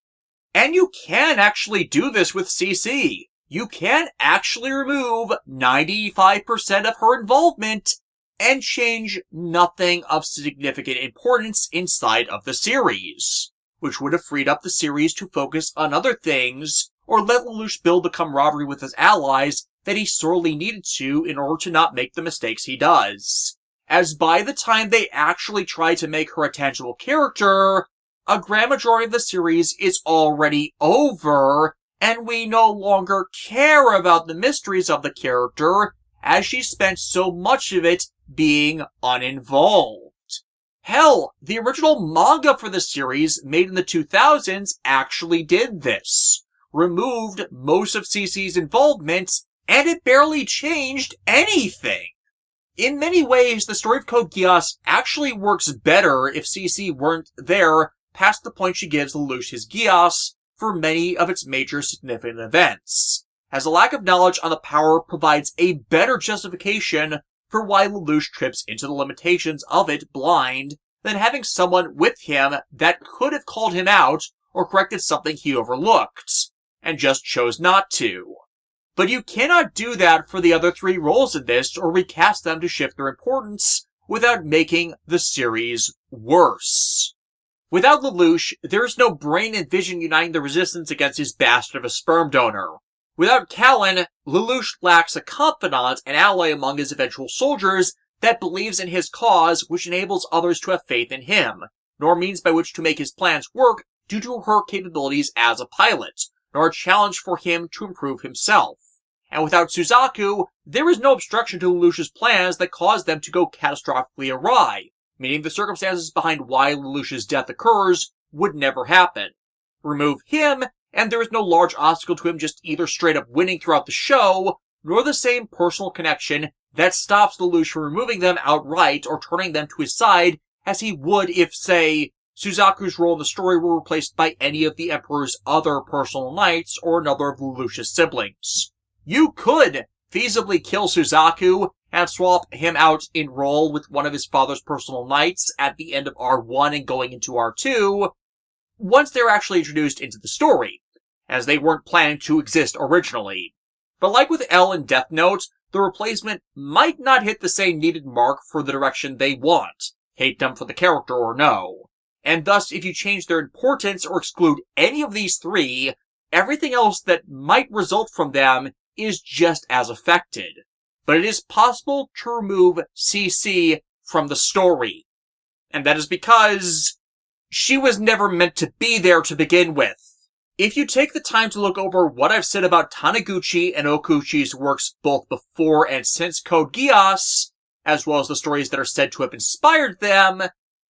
And you can actually do this with CC. You can actually remove 95% of her involvement and change nothing of significant importance inside of the series, which would have freed up the series to focus on other things, or let Lelouch build the camaraderie with his allies that he sorely needed to in order to not make the mistakes he does. As by the time they actually try to make her a tangible character, a grand majority of the series is already over, and we no longer care about the mysteries of the character, as she spent so much of it being uninvolved. Hell, the original manga for the series, made in the 2000s, actually did this. Removed most of CC's involvement, and it barely changed anything. In many ways, the story of Code Geass actually works better if CC weren't there past the point she gives Lelouch his Geass for many of its major significant events, as a lack of knowledge on the power provides a better justification for why Lelouch trips into the limitations of it blind than having someone with him that could have called him out or corrected something he overlooked, and just chose not to. But you cannot do that for the other three roles in this or recast them to shift their importance without making the series worse. Without Lelouch, there is no brain and vision uniting the resistance against his bastard of a sperm donor. Without Callan, Lelouch lacks a confidant and ally among his eventual soldiers that believes in his cause, which enables others to have faith in him, nor means by which to make his plans work due to her capabilities as a pilot, nor a challenge for him to improve himself. And without Suzaku, there is no obstruction to Lelouch's plans that cause them to go catastrophically awry, meaning the circumstances behind why Lelouch's death occurs would never happen. Remove him, and there is no large obstacle to him just either straight up winning throughout the show, nor the same personal connection that stops Lelouch from removing them outright or turning them to his side as he would if, say, Suzaku's role in the story were replaced by any of the Emperor's other personal knights or another of Lelouch's siblings. You could feasibly kill Suzaku and swap him out in role with one of his father's personal knights at the end of R1 and going into R2, once they were actually introduced into the story, as they weren't planning to exist originally. But like with L and Death Note, the replacement might not hit the same needed mark for the direction they want, hate them for the character or no. And thus, if you change their importance or exclude any of these three, everything else that might result from them is just as affected. But it is possible to remove CC from the story. And that is because she was never meant to be there to begin with. If you take the time to look over what I've said about Taniguchi and Okuchi's works both before and since Code Geass, as well as the stories that are said to have inspired them,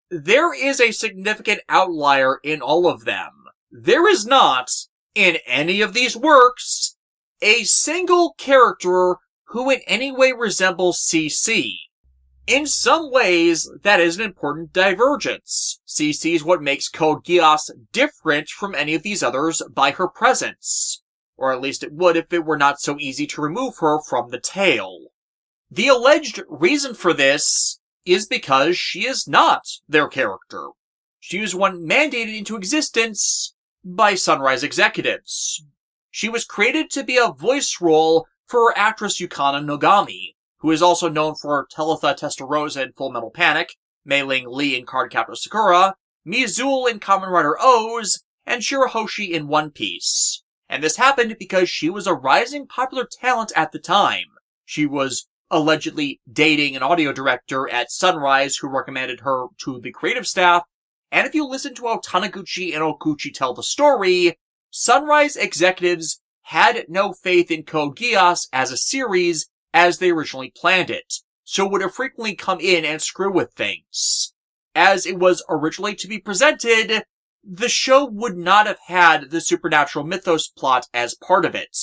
there is a significant outlier in all of them. There is not, in any of these works, a single character who in any way resembles CC. In some ways, that is an important divergence. CC is what makes Code Geass different from any of these others by her presence. Or at least it would if it were not so easy to remove her from the tale. The alleged reason for this is because she is not their character. She was one mandated into existence by Sunrise executives. She was created to be a voice role for actress Yukana Nogami, who is also known for Talitha Testarossa in Full Metal Panic, Mei Ling Lee in Cardcaptor Sakura, Mizul in Kamen Rider O's, and Shirahoshi in One Piece. And this happened because she was a rising popular talent at the time. She was allegedly dating an audio director at Sunrise who recommended her to the creative staff, and if you listen to how Taniguchi and Okuchi tell the story, Sunrise executives had no faith in Code Geass as a series as they originally planned it, so would have frequently come in and screw with things. As it was originally to be presented, the show would not have had the supernatural mythos plot as part of it.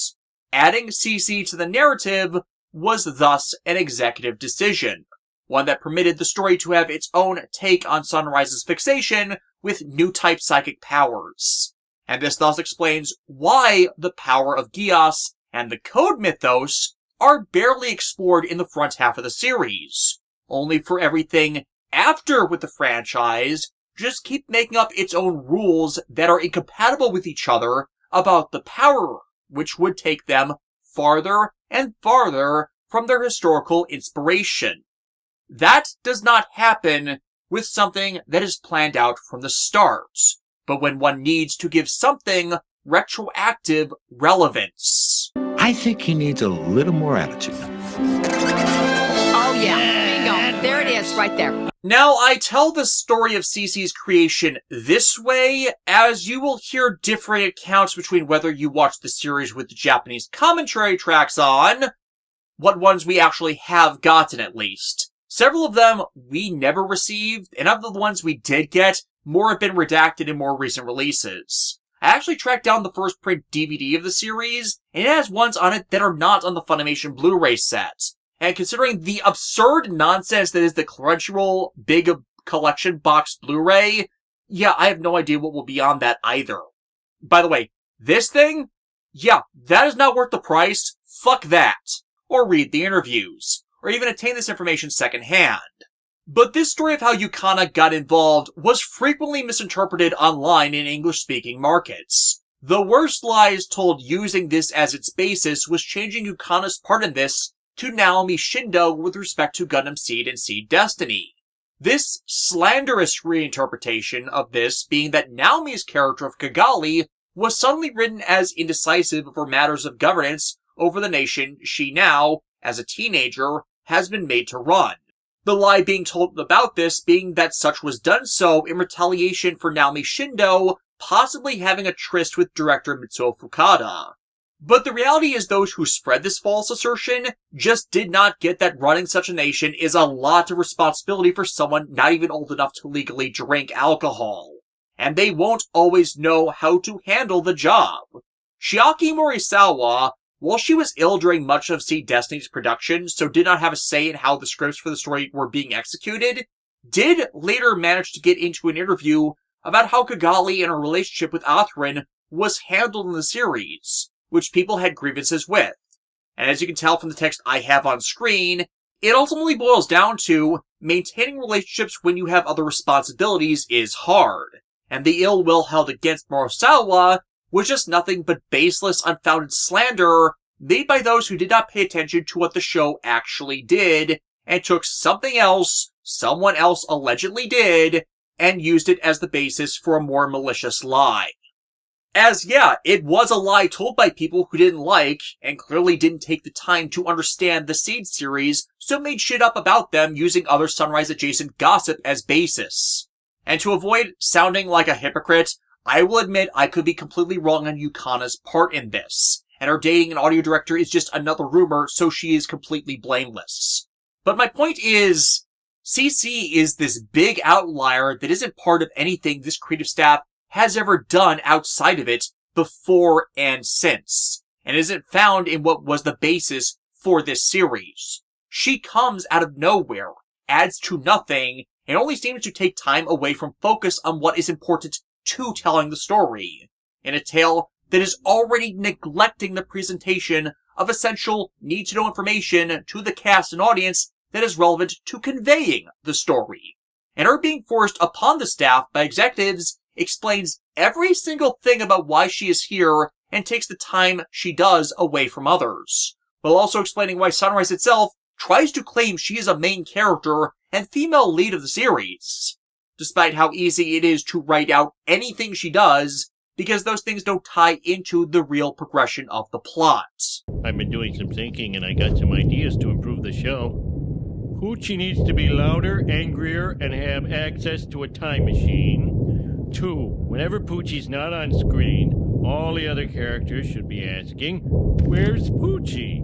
Adding CC to the narrative was thus an executive decision, one that permitted the story to have its own take on Sunrise's fixation with new-type psychic powers. And this thus explains why the power of Geass and the Code mythos are barely explored in the front half of the series, only for everything after with the franchise just keep making up its own rules that are incompatible with each other about the power, which would take them farther and farther from their historical inspiration. That does not happen with something that is planned out from the start, but when one needs to give something retroactive relevance. I think he needs a little more attitude. Oh yeah, bingo. There it is, right there. Now, I tell the story of CC's creation this way, as you will hear differing accounts between whether you watch the series with the Japanese commentary tracks on, what ones we actually have gotten at least. Several of them we never received, and of the ones we did get, more have been redacted in more recent releases. I actually tracked down the first print DVD of the series, and it has ones on it that are not on the Funimation Blu-ray set. And considering the absurd nonsense that is the Crunchyroll Big Collection Box Blu-ray, yeah, I have no idea what will be on that either. By the way, this thing? Yeah, that is not worth the price. Fuck that. Or read the interviews. Or even attain this information secondhand. But this story of how Yukana got involved was frequently misinterpreted online in English-speaking markets. The worst lies told using this as its basis was changing Yukana's part in this to Naomi Shindo with respect to Gundam Seed and Seed Destiny. This slanderous reinterpretation of this being that Naomi's character of Kigali was suddenly written as indecisive over matters of governance over the nation she now, as a teenager, has been made to run. The lie being told about this being that such was done so in retaliation for Naomi Shindo possibly having a tryst with director Mitsuo Fukada. But the reality is those who spread this false assertion just did not get that running such a nation is a lot of responsibility for someone not even old enough to legally drink alcohol. And they won't always know how to handle the job. Chiaki Morisawa, while she was ill during much of Seed Destiny's production, so did not have a say in how the scripts for the story were being executed, did later manage to get into an interview about how Kigali and her relationship with Atherin was handled in the series, which people had grievances with. And as you can tell from the text I have on screen, it ultimately boils down to maintaining relationships when you have other responsibilities is hard, and the ill will held against Morosawa was just nothing but baseless, unfounded slander made by those who did not pay attention to what the show actually did, and took something else someone else allegedly did, and used it as the basis for a more malicious lie. As yeah, it was a lie told by people who didn't like, and clearly didn't take the time to understand the Seed series, so made shit up about them using other Sunrise-adjacent gossip as basis. And to avoid sounding like a hypocrite, I will admit I could be completely wrong on Yukana's part in this, and her dating an audio director is just another rumor, so she is completely blameless. But my point is, CC is this big outlier that isn't part of anything this creative staff has ever done outside of it before and since, and isn't found in what was the basis for this series. She comes out of nowhere, adds to nothing, and only seems to take time away from focus on what is important to telling the story, in a tale that is already neglecting the presentation of essential need-to-know information to the cast and audience that is relevant to conveying the story. And her being forced upon the staff by executives explains every single thing about why she is here and takes the time she does away from others, while also explaining why Sunrise itself tries to claim she is a main character and female lead of the series, despite how easy it is to write out anything she does, because those things don't tie into the real progression of the plot. I've been doing some thinking and I got some ideas to improve the show. Poochie needs to be louder, angrier, and have access to a time machine. 2. Whenever Poochie's not on screen, all the other characters should be asking, "Where's Poochie?"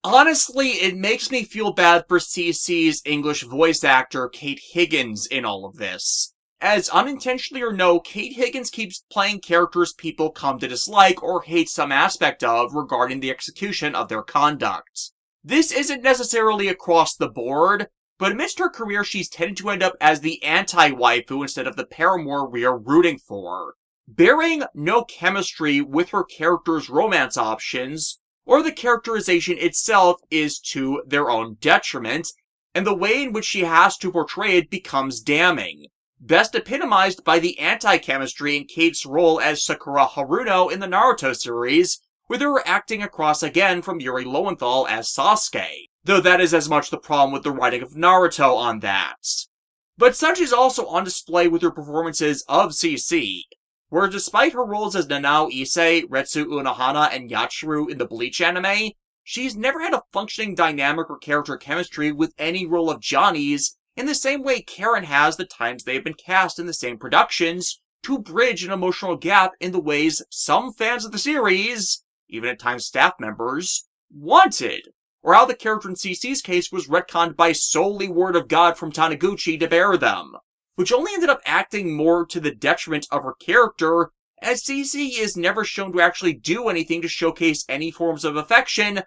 Honestly, it makes me feel bad for CC's English voice actor, Kate Higgins, in all of this. As unintentionally or no, Kate Higgins keeps playing characters people come to dislike or hate some aspect of regarding the execution of their conduct. This isn't necessarily across the board, but amidst her career she's tended to end up as the anti-waifu instead of the paramour we are rooting for, bearing no chemistry with her character's romance options, or the characterization itself is to their own detriment, and the way in which she has to portray it becomes damning. Best epitomized by the anti-chemistry in Kate's role as Sakura Haruno in the Naruto series, with her acting across again from Yuri Lowenthal as Sasuke, though that is as much the problem with the writing of Naruto on that. But such is also on display with her performances of CC, where despite her roles as Nanao Issei, Retsu Unohana, and Yachiru in the Bleach anime, she's never had a functioning dynamic or character chemistry with any role of Johnny's, in the same way Karen has the times they have been cast in the same productions, to bridge an emotional gap in the ways some fans of the series, even at times staff members, wanted, or how the character in CC's case was retconned by solely word of God from Taniguchi to bear them, which only ended up acting more to the detriment of her character, as CC is never shown to actually do anything to showcase any forms of affection,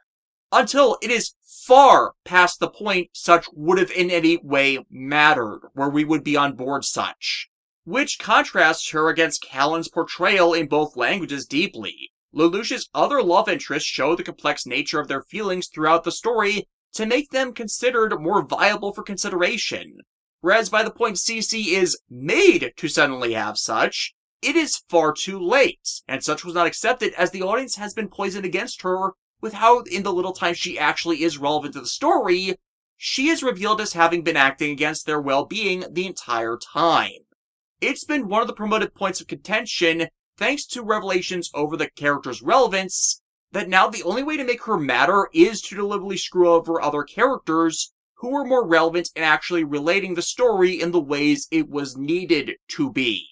until it is far past the point such would have in any way mattered, where we would be on board such. Which contrasts her against Callan's portrayal in both languages deeply. Lelouch's other love interests show the complex nature of their feelings throughout the story to make them considered more viable for consideration, whereas by the point CC is made to suddenly have such, it is far too late, and such was not accepted as the audience has been poisoned against her with how, in the little time she actually is relevant to the story, she is revealed as having been acting against their well-being the entire time. It's been one of the promoted points of contention, thanks to revelations over the character's relevance, that now the only way to make her matter is to deliberately screw over other characters who were more relevant in actually relating the story in the ways it was needed to be.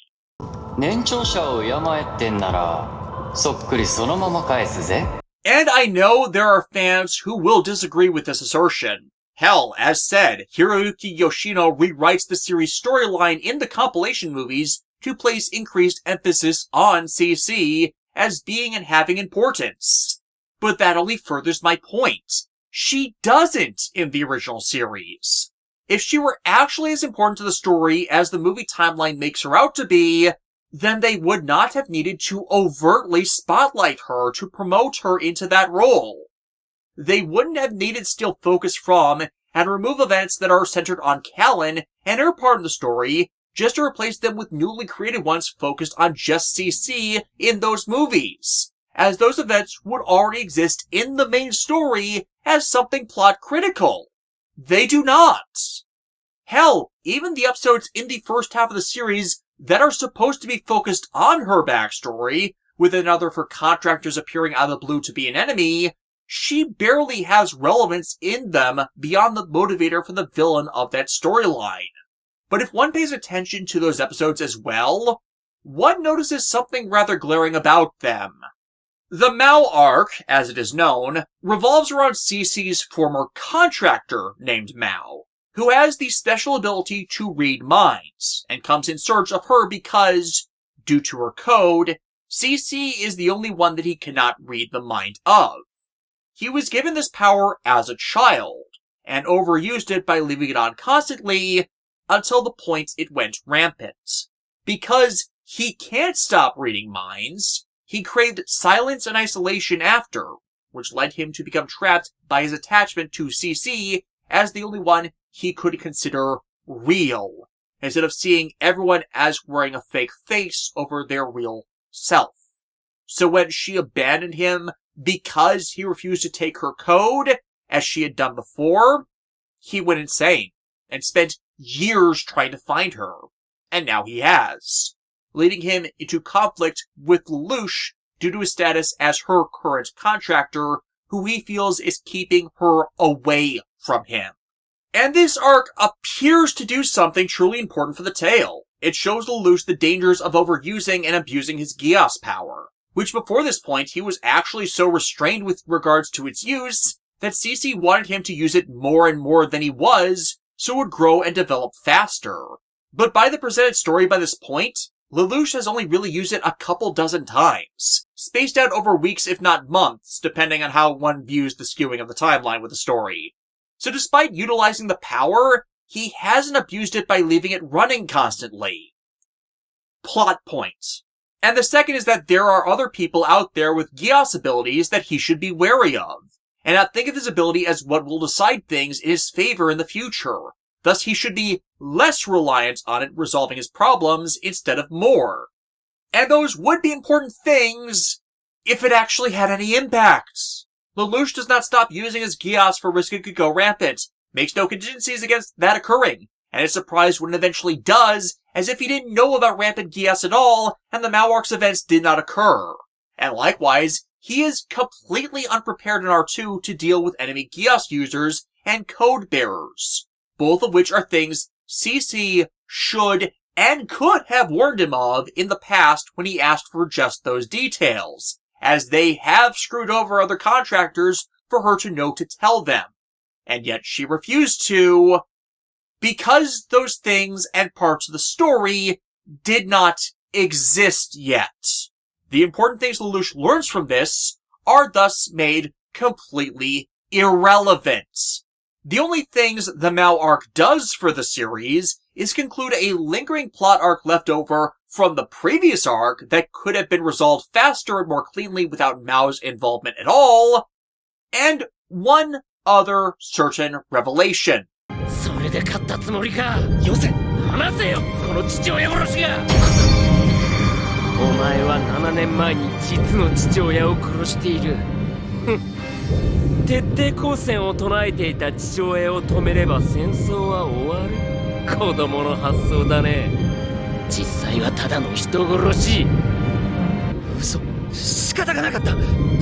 年長者を敬えってんなら、そっくりそのまま返すぜ。 And I know there are fans who will disagree with this assertion. Hell, as said, Hiroyuki Yoshino rewrites the series' storyline in the compilation movies to place increased emphasis on CC as being and having importance. But that only furthers my point. She doesn't in the original series. If she were actually as important to the story as the movie timeline makes her out to be, then they would not have needed to overtly spotlight her to promote her into that role. they wouldn't have needed steal focus from and remove events that are centered on Callan and her part of the story, just to replace them with newly created ones focused on just CC in those movies, as those events would already exist in the main story as something plot critical. They do not. Hell, even the episodes in the first half of the series that are supposed to be focused on her backstory, with another for contractors appearing out of the blue to be an enemy, she barely has relevance in them beyond the motivator for the villain of that storyline. But if one pays attention to those episodes as well, one notices something rather glaring about them. The Mao Arc, as it is known, revolves around CC's former contractor named Mao, who has the special ability to read minds, and comes in search of her because, due to her code, CC is the only one that he cannot read the mind of. He was given this power as a child, and overused it by leaving it on constantly, until the point it went rampant. Because he can't stop reading minds, he craved silence and isolation after, which led him to become trapped by his attachment to CC as the only one he could consider real, instead of seeing everyone as wearing a fake face over their real self. So when she abandoned him because he refused to take her code, as she had done before, he went insane and spent years trying to find her, and now he has, leading him into conflict with Lelouch due to his status as her current contractor, who he feels is keeping her away from him. And this arc appears to do something truly important for the tale. It shows Lelouch the dangers of overusing and abusing his Geass power, which before this point he was actually so restrained with regards to its use that CC wanted him to use it more and more than he was, so it would grow and develop faster. But by the presented story by this point, Lelouch has only really used it a couple dozen times, spaced out over weeks if not months, depending on how one views the skewing of the timeline with the story. So despite utilizing the power, he hasn't abused it by leaving it running constantly. Plot point. And the second is that there are other people out there with Geass abilities that he should be wary of, and not think of his ability as what will decide things in his favor in the future. Thus, he should be less reliant on it resolving his problems instead of more. And those would be important things if it actually had any impact. Lelouch does not stop using his Geass for risk it could go rampant, makes no contingencies against that occurring, and is surprised when it eventually does, as if he didn't know about rampant Geass at all, and the Mao Arc's events did not occur. And likewise, he is completely unprepared in R2 to deal with enemy Geass users and code bearers, both of which are things CC should and could have warned him of in the past when he asked for just those details, as they have screwed over other contractors for her to know to tell them. And yet she refused to, because those things and parts of the story did not exist yet. The important things Lelouch learns from this are thus made completely irrelevant. The only things the Mao Arc does for the series is conclude a lingering plot arc left over from the previous arc that could have been resolved faster and more cleanly without Mao's involvement at all, and one other certain revelation. それで勝ったつもりか。よせ、話せよ、この父親殺しが。お前は7年前に実の父親を殺している。徹底抗戦を唱えていた父親を止めれば戦争は終わる。子供の発想だね。実際はただの人殺し。嘘、仕方がなかった。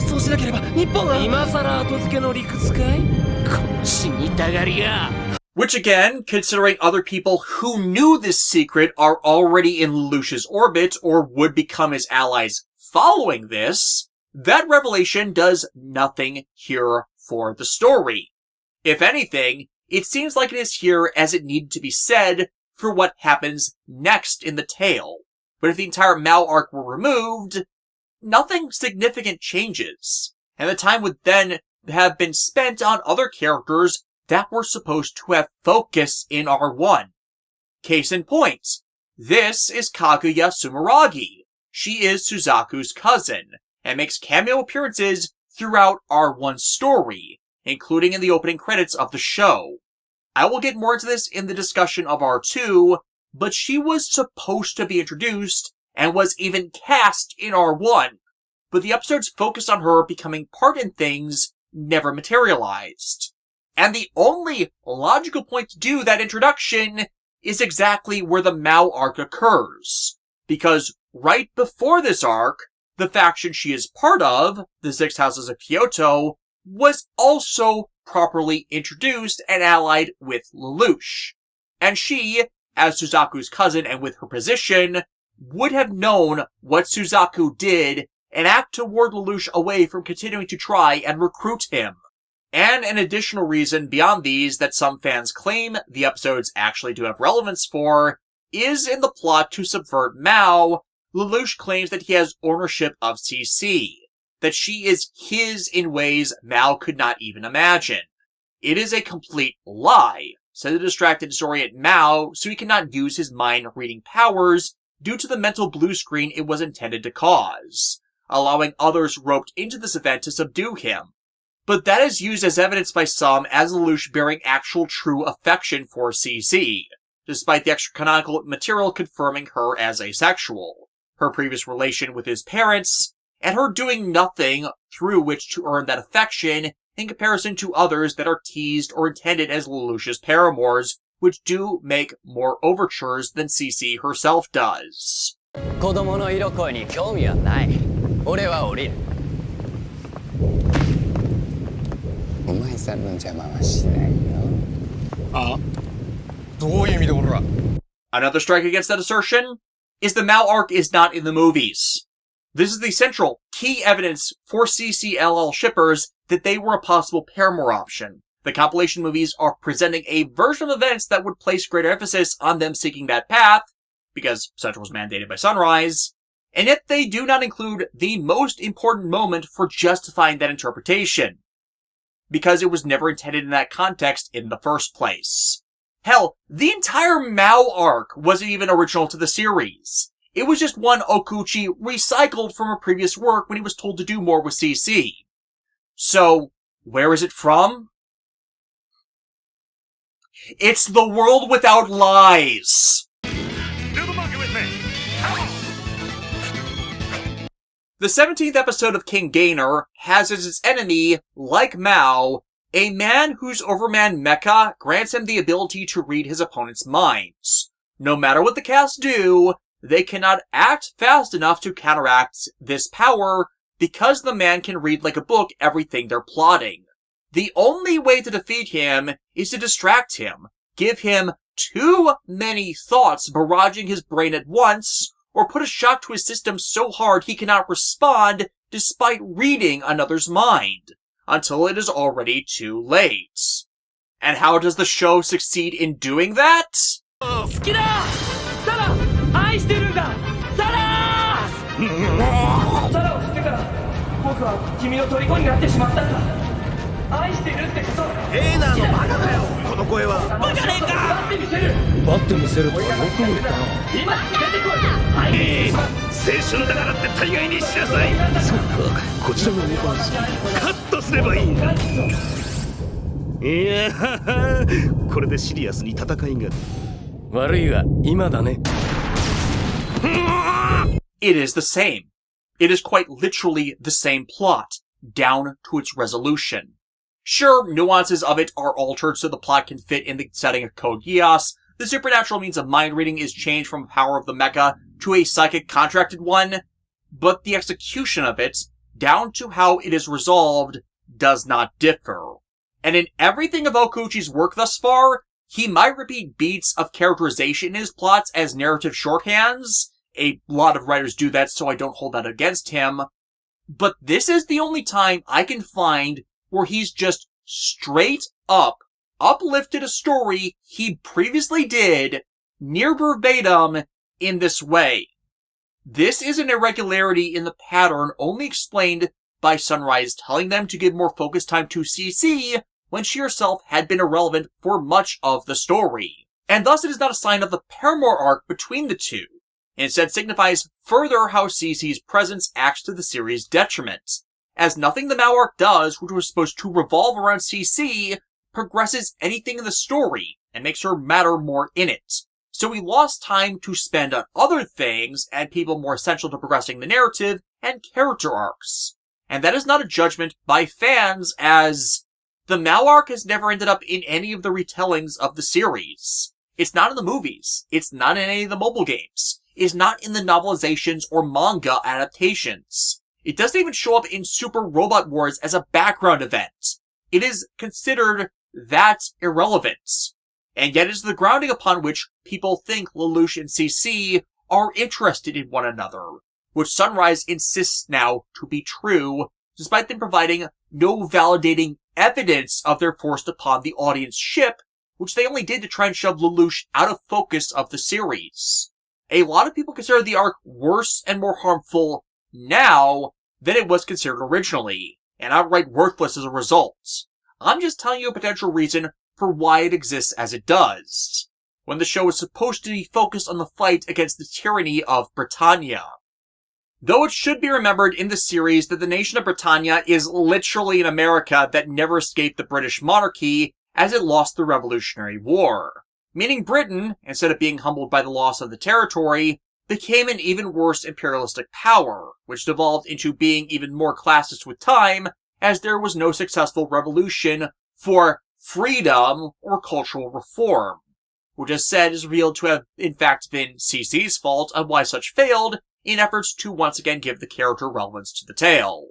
そうしなければ日本は。今さら後付けの理屈かい？この死にたがりが。Which again, considering other people who knew this secret are already in Lelouch's orbit or would become his allies following this, that revelation does nothing here for the story. If anything, it seems like it is here as it needed to be said for what happens next in the tale. But if the entire Mao arc were removed, nothing significant changes, and the time would then have been spent on other characters that were supposed to have focus in R1. Case in point, this is Kaguya Sumeragi. She is Suzaku's cousin, and makes cameo appearances throughout R1's story, including in the opening credits of the show. I will get more into this in the discussion of R2, but she was supposed to be introduced and was even cast in R1, but the episodes focused on her becoming part in things never materialized. And the only logical point to do that introduction is exactly where the Mao Arc occurs, because right before this arc, the faction she is part of, the Six Houses of Kyoto, was also properly introduced and allied with Lelouch. And she, as Suzaku's cousin and with her position, would have known what Suzaku did and act toward Lelouch away from continuing to try and recruit him. And an additional reason beyond these that some fans claim the episodes actually do have relevance for is in the plot to subvert Mao. Lelouch claims that he has ownership of CC, that she is his in ways Mao could not even imagine. It is a complete lie, said to distract and disorient Mao so he cannot use his mind-reading powers due to the mental blue screen it was intended to cause, allowing others roped into this event to subdue him. But that is used as evidence by some as Lelouch bearing actual true affection for CC, despite the extra-canonical material confirming her as asexual, her previous relation with his parents, and her doing nothing through which to earn that affection in comparison to others that are teased or intended as Lelouch's paramours, which do make more overtures than CC herself does. 子供の色恋に興味はない。俺は降りる。お前さんの邪魔はしないよ。あ？どういう意味で俺ら？ Another strike against that assertion is the Mao Arc is not in the movies. This is the central, key evidence for CCLL shippers that they were a possible paramour option. The compilation movies are presenting a version of events that would place greater emphasis on them seeking that path, because Central was mandated by Sunrise, and yet they do not include the most important moment for justifying that interpretation, because it was never intended in that context in the first place. Hell, the entire Mao arc wasn't even original to the series. It was just one Okuchi recycled from a previous work when he was told to do more with CC. So, where is it from? It's the world without lies! Do the monkey with me! Come on! The 17th episode of King-Ohger has as its enemy, like Mao, a man whose Overman mecha grants him the ability to read his opponent's minds. No matter what the cast do, they cannot act fast enough to counteract this power because the man can read like a book everything they're plotting. The only way to defeat him is to distract him, give him too many thoughts barraging his brain at once, or put a shock to his system so hard he cannot respond despite reading another's mind, until it is already too late. And how does the show succeed in doing that? 好きだサラ愛してるんだサラサラを知ってから僕は君の虜になってしまったんだ愛してるってことエーナーのバカだよこの声はバカねえか奪ってみせる奪ってみせるとはよくも言ったな今出てこいはい青春だからって大概にしなさいそうかこちらのオーバースカットすればいいんだいやこれでシリアスに戦いが悪いが今だね It is the same. It is quite literally the same plot, down to its resolution. Sure, nuances of it are altered so the plot can fit in the setting of Code Geass. The supernatural means of mind reading is changed from a power of the mecha to a psychic contracted one, but the execution of it, down to how it is resolved, does not differ. And in everything of Okuchi's work thus far, he might repeat beats of characterization in his plots as narrative shorthands. A lot of writers do that, so I don't hold that against him. But this is the only time I can find where he's just straight up uplifted a story he previously did, near verbatim, in this way. This is an irregularity in the pattern only explained by Sunrise telling them to give more focus time to CC when she herself had been irrelevant for much of the story. And thus it is not a sign of the paramour arc between the two. Instead signifies further how CC's presence acts to the series' detriment, as nothing the Mao Arc does, which was supposed to revolve around CC, progresses anything in the story and makes her matter more in it. So we lost time to spend on other things and people more essential to progressing the narrative and character arcs. And that is not a judgment by fans, as the Mao Arc has never ended up in any of the retellings of the series. It's not in the movies. It's not in any of the mobile games. It's not in the novelizations or manga adaptations. It doesn't even show up in Super Robot Wars as a background event. It is considered that irrelevant. And yet it is the grounding upon which people think Lelouch and CC are interested in one another, which Sunrise insists now to be true, despite them providing no validating evidence of their forced upon the audience ship, which they only did to try and shove Lelouch out of focus of the series. A lot of people consider the arc worse and more harmful now than it was considered originally, and outright worthless as a result. I'm just telling you a potential reason for why it exists as it does, when the show is supposed to be focused on the fight against the tyranny of Britannia. Though it should be remembered in the series that the nation of Britannia is literally an America that never escaped the British monarchy as it lost the Revolutionary War. Meaning Britain, instead of being humbled by the loss of the territory, became an even worse imperialistic power, which devolved into being even more classist with time, as there was no successful revolution for freedom or cultural reform, which is said is revealed to have in fact been CC's fault on why such failed, in efforts to once again give the character relevance to the tale,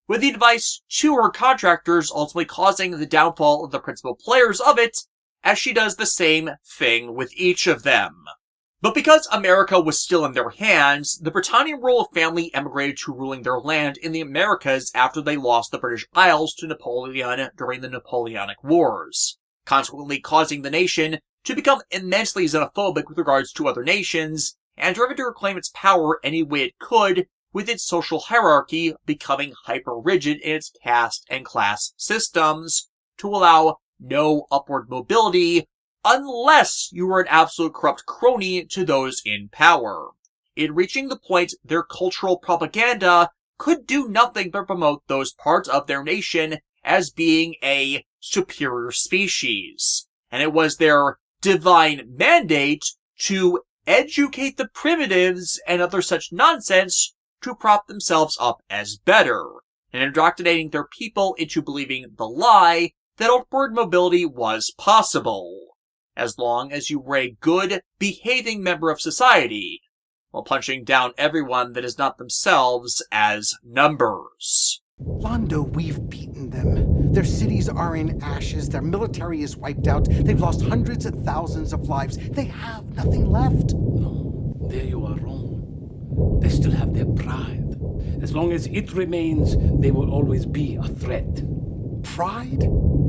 with the advice to her contractors ultimately causing the downfall of the principal players of it, as she does the same thing with each of them. But because America was still in their hands, the Britannian royal family emigrated to ruling their land in the Americas after they lost the British Isles to Napoleon during the Napoleonic Wars, consequently causing the nation to become immensely xenophobic with regards to other nations, and driven to reclaim its power any way it could, with its social hierarchy becoming hyper-rigid in its caste and class systems, to allow no upward mobility, unless you were an absolute corrupt crony to those in power. In reaching the point, their cultural propaganda could do nothing but promote those parts of their nation as being a superior species, and it was their divine mandate to educate the primitives and other such nonsense to prop themselves up as better, and indoctrinating their people into believing the lie that upward mobility was possible, as long as you were a good, behaving member of society, while punching down everyone that is not themselves as numbers. Londo, we've beaten them. Their cities are in ashes, their military is wiped out, they've lost hundreds and thousands of lives. They have nothing left. No, there you are wrong. They still have their pride. As long as it remains, they will always be a threat. Pride?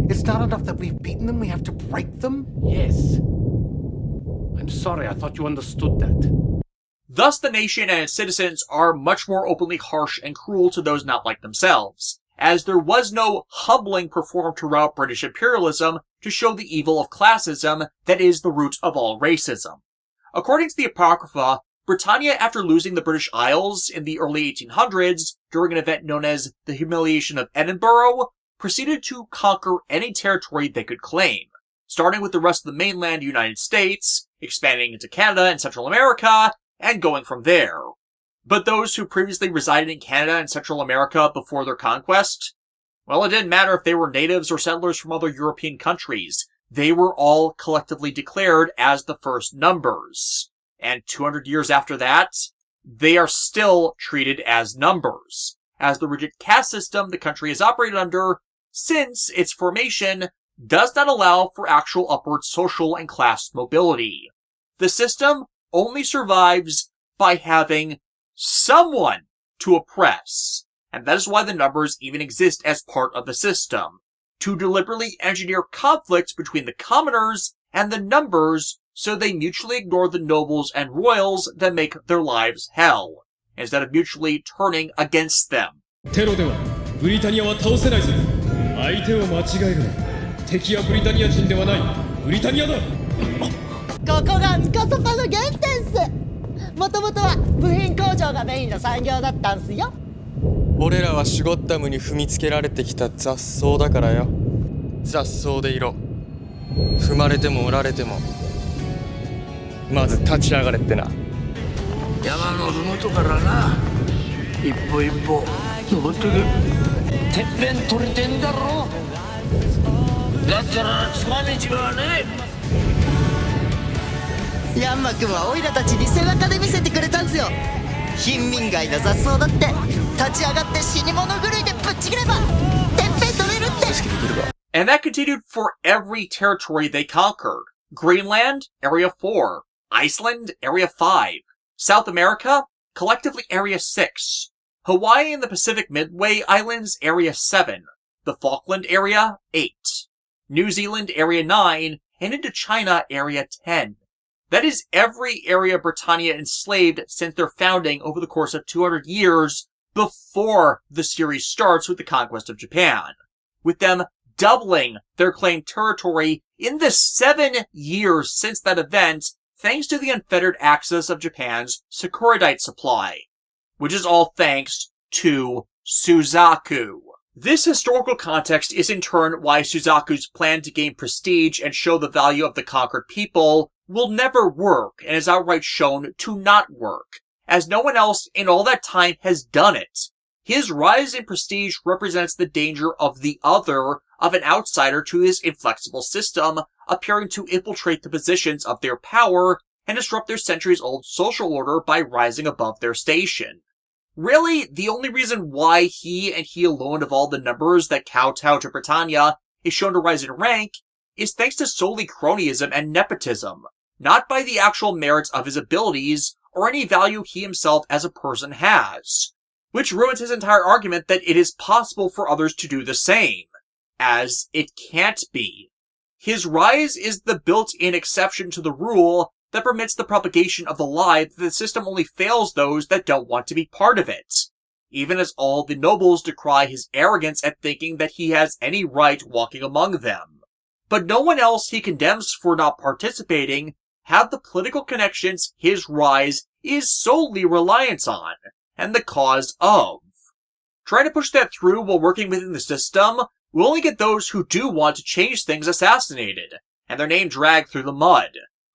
It's not enough that we've beaten them, we have to break them? Yes. I'm sorry, I thought you understood that. Thus, the nation and its citizens are much more openly harsh and cruel to those not like themselves, as there was no humbling performed throughout British imperialism to show the evil of classism that is the root of all racism. According to the Apocrypha, Britannia, after losing the British Isles in the early 1800s during an event known as the Humiliation of Edinburgh, proceeded to conquer any territory they could claim, starting with the rest of the mainland United States, expanding into Canada and Central America, and going from there. But those who previously resided in Canada and Central America before their conquest, well, it didn't matter if they were natives or settlers from other European countries. They were all collectively declared as the first numbers. And 200 years after that, they are still treated as numbers, as the rigid caste system the country has operated under since its formation does not allow for actual upward social and class mobility. The system only survives by having someone to oppress, and that is why the numbers even exist as part of the system, to deliberately engineer conflict between the commoners and the numbers so they mutually ignore the nobles and royals that make their lives hell, instead of mutually turning against them. テロではブリタニアは倒せないぞ。相手を間違えるな。敵はブリタニア人ではない。ブリタニアだ。ここがミカサパの原点っす。もともとは部品工場がメインの産業だったんすよ。俺らはシュゴッダムに踏みつけられてきた雑草だからよ。雑草でいろ。踏まれても売られてもまず立ち上がれってな。山の麓からな、一歩一歩登ってけ。てっぺん取れてんだろ。だったら近道はね。ヤンマくんはオイラたちに背中で見せてくれたんすよ。貧民街の雑草だって立ち上がって死に物狂いでぶっちぎればてっぺん取れるって。 And that continued for every territory they conquered. Greenland, Area 4. Iceland, Area 5. South America, collectively Area 6. Hawaii and the Pacific Midway Islands, Area 7. The Falkland Area, 8. New Zealand, Area 9. And into China, Area 10. That is every area Britannia enslaved since their founding over the course of 200 years before the series starts with the conquest of Japan. With them doubling their claimed territory in the 7 years since that event, thanks to the unfettered access of Japan's Sakuradite supply, which is all thanks to Suzaku. This historical context is in turn why Suzaku's plan to gain prestige and show the value of the conquered people will never work and is outright shown to not work, as no one else in all that time has done it. His rise in prestige represents the danger of the other, of an outsider to his inflexible system, appearing to infiltrate the positions of their power and disrupt their centuries-old social order by rising above their station. Really, the only reason why he and he alone of all the numbers that kowtow to Britannia is shown to rise in rank is thanks to solely cronyism and nepotism, not by the actual merits of his abilities or any value he himself as a person has, which ruins his entire argument that it is possible for others to do the same, as it can't be. His rise is the built-in exception to the rule that permits the propagation of the lie that the system only fails those that don't want to be part of it, even as all the nobles decry his arrogance at thinking that he has any right walking among them. But no one else he condemns for not participating have the political connections his rise is solely reliant on, and the cause of. Trying to push that through while working within the system will only get those who do want to change things assassinated, and their name dragged through the mud,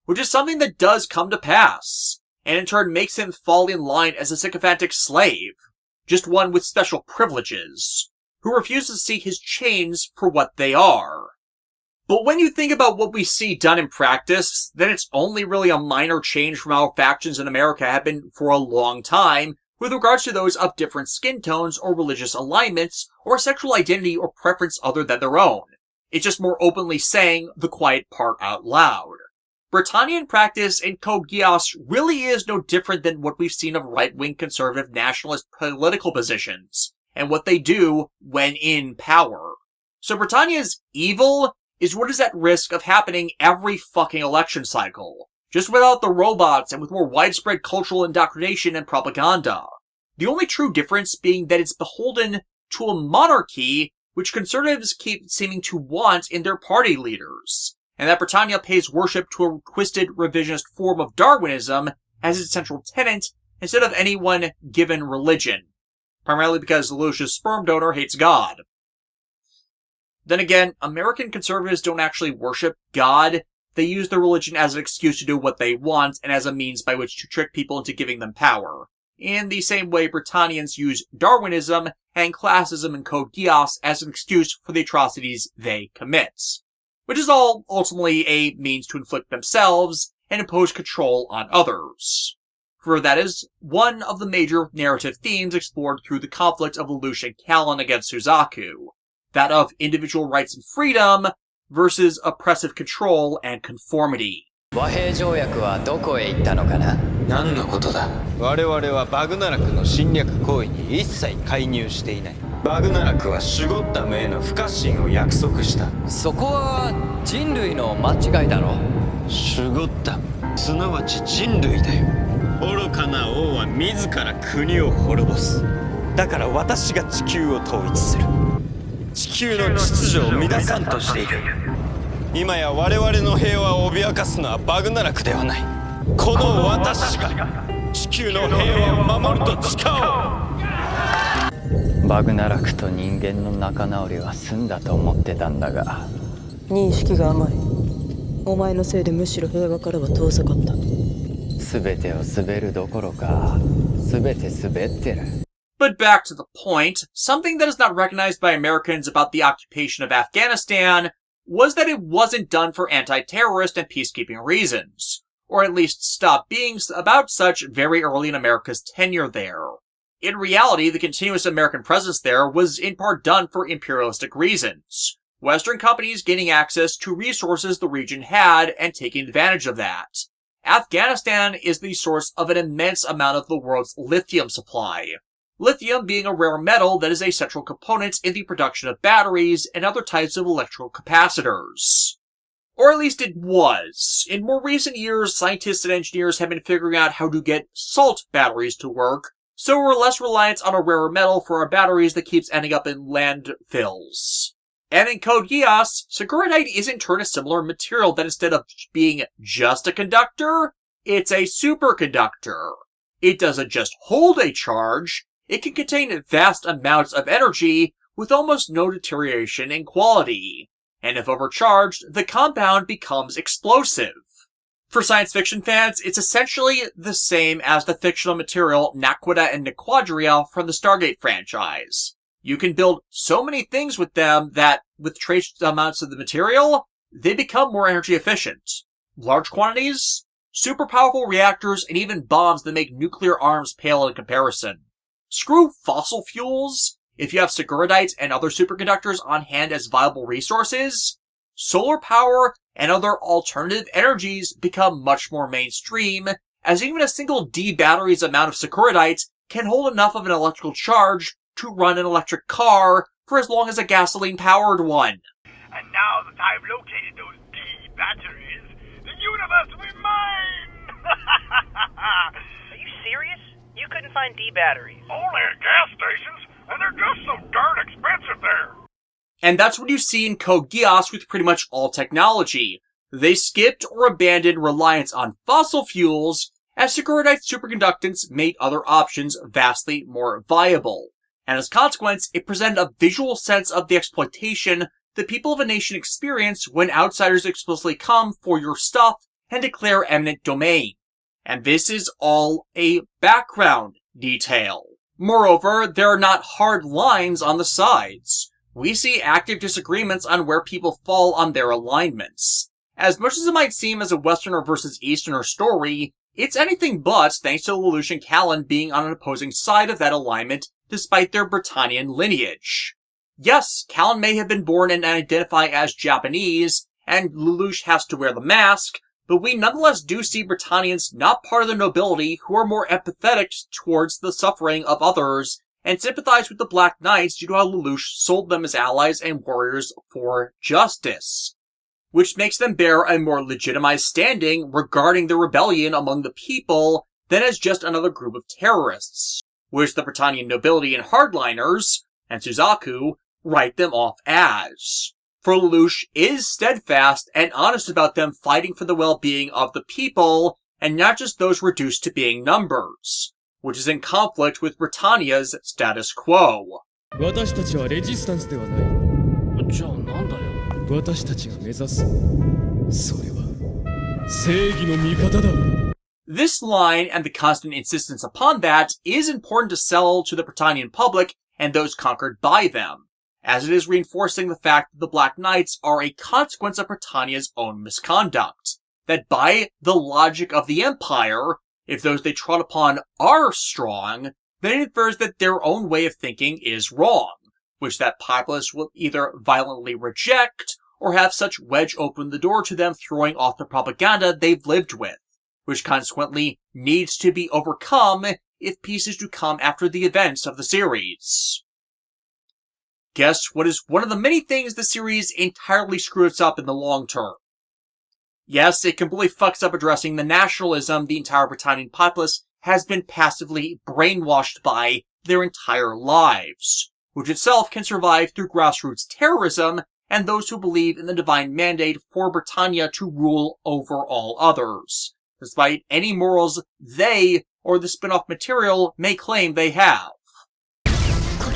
which is something that does come to pass, and in turn makes him fall in line as a sycophantic slave, just one with special privileges, who refuses to see his chains for what they are. But when you think about what we see done in practice, then it's only really a minor change from how factions in America have been for a long time, with regards to those of different skin tones or religious alignments, or sexual identity or preference other than their own. It's just more openly saying the quiet part out loud. Britannian practice in Code Geass really is no different than what we've seen of right-wing conservative nationalist political positions, and what they do when in power. So Britannia's evil is what is at risk of happening every fucking election cycle, just without the robots and with more widespread cultural indoctrination and propaganda. The only true difference being that it's beholden to a monarchy which conservatives keep seeming to want in their party leaders, and that Britannia pays worship to a twisted revisionist form of Darwinism as its central tenet instead of any one given religion, primarily because Lelouch's sperm donor hates God. Then again, American conservatives don't actually worship God. They use their religion as an excuse to do what they want and as a means by which to trick people into giving them power, in the same way Britannians use Darwinism and classism in Code Geass as an excuse for the atrocities they commit, which is all ultimately a means to inflict themselves and impose control on others. For that is one of the major narrative themes explored through the conflict of Lelouch and Callan against Suzaku, that of individual rights and freedom versus oppressive control and conformity. 和平条約はどこへ行ったのかな。何のことだ。我々はバグナラクの侵略行為に一切介入していない。バグナラクはシュゴッダムへの不可侵を約束した。そこは人類の間違いだろ。シュゴッダム、すなわち人類だよ。愚かな王は自ら国を滅ぼす。だから私が地球を統一する。地球の秩序を乱さんとしている。今や我々の平和を脅かすのはバグナラクではない。この私が地球の平和を守ると誓おう。バグナラクと人間の仲直りは済んだと思ってたんだが。認識が甘い。お前のせいでむしろ平和からは遠ざかった。全てを滑るどころか、全て滑ってる。But back to the point, something that is not recognized by Americans about the occupation of Afghanistan was that it wasn't done for anti-terrorist and peacekeeping reasons, or at least stopped being about such very early in America's tenure there. In reality, the continuous American presence there was in part done for imperialistic reasons. Western companies gaining access to resources the region had and taking advantage of that. Afghanistan is the source of an immense amount of the world's lithium supply. Lithium being a rare metal that is a central component in the production of batteries and other types of electrical capacitors. Or at least it was. In more recent years, scientists and engineers have been figuring out how to get salt batteries to work, so we're less reliant on a rarer metal for our batteries that keeps ending up in landfills. And in Code Geass, Securitite is in turn a similar material that instead of being just a conductor, it's a superconductor. It doesn't just hold a charge, it can contain vast amounts of energy with almost no deterioration in quality. And if overcharged, the compound becomes explosive. For science fiction fans, it's essentially the same as the fictional material Naquadah and Nequadria from the Stargate franchise. You can build so many things with them that, with trace amounts of the material, they become more energy efficient. Large quantities, super powerful reactors, and even bombs that make nuclear arms pale in comparison. Screw fossil fuels. If you have Securitite and other superconductors on hand as viable resources, solar power and other alternative energies become much more mainstream, as even a single D battery's amount of Securitite can hold enough of an electrical charge to run an electric car for as long as a gasoline-powered one. And now that I've located those D batteries, the universe will be mine! Are you serious? You couldn't find D batteries. Only at gas stations, and they're just so darn expensive there. And that's what you see in Code Geass with pretty much all technology. They skipped or abandoned reliance on fossil fuels, as Securitite superconductance made other options vastly more viable. And as a consequence, it presented a visual sense of the exploitation the people of a nation experience when outsiders explicitly come for your stuff and declare eminent domain. And this is all a background detail. Moreover, there are not hard lines on the sides. We see active disagreements on where people fall on their alignments. As much as it might seem as a Westerner versus Easterner story, it's anything but thanks to Lelouch and Callan being on an opposing side of that alignment despite their Britannian lineage. Yes, Callan may have been born and identify as Japanese, and Lelouch has to wear the mask, but we nonetheless do see Britannians not part of the nobility who are more empathetic towards the suffering of others and sympathize with the Black Knights due to how Lelouch sold them as allies and warriors for justice, which makes them bear a more legitimized standing regarding the rebellion among the people than as just another group of terrorists, which the Britannian nobility and hardliners, and Suzaku, write them off as. For Lelouch is steadfast and honest about them fighting for the well-being of the people, and not just those reduced to being numbers, which is in conflict with Britannia's status quo. 私たちはレジスタンスではない。じゃあなんだよ。私たちが目指す。それは正義の味方だ。This line and the constant insistence upon that is important to sell to the Britannian public and those conquered by them, as it is reinforcing the fact that the Black Knights are a consequence of Britannia's own misconduct. That by the logic of the Empire, if those they trod upon are strong, then it infers that their own way of thinking is wrong, which that populace will either violently reject or have such wedge open the door to them throwing off the propaganda they've lived with, which consequently needs to be overcome if peace is to come after the events of the series. Guess what is one of the many things the series entirely screws up in the long term? Yes, it completely fucks up addressing the nationalism the entire Britannian populace has been passively brainwashed by their entire lives, which itself can survive through grassroots terrorism and those who believe in the divine mandate for Britannia to rule over all others, despite any morals they or the spin-off material may claim they have. こ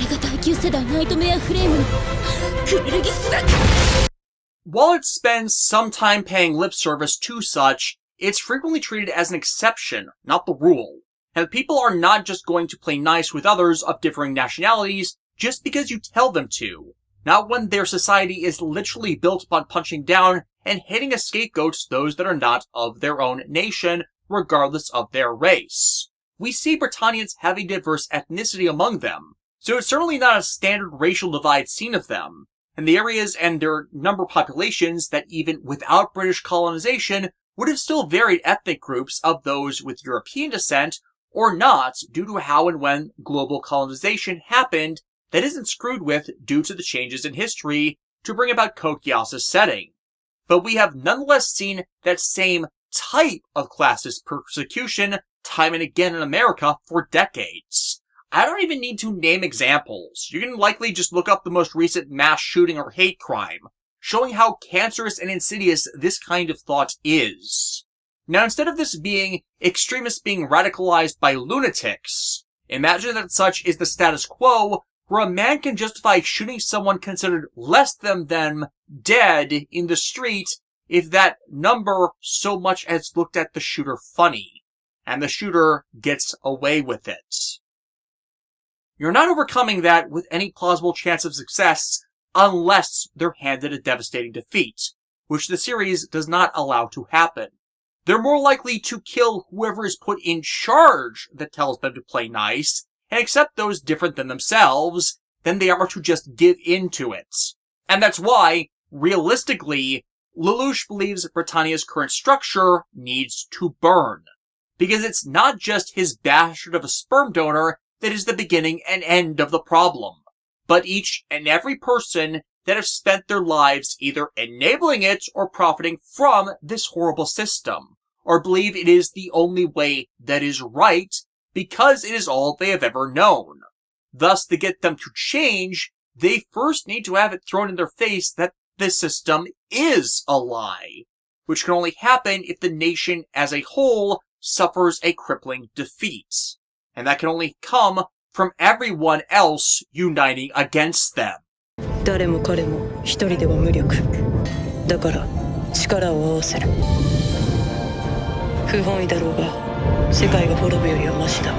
While it spends some time paying lip service to such, it's frequently treated as an exception, not the rule. And people are not just going to play nice with others of differing nationalities just because you tell them to. Not when their society is literally built upon punching down and hitting as scapegoats those that are not of their own nation, regardless of their race. We see Britannians have a diverse ethnicity among them, so it's certainly not a standard racial divide seen of them. And the areas and their number of populations that even without British colonization would have still varied ethnic groups of those with European descent or not due to how and when global colonization happened that isn't screwed with due to the changes in history to bring about Code Geass' setting. But we have nonetheless seen that same type of classist persecution time and again in America for decades. I don't even need to name examples. You can likely just look up the most recent mass shooting or hate crime, showing how cancerous and insidious this kind of thought is. Now, instead of this being extremists being radicalized by lunatics, imagine that such is the status quo where a man can justify shooting someone considered less than them dead in the street if that number so much as looked at the shooter funny, and the shooter gets away with it. You're not overcoming that with any plausible chance of success unless they're handed a devastating defeat, which the series does not allow to happen. They're more likely to kill whoever is put in charge that tells them to play nice and accept those different than themselves than they are to just give in to it. And that's why, realistically, Lelouch believes Britannia's current structure needs to burn. Because it's not just his bastard of a sperm donor that is the beginning and end of the problem, but each and every person that have spent their lives either enabling it or profiting from this horrible system, or believe it is the only way that is right because it is all they have ever known. Thus, to get them to change, they first need to have it thrown in their face that this system is a lie, which can only happen if the nation as a whole suffers a crippling defeat. And that can only come from everyone else uniting against them. 誰も彼も一人では無力。だから力を合わせる。不本意だろうが、世界が滅ぶよりはマシだ。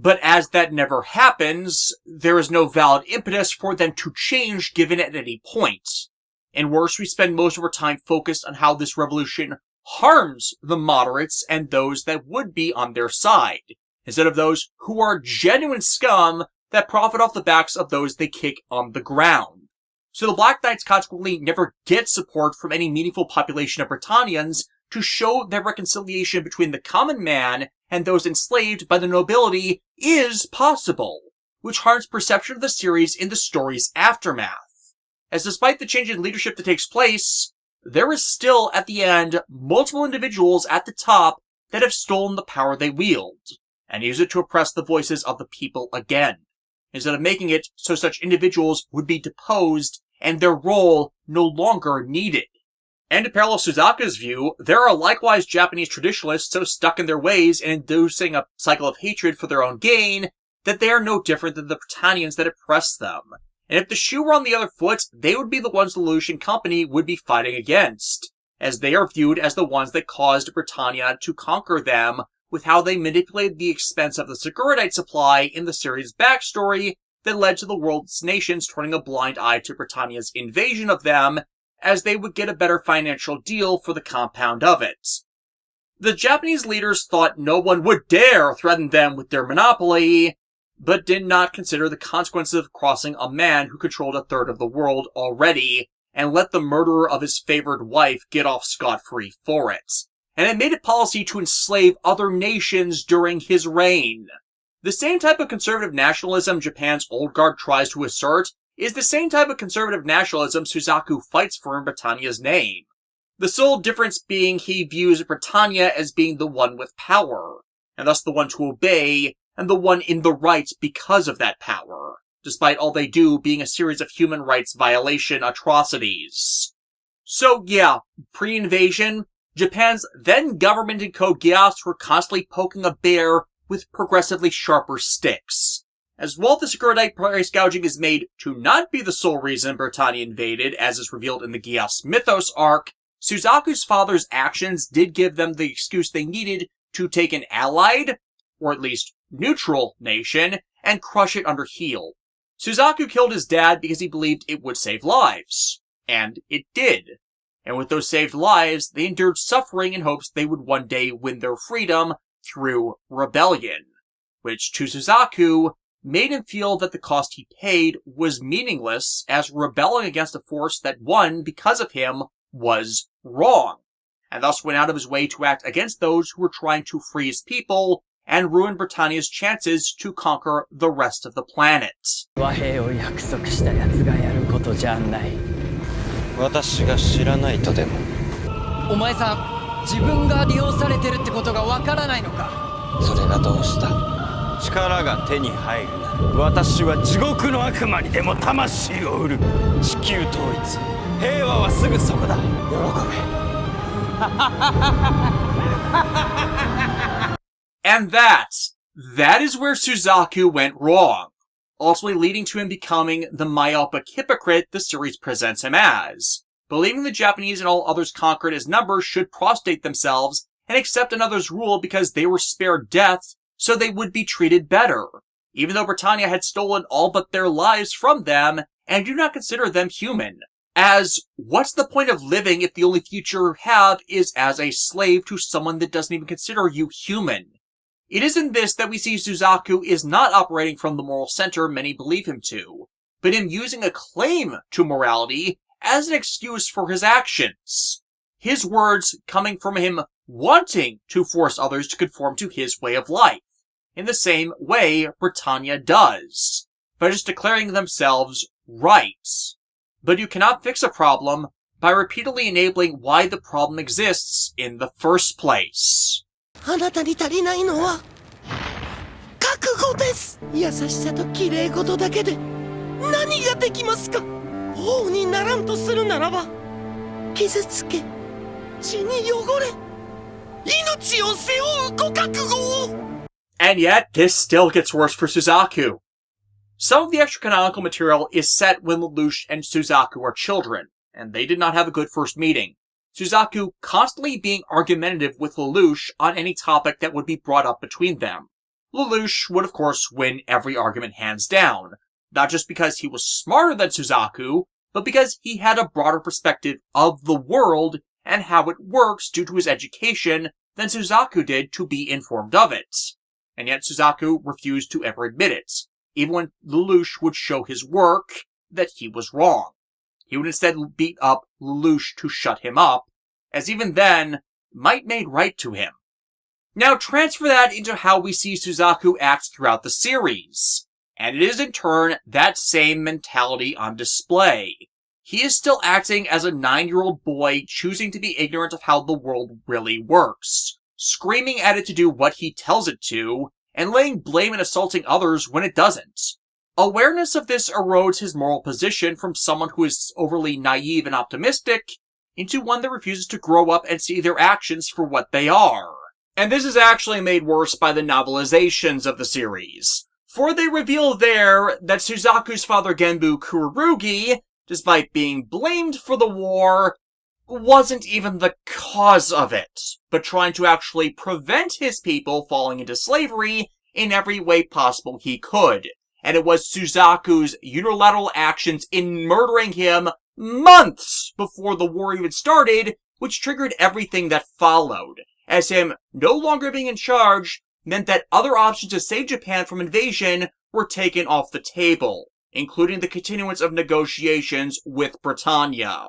But as that never happens, there is no valid impetus for them to change given at any point. And worse, we spend most of our time focused on how this revolution harms the moderates and those that would be on their side, instead of those who are genuine scum that profit off the backs of those they kick on the ground. So the Black Knights consequently never get support from any meaningful population of Britannians to show that reconciliation between the common man and those enslaved by the nobility is possible, which harms perception of the series in the story's aftermath. As despite the change in leadership that takes place, there is still, at the end, multiple individuals at the top that have stolen the power they wield, and use it to oppress the voices of the people again, instead of making it so such individuals would be deposed and their role no longer needed. And to parallel Suzaku's view, there are likewise Japanese traditionalists so stuck in their ways and inducing a cycle of hatred for their own gain that they are no different than the Britannians that oppress them. And if the shoe were on the other foot, they would be the ones the Lelouch and company would be fighting against, as they are viewed as the ones that caused Britannia to conquer them with how they manipulated the expense of the Securitite supply in the series' backstory that led to the world's nations turning a blind eye to Britannia's invasion of them, as they would get a better financial deal for the compound of it. The Japanese leaders thought no one would dare threaten them with their monopoly, but did not consider the consequences of crossing a man who controlled a third of the world already, and let the murderer of his favored wife get off scot-free for it. And it made it policy to enslave other nations during his reign. The same type of conservative nationalism Japan's old guard tries to assert is the same type of conservative nationalism Suzaku fights for in Britannia's name. The sole difference being he views Britannia as being the one with power, and thus the one to obey, and the one in the right because of that power, despite all they do being a series of human rights violation atrocities. So yeah, pre-invasion, Japan's then government and Code Geass were constantly poking a bear with progressively sharper sticks, As well, the Security price gouging is made to not be the sole reason Britannia invaded, as is revealed in the Geass Mythos arc. Suzaku's father's actions did give them the excuse they needed to take an allied, or at least neutral, nation and crush it under heel. Suzaku killed his dad because he believed it would save lives. And it did. And with those saved lives, they endured suffering in hopes they would one day win their freedom through rebellion, which to Suzaku made him feel that the cost he paid was meaningless, as rebelling against a force that won because of him was wrong, and thus went out of his way to act against those who were trying to free his people and ruin Britannia's chances to conquer the rest of the planet. 和平を約束した奴がやることじゃない。私が知らないとでも。お前さん、自分が利用されてるってことがわからないのか。それがどうした？力が手に入るなら私は地獄の悪魔にでも魂を売る。地球統一、平和はすぐそこだ。喜べ。And that is where Suzaku went wrong, ultimately leading to him becoming the myopic hypocrite the series presents him as, believing the Japanese and all others conquered as numbers should prostrate themselves and accept another's rule because they were spared death so they would be treated better, even though Britannia had stolen all but their lives from them and do not consider them human. As, what's the point of living if the only future you have is as a slave to someone that doesn't even consider you human? It is in this that we see Suzaku is not operating from the moral center many believe him to, but him using a claim to morality as an excuse for his actions. His words coming from him wanting to force others to conform to his way of life, in the same way Britannia does, by just declaring themselves right. But you cannot fix a problem by repeatedly enabling why the problem exists in the first place. あなたに足りないのは覚悟です。優しさと綺麗事だけで何ができますか。王にならんとするならば傷つけ、血に汚れ、命を背負うご覚悟を。 And yet, this still gets worse for Suzaku. Some of the extra-canonical material is set when Lelouch and Suzaku are children, and they did not have a good first meeting. Suzaku constantly being argumentative with Lelouch on any topic that would be brought up between them. Lelouch would of course win every argument hands down, not just because he was smarter than Suzaku, but because he had a broader perspective of the world and how it works due to his education than Suzaku did to be informed of it. And yet Suzaku refused to ever admit it, even when Lelouch would show his work that he was wrong. He would instead beat up Lelouch to shut him up, as even then, might made right to him. Now transfer that into how we see Suzaku act throughout the series, and it is in turn that same mentality on display. He is still acting as a 9-year-old boy choosing to be ignorant of how the world really works, screaming at it to do what he tells it to, and laying blame and assaulting others when it doesn't. Awareness of this erodes his moral position from someone who is overly naive and optimistic into one that refuses to grow up and see their actions for what they are. And this is actually made worse by the novelizations of the series, for they reveal there that Suzaku's father Genbu Kurugi, despite being blamed for the war, wasn't even the cause of it, but trying to actually prevent his people falling into slavery in every way possible he could. And it was Suzaku's unilateral actions in murdering him months before the war even started, which triggered everything that followed, as him no longer being in charge meant that other options to save Japan from invasion were taken off the table, including the continuance of negotiations with Britannia.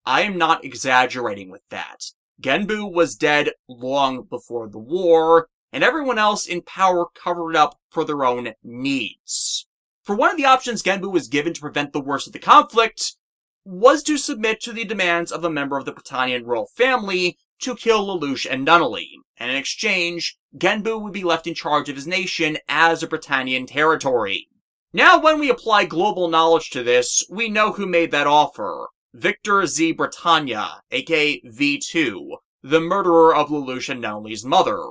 I am not exaggerating with that. Genbu was dead long before the war, and everyone else in power covered it up for their own needs. For one of the options Genbu was given to prevent the worst of the conflict was to submit to the demands of a member of the Britannian royal family to kill Lelouch and Nunnally, and in exchange, Genbu would be left in charge of his nation as a Britannian territory. Now when we apply global knowledge to this, we know who made that offer. Victor Z. Britannia, aka V2, the murderer of Lelouch and Nunnally's mother.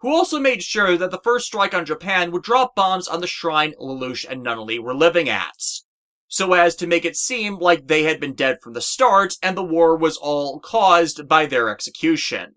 who also made sure that the first strike on Japan would drop bombs on the shrine Lelouch and Nunnally were living at, so as to make it seem like they had been dead from the start and the war was all caused by their execution.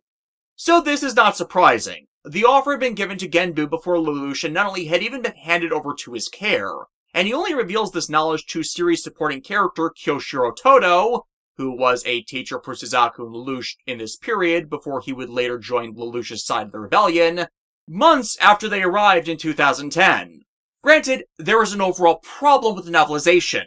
So this is not surprising. The offer had been given to Genbu before Lelouch and Nunnally had even been handed over to his care, and he only reveals this knowledge to series supporting character Kyoshiro Todo, who was a teacher for Suzaku and Lelouch in this period before he would later join Lelouch's side of the rebellion, months after they arrived in 2010. Granted, there was an overall problem with the novelization.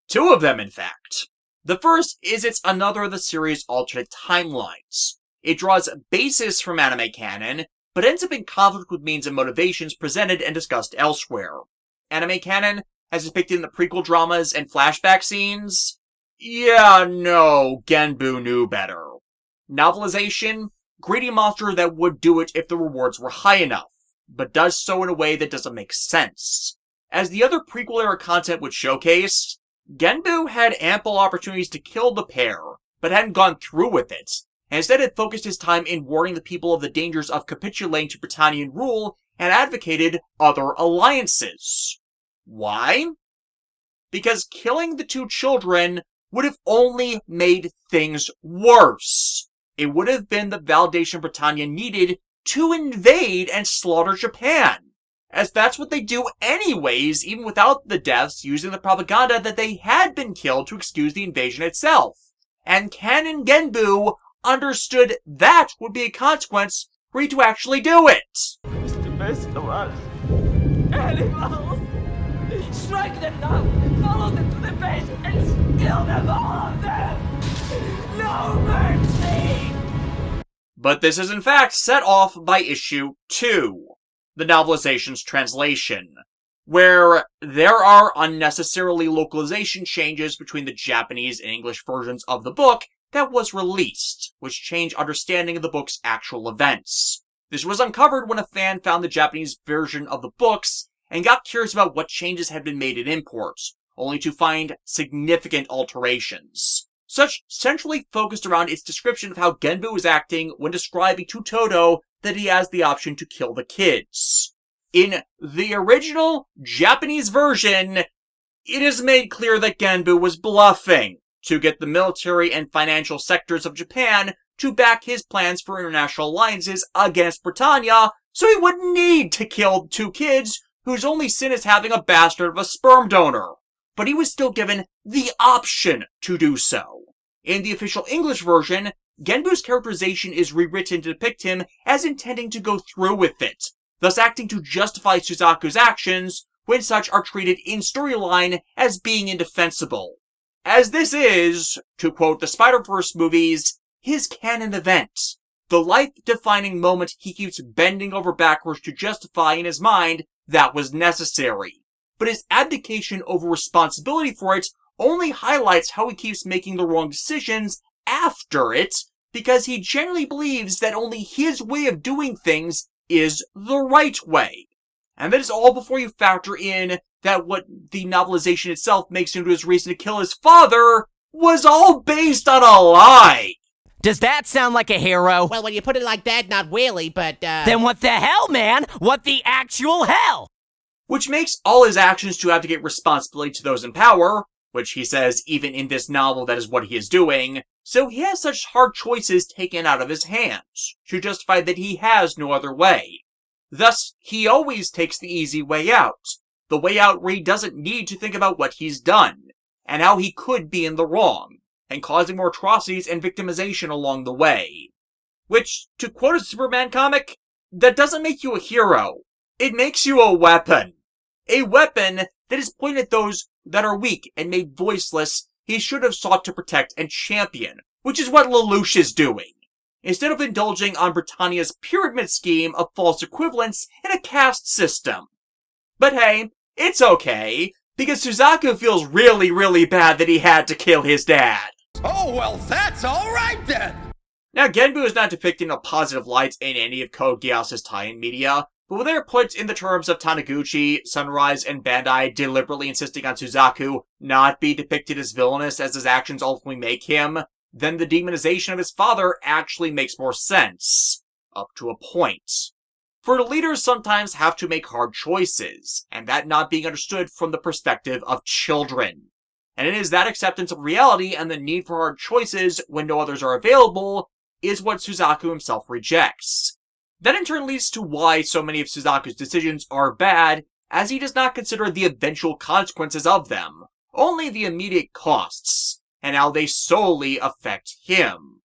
Two of them, in fact. The first is it's another of the series' alternate timelines. It draws basis from anime canon, but ends up in conflict with means and motivations presented and discussed elsewhere. Anime canon, as depicted in the prequel dramas and flashback scenes? Yeah, no, Genbu knew better. Novelization? Greedy monster that would do it if the rewards were high enough, but does so in a way that doesn't make sense. As the other prequel-era content would showcase, Genbu had ample opportunities to kill the pair, but hadn't gone through with it, and instead had focused his time in warning the people of the dangers of capitulating to Britannian rule and advocated other alliances. Why? Because killing the two children would have only made things worse. It would have been the validation Britannia needed to invade and slaughter Japan, as that's what they do anyways, even without the deaths, using the propaganda that they had been killed to excuse the invasion itself. And Canon Genbu understood that would be a consequence for you to actually do it. It's the best of us. Animals! Strike them now! Follow them to the base and kill them, all of them! No mercy! But this is in fact set off by issue 2, the novelization's translation, where there are unnecessarily localization changes between the Japanese and English versions of the book that was released, which changed understanding of the book's actual events. This was uncovered when a fan found the Japanese version of the books and got curious about what changes had been made in imports, only to find significant alterations. Such centrally focused around its description of how Genbu is acting when describing to Todo that he has the option to kill the kids. In the original Japanese version, it is made clear that Genbu was bluffing to get the military and financial sectors of Japan to back his plans for international alliances against Britannia, so he wouldn't need to kill two kids whose only sin is having a bastard of a sperm donor. But he was still given the option to do so. In the official English version, Genbu's characterization is rewritten to depict him as intending to go through with it, thus acting to justify Suzaku's actions when such are treated in storyline as being indefensible. As this is, to quote the Spider-Verse movies, his canon event, the life-defining moment he keeps bending over backwards to justify in his mind that was necessary. But his abdication over responsibility for it only highlights how he keeps making the wrong decisions after it, because he generally believes that only his way of doing things is the right way. And that is all before you factor in that what the novelization itself makes into his reason to kill his father was all based on a lie. Does that sound like a hero? Well, when you put it like that, not really, but, Then what the hell, man? What the actual hell? Which makes all his actions to abdicate responsibility to those in power, which he says even in this novel that is what he is doing, so he has such hard choices taken out of his hands, to justify that he has no other way. Thus, he always takes the easy way out, the way out where he doesn't need to think about what he's done, and how he could be in the wrong, and causing more atrocities and victimization along the way. Which, to quote a Superman comic, that doesn't make you a hero. It makes you a weapon. A weapon that is pointed at those that are weak and made voiceless he should have sought to protect and champion, which is what Lelouch is doing, instead of indulging on Britannia's pyramid scheme of false equivalence in a caste system. But hey, it's okay, because Suzaku feels really, really bad that he had to kill his dad. Oh, well, that's alright then! Now, Genbu is not depicted in a positive light in any of Code Geass' tie-in media, but when they're put in the terms of Taniguchi, Sunrise, and Bandai deliberately insisting on Suzaku not be depicted as villainous as his actions ultimately make him, then the demonization of his father actually makes more sense. Up to a point. For leaders sometimes have to make hard choices, and that not being understood from the perspective of children. And it is that acceptance of reality and the need for hard choices when no others are available is what Suzaku himself rejects. That in turn leads to why so many of Suzaku's decisions are bad, as he does not consider the eventual consequences of them, only the immediate costs, and how they solely affect him.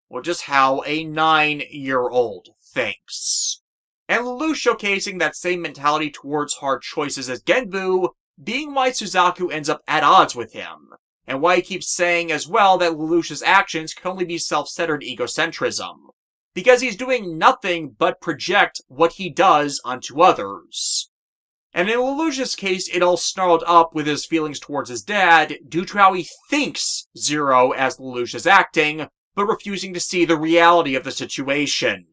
Which is how a 9-year-old thinks. And Lelouch showcasing that same mentality towards hard choices as Genbu, being why Suzaku ends up at odds with him, and why he keeps saying as well that Lelouch's actions can only be self-centered egocentrism, because he's doing nothing but project what he does onto others. And in Lelouch's case, it all snarled up with his feelings towards his dad due to how he thinks Zero as Lelouch is acting, but refusing to see the reality of the situation.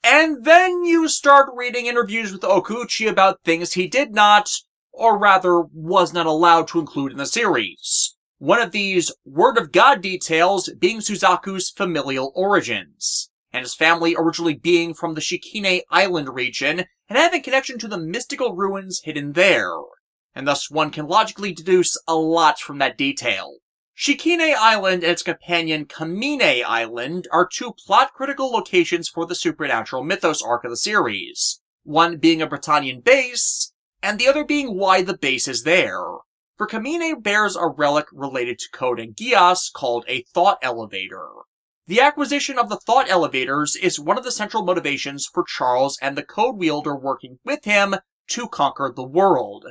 And then you start reading interviews with Okuchi about things he did not, or rather was not allowed to include in the series. One of these Word of God details being Suzaku's familial origins, and his family originally being from the Kamine Island region and having connection to the mystical ruins hidden there. And thus one can logically deduce a lot from that detail. Kamine Island and its companion Kamine Island are two plot-critical locations for the supernatural mythos arc of the series, one being a Britannian base, and the other being why the base is there. For Kamine bears a relic related to Code Geass called a Thought Elevator. The acquisition of the Thought Elevators is one of the central motivations for Charles and the Code Wielder working with him to conquer the world.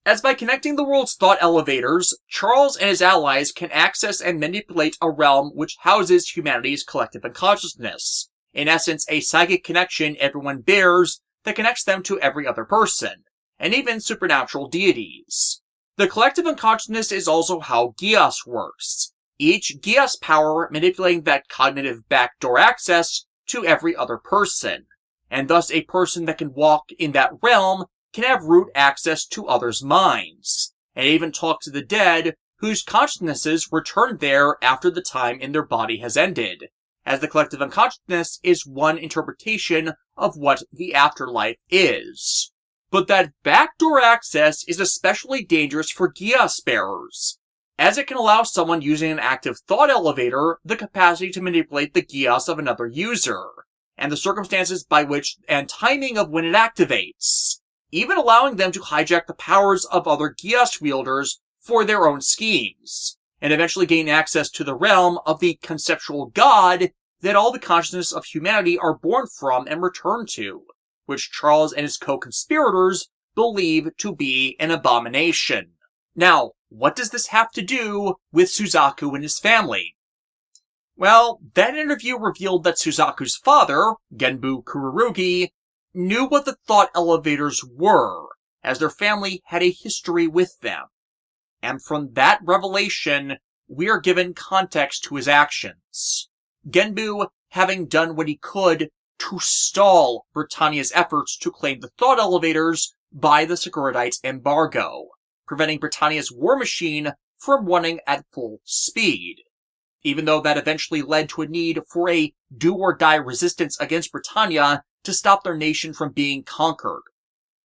As by connecting the world's thought elevators, Charles and his allies can access and manipulate a realm which houses humanity's collective unconsciousness. In essence, a psychic connection everyone bears that connects them to every other person, and even supernatural deities. The collective unconsciousness is also how Geass works, each Geass power manipulating that cognitive backdoor access to every other person, and thus a person that can walk in that realm can have root access to others' minds, and even talk to the dead, whose consciousnesses return there after the time in their body has ended, as the collective unconsciousness is one interpretation of what the afterlife is. But that backdoor access is especially dangerous for Geass bearers, as it can allow someone using an active thought elevator the capacity to manipulate the Geass of another user, and the circumstances by which and timing of when it activates, even allowing them to hijack the powers of other Geass wielders for their own schemes, and eventually gain access to the realm of the conceptual God that all the consciousness of humanity are born from and return to, which Charles and his co-conspirators believe to be an abomination. Now, what does this have to do with Suzaku and his family? Well, that interview revealed that Suzaku's father, Genbu Kururugi, knew what the thought elevators were, as their family had a history with them. And from that revelation, we are given context to his actions. Genbu having done what he could to stall Britannia's efforts to claim the thought elevators by the Securitite embargo, preventing Britannia's war machine from running at full speed, even though that eventually led to a need for a do-or-die resistance against Britannia to stop their nation from being conquered.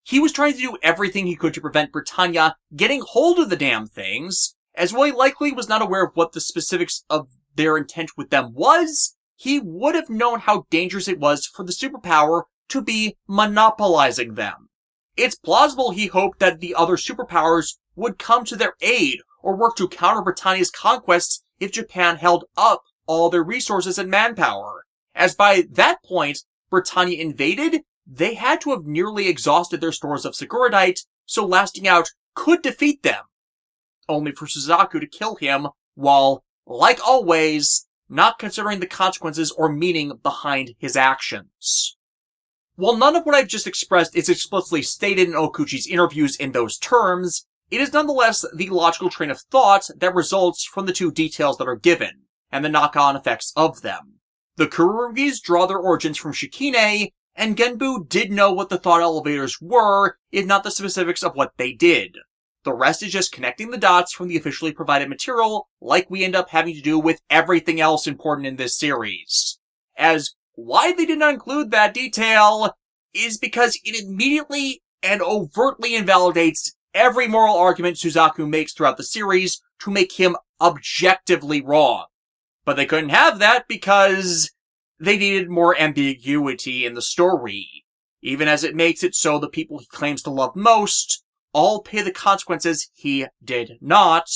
He was trying to do everything he could to prevent Britannia getting hold of the damn things, as while he likely was not aware of what the specifics of their intent with them was, he would have known how dangerous it was for the superpower to be monopolizing them. It's plausible he hoped that the other superpowers would come to their aid or work to counter Britannia's conquests if Japan held up all their resources and manpower, as by that point, Britannia invaded, they had to have nearly exhausted their stores of Securitite, so lasting out could defeat them, only for Suzaku to kill him while, like always, not considering the consequences or meaning behind his actions. While none of what I've just expressed is explicitly stated in Okuchi's interviews in those terms, it is nonetheless the logical train of thought that results from the two details that are given, and the knock-on effects of them. The Kururugis draw their origins from Shikine, and Genbu did know what the thought elevators were, if not the specifics of what they did. The rest is just connecting the dots from the officially provided material, like we end up having to do with everything else important in this series. As why they did not include that detail is because it immediately and overtly invalidates every moral argument Suzaku makes throughout the series to make him objectively wrong. But they couldn't have that because they needed more ambiguity in the story, even as it makes it so the people he claims to love most all pay the consequences he did not,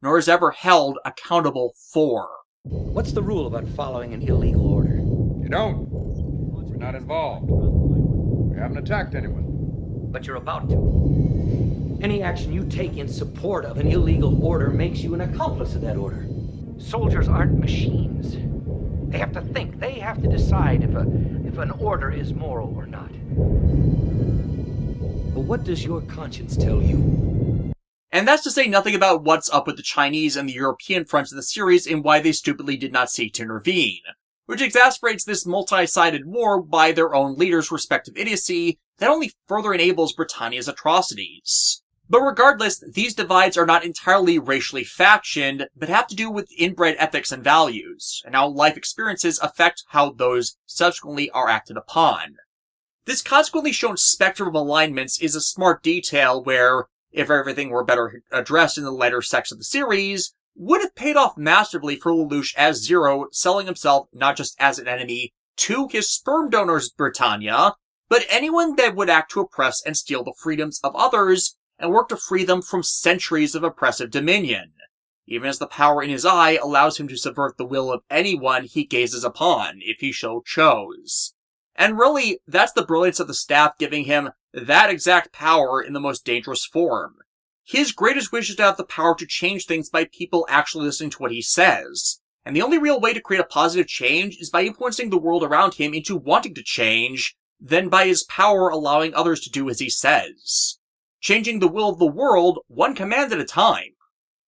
nor is ever held accountable for. What's the rule about following an illegal order? You don't. We're not involved. We haven't attacked anyone. But you're about to. Any action you take in support of an illegal order makes you an accomplice of that order. Soldiers aren't machines. They have to think. They have to decide if an order is moral or not. But what does your conscience tell you? And that's to say nothing about what's up with the Chinese and the European fronts of the series and why they stupidly did not seek to intervene, which exacerbates this multi-sided war by their own leaders' respective idiocy that only further enables Britannia's atrocities. But regardless, these divides are not entirely racially factioned, but have to do with inbred ethics and values, and how life experiences affect how those subsequently are acted upon. This consequently shown spectrum of alignments is a smart detail where, if everything were better addressed in the later sects of the series, would have paid off massively for Lelouch as Zero selling himself not just as an enemy to his sperm donors Britannia, but anyone that would act to oppress and steal the freedoms of others and work to free them from centuries of oppressive dominion, even as the power in his eye allows him to subvert the will of anyone he gazes upon, if he so chose. And really, that's the brilliance of the staff giving him that exact power in the most dangerous form. His greatest wish is to have the power to change things by people actually listening to what he says. And the only real way to create a positive change is by influencing the world around him into wanting to change, then by his power allowing others to do as he says. Changing the will of the world, one command at a time.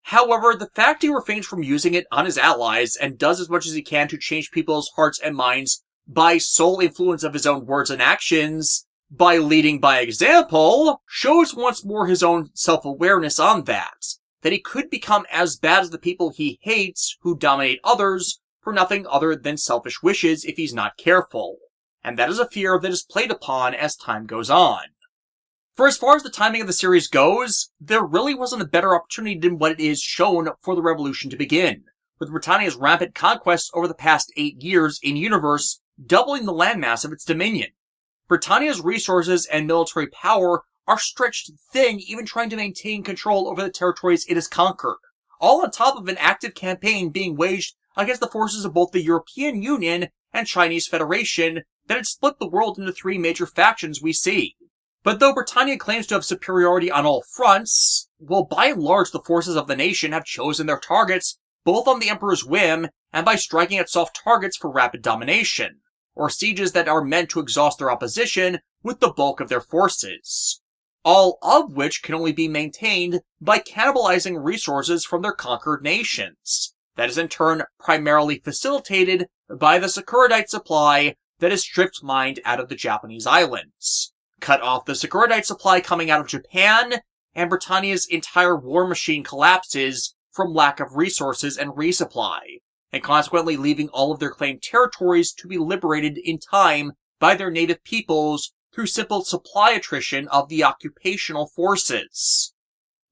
However, the fact he refrains from using it on his allies and does as much as he can to change people's hearts and minds by sole influence of his own words and actions, by leading by example, shows once more his own self-awareness on that he could become as bad as the people he hates who dominate others for nothing other than selfish wishes if he's not careful. And that is a fear that is played upon as time goes on. For as far as the timing of the series goes, there really wasn't a better opportunity than what it is shown for the revolution to begin, with Britannia's rampant conquests over the past 8 years in-universe doubling the landmass of its dominion. Britannia's resources and military power are stretched thin even trying to maintain control over the territories it has conquered, all on top of an active campaign being waged against the forces of both the European Union and Chinese Federation that had split the world into 3 major factions we see. But though Britannia claims to have superiority on all fronts, well, by and large the forces of the nation have chosen their targets both on the Emperor's whim and by striking at soft targets for rapid domination, or sieges that are meant to exhaust their opposition with the bulk of their forces, all of which can only be maintained by cannibalizing resources from their conquered nations. That is in turn primarily facilitated by the Sakuradite supply that is stripped mined out of the Japanese islands. Cut off the Sakuradite supply coming out of Japan, and Britannia's entire war machine collapses from lack of resources and resupply, and consequently leaving all of their claimed territories to be liberated in time by their native peoples through simple supply attrition of the occupational forces.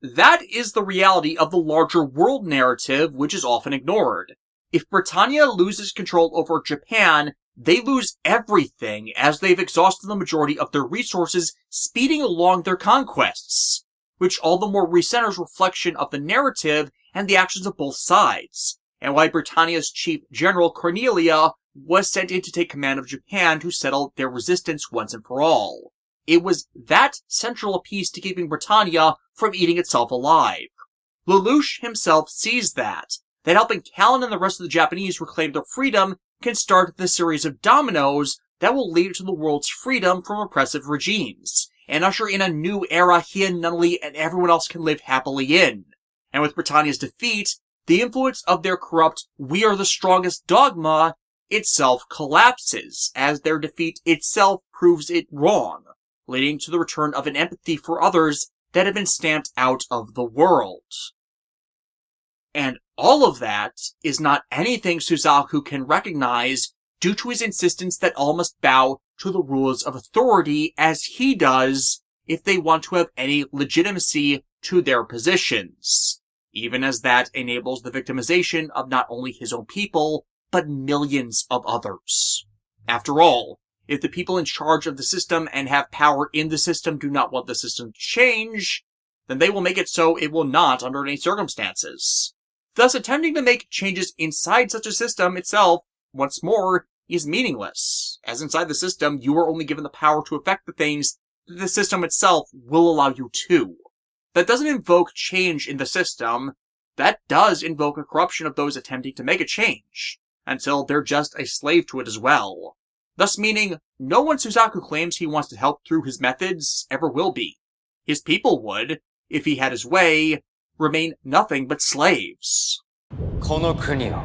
That is the reality of the larger world narrative, which is often ignored. If Britannia loses control over Japan, they lose everything as they've exhausted the majority of their resources speeding along their conquests, which all the more recenters reflection of the narrative and the actions of both sides, and why Britannia's chief general Cornelia was sent in to take command of Japan to settle their resistance once and for all. It was that central piece to keeping Britannia from eating itself alive. Lelouch himself sees that helping Callan and the rest of the Japanese reclaim their freedom can start the series of dominoes that will lead to the world's freedom from oppressive regimes, and usher in a new era he and Nunnally and everyone else can live happily in. And with Britannia's defeat, the influence of their corrupt "we are the strongest" dogma itself collapses, as their defeat itself proves it wrong, leading to the return of an empathy for others that had been stamped out of the world. And all of that is not anything Suzaku can recognize due to his insistence that all must bow to the rules of authority as he does if they want to have any legitimacy to their positions, even as that enables the victimization of not only his own people, but millions of others. After all, if the people in charge of the system and have power in the system do not want the system to change, then they will make it so it will not under any circumstances. Thus, attempting to make changes inside such a system itself, once more, is meaningless, as inside the system you are only given the power to affect the things that the system itself will allow you to. That doesn't invoke change in the system, that does invoke a corruption of those attempting to make a change, until they're just a slave to it as well. Thus meaning, no one Suzaku claims he wants to help through his methods ever will be. His people would, if he had his way, remain nothing but slaves. この国を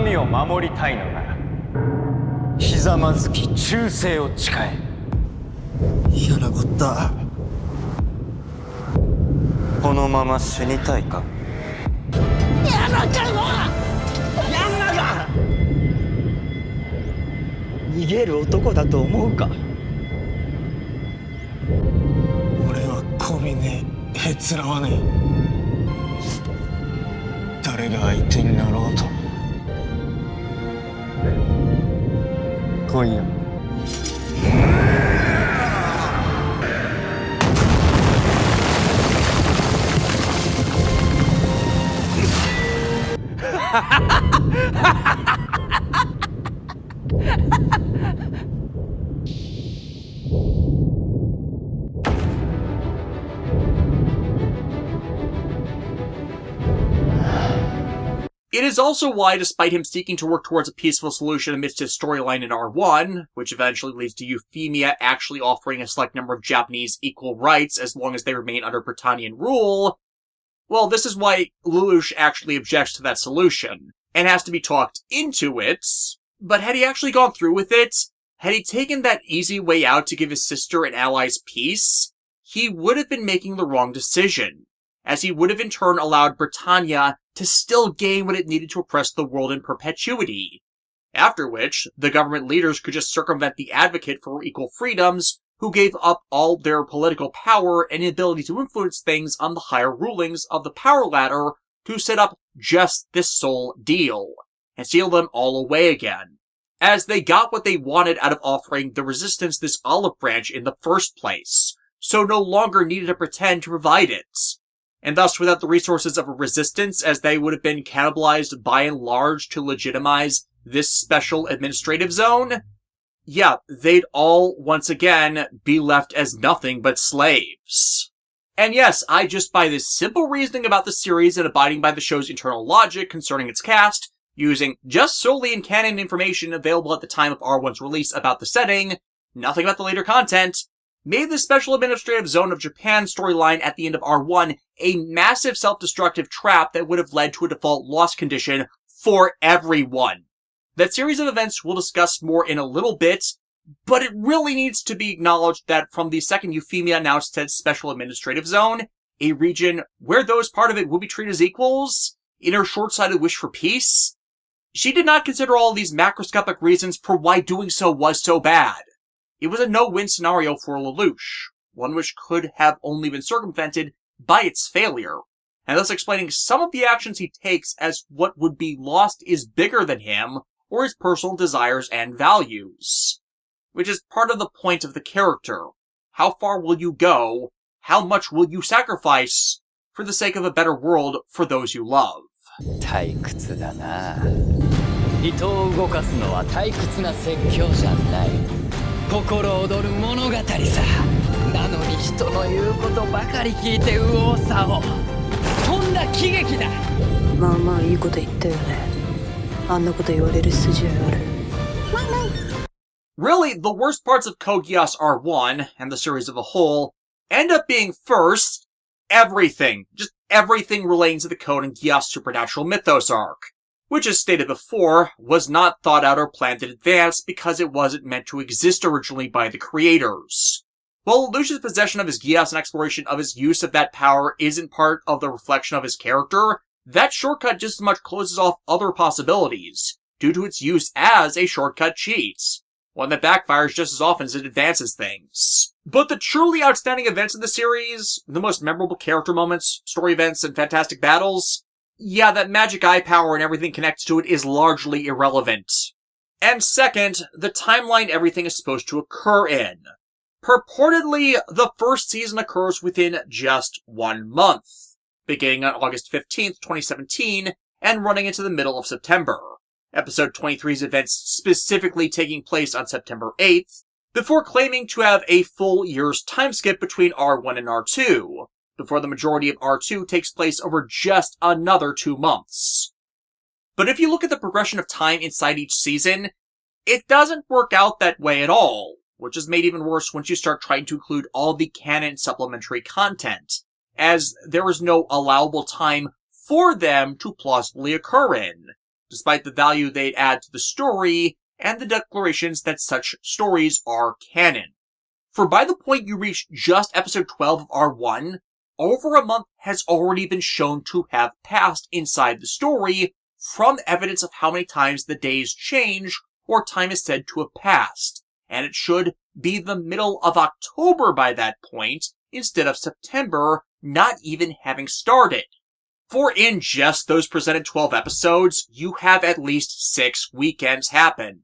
民を守りたいのならひざまずき忠誠を誓え。やなこった。このまま死にたいか。やなかわ。やんなだ。逃げる男だと思うか。俺はこびねえ、へつらわねえ。誰が相手になろうと。来いよ。It is also why, despite him seeking to work towards a peaceful solution amidst his storyline in R1, which eventually leads to Euphemia actually offering a select number of Japanese equal rights as long as they remain under Britannian rule, well, this is why Lelouch actually objects to that solution, and has to be talked into it. But had he actually gone through with it, had he taken that easy way out to give his sister and allies peace, he would have been making the wrong decision, as he would have in turn allowed Britannia to still gain what it needed to oppress the world in perpetuity. After which, the government leaders could just circumvent the advocate for equal freedoms, who gave up all their political power and ability to influence things on the higher rulings of the power ladder to set up just this sole deal, and seal them all away again, as they got what they wanted out of offering the resistance this olive branch in the first place, so no longer needed to pretend to provide it. And thus, without the resources of a resistance, as they would have been cannibalized by and large to legitimize this special administrative zone, yeah, they'd all, once again, be left as nothing but slaves. And yes, I just by this simple reasoning about the series and abiding by the show's internal logic concerning its cast, using just solely in canon information available at the time of R1's release about the setting, nothing about the later content, made the Special Administrative Zone of Japan storyline at the end of R1 a massive self-destructive trap that would have led to a default loss condition for everyone. That series of events we'll discuss more in a little bit, but it really needs to be acknowledged that from the second Euphemia announced said Special Administrative Zone, a region where those part of it will be treated as equals, in her short-sighted wish for peace, she did not consider all these macroscopic reasons for why doing so was so bad. It was a no-win scenario for Lelouch, one which could have only been circumvented by its failure, and thus explaining some of the actions he takes as what would be lost is bigger than him, or his personal desires and values. Which is part of the point of the character. How far will you go? How much will you sacrifice for the sake of a better world for those you love? 退屈だな。人を動かすのは退屈な説教じゃない。心躍る物語さ。なのに人の言うことばかり聞いて右往左往。とんだ喜劇だ。まあまあいいこと言ったよね。あんなこと言われる筋合いある。Really, the worst parts of Code Geass R1, and the series as a whole, end up being first, everything. Just everything relating to the Code and Geass supernatural mythos arc, which, as stated before, was not thought out or planned in advance because it wasn't meant to exist originally by the creators. While Lelouch's possession of his Geass and exploration of his use of that power isn't part of the reflection of his character, that shortcut just as much closes off other possibilities, due to its use as a shortcut cheat. one that backfires just as often as it advances things. But the truly outstanding events in the series, the most memorable character moments, story events, and fantastic battles, yeah, that magic eye power and everything connected to it is largely irrelevant. And second, the timeline everything is supposed to occur in. Purportedly, the first season occurs within just 1 month, beginning on August 15th, 2017, and running into the middle of September. Episode 23's events specifically taking place on September 8th, before claiming to have a full year's time skip between R1 and R2, before the majority of R2 takes place over just another 2 months. But if you look at the progression of time inside each season, it doesn't work out that way at all, which is made even worse once you start trying to include all the canon supplementary content, as there is no allowable time for them to plausibly occur in, despite the value they'd add to the story and the declarations that such stories are canon. For by the point you reach just episode 12 of R1, over a month has already been shown to have passed inside the story from evidence of how many times the days change or time is said to have passed, and it should be the middle of October by that point, instead of September, not even having started. For in just those presented 12 episodes, you have at least 6 weekends happen.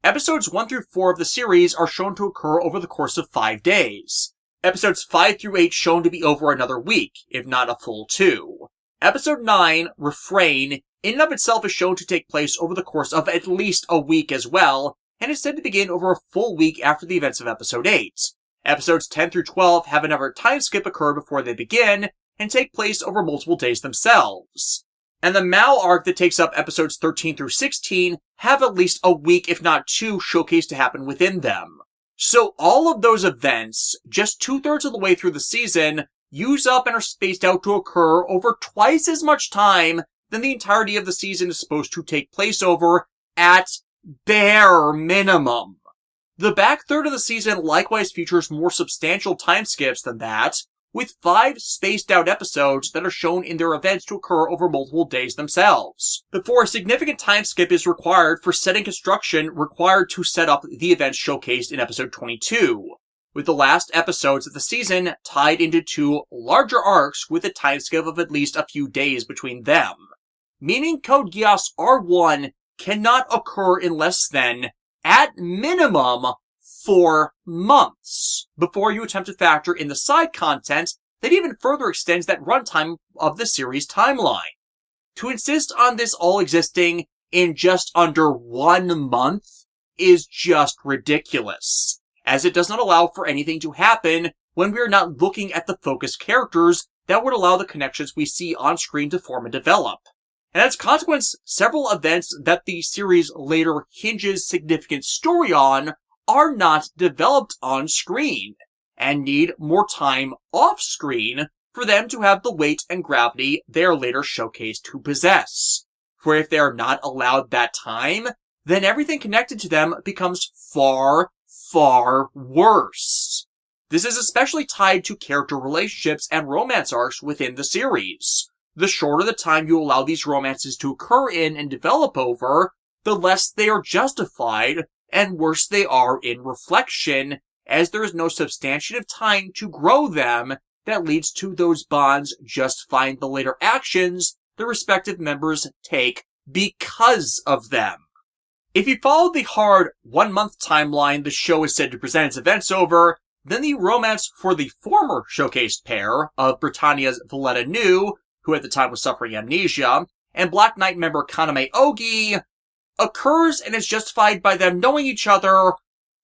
Episodes 1 through 4 of the series are shown to occur over the course of 5 days. Episodes 5 through 8 shown to be over another week, if not a full 2. Episode 9, Frain, in and of itself is shown to take place over the course of at least a week as well, and is said to begin over a full week after the events of Episode 8. Episodes 10 through 12 have another time skip occur before they begin, and take place over multiple days themselves. And the Mao Arc that takes up episodes 13 through 16 have at least a week, if not 2, showcased to happen within them. So all of those events, just 2/3 of the way through the season, use up and are spaced out to occur over twice as much time than the entirety of the season is supposed to take place over, at bare minimum. The back third of the season likewise features more substantial time skips than that, with 5 spaced out episodes that are shown in their events to occur over multiple days themselves, before a significant time skip is required for setting construction required to set up the events showcased in episode 22, with the last episodes of the season tied into 2 larger arcs with a time skip of at least a few days between them, meaning Code Geass R1 cannot occur in less than, at minimum, 4 months before you attempt to factor in the side content that even further extends that runtime of the series timeline. To insist on this all existing in just under 1 month is just ridiculous, as it does not allow for anything to happen when we are not looking at the focused characters that would allow the connections we see on screen to form and develop. And as a consequence, several events that the series later hinges significant story on are not developed on screen, and need more time off screen for them to have the weight and gravity they are later showcased to possess. For if they are not allowed that time, then everything connected to them becomes far, far worse. This is especially tied to character relationships and romance arcs within the series. The shorter the time you allow these romances to occur in and develop over, the less they are justified, and worse they are in reflection, as there is no substantive time to grow them that leads to those bonds justifying the later actions the respective members take because of them. If you follow the hard 1-month timeline the show is said to present its events over, then the romance for the former showcased pair of Britannia's Valletta Nu, who at the time was suffering amnesia, and Black Knight member Kamine occurs and is justified by them knowing each other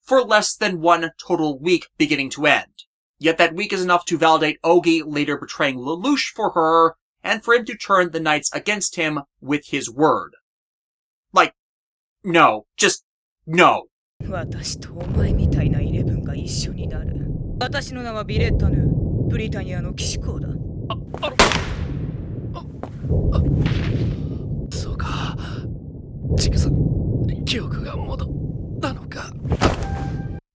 for less than 1 total week beginning to end. Yet that week is enough to validate Ogi later betraying Lelouch for her, and for him to turn the knights against him with his word. Like, no. Just, no. 私とお前みたいな11が一緒になる。私の名はビレッタヌ、ブリタニアの騎士公だ。そうか。ちぐさ、記憶が戻ったのか。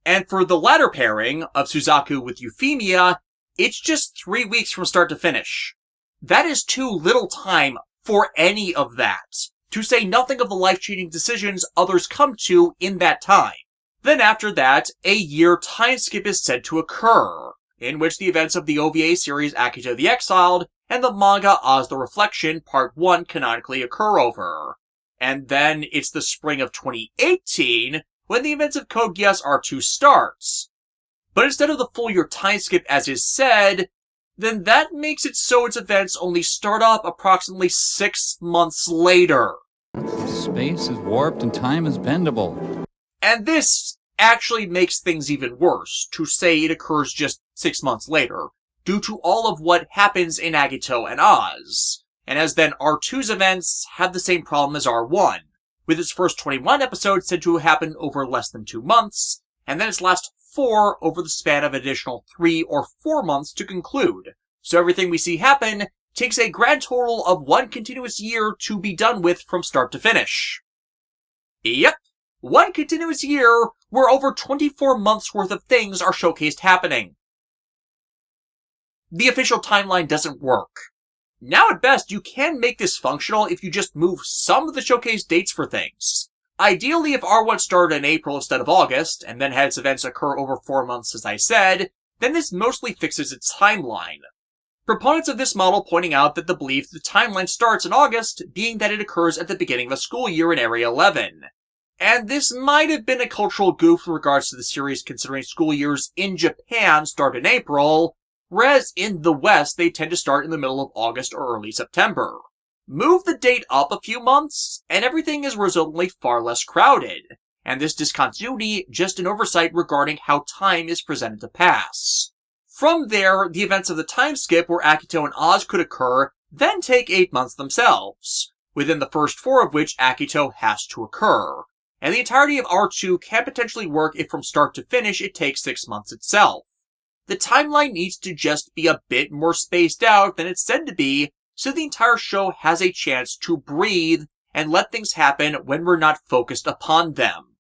And for the latter pairing of Suzaku with Euphemia, it's just 3 weeks from start to finish. That is too little time for any of that, to say nothing of the life-changing decisions others come to in that time. Then after that, a year time skip is said to occur, in which the events of the OVA series Akito the Exiled and the manga Oz the Reflection Part 1 canonically occur over. And then it's the spring of 2018 when the events of Code Geass R2 starts. But instead of the full year time skip as is said, then that makes it so its events only start up approximately 6 months later. Space is warped and time is bendable. And this actually makes things even worse, to say it occurs just 6 months later, due to all of what happens in Agito and Oz. And as then R2's events have the same problem as R1, with its first 21 episodes said to happen over less than 2 months, and then its last 4 over the span of an additional 3 or 4 months to conclude. So everything we see happen takes a grand total of 1 continuous year to be done with from start to finish. Yep, 1 continuous year where over 24 months worth of things are showcased happening. The official timeline doesn't work. Now at best, you can make this functional if you just move some of the showcase dates for things. Ideally, if R1 started in April instead of August, and then had its events occur over 4 months as I said, then this mostly fixes its timeline. Proponents of this model pointing out that the belief the timeline starts in August, being that it occurs at the beginning of a school year in Area 11. And this might have been a cultural goof in regards to the series considering school years in Japan start in April, whereas in the West they tend to start in the middle of August or early September. Move the date up a few months, and everything is resultantly far less crowded, and this discontinuity just an oversight regarding how time is presented to pass. From there, the events of the time skip where Akito and Oz could occur then take 8 months themselves, within the first 4 of which Akito has to occur, and the entirety of R2 can potentially work if from start to finish it takes 6 months itself. The timeline needs to just be a bit more spaced out than it's said to be, so the entire show has a chance to breathe and let things happen when we're not focused upon them.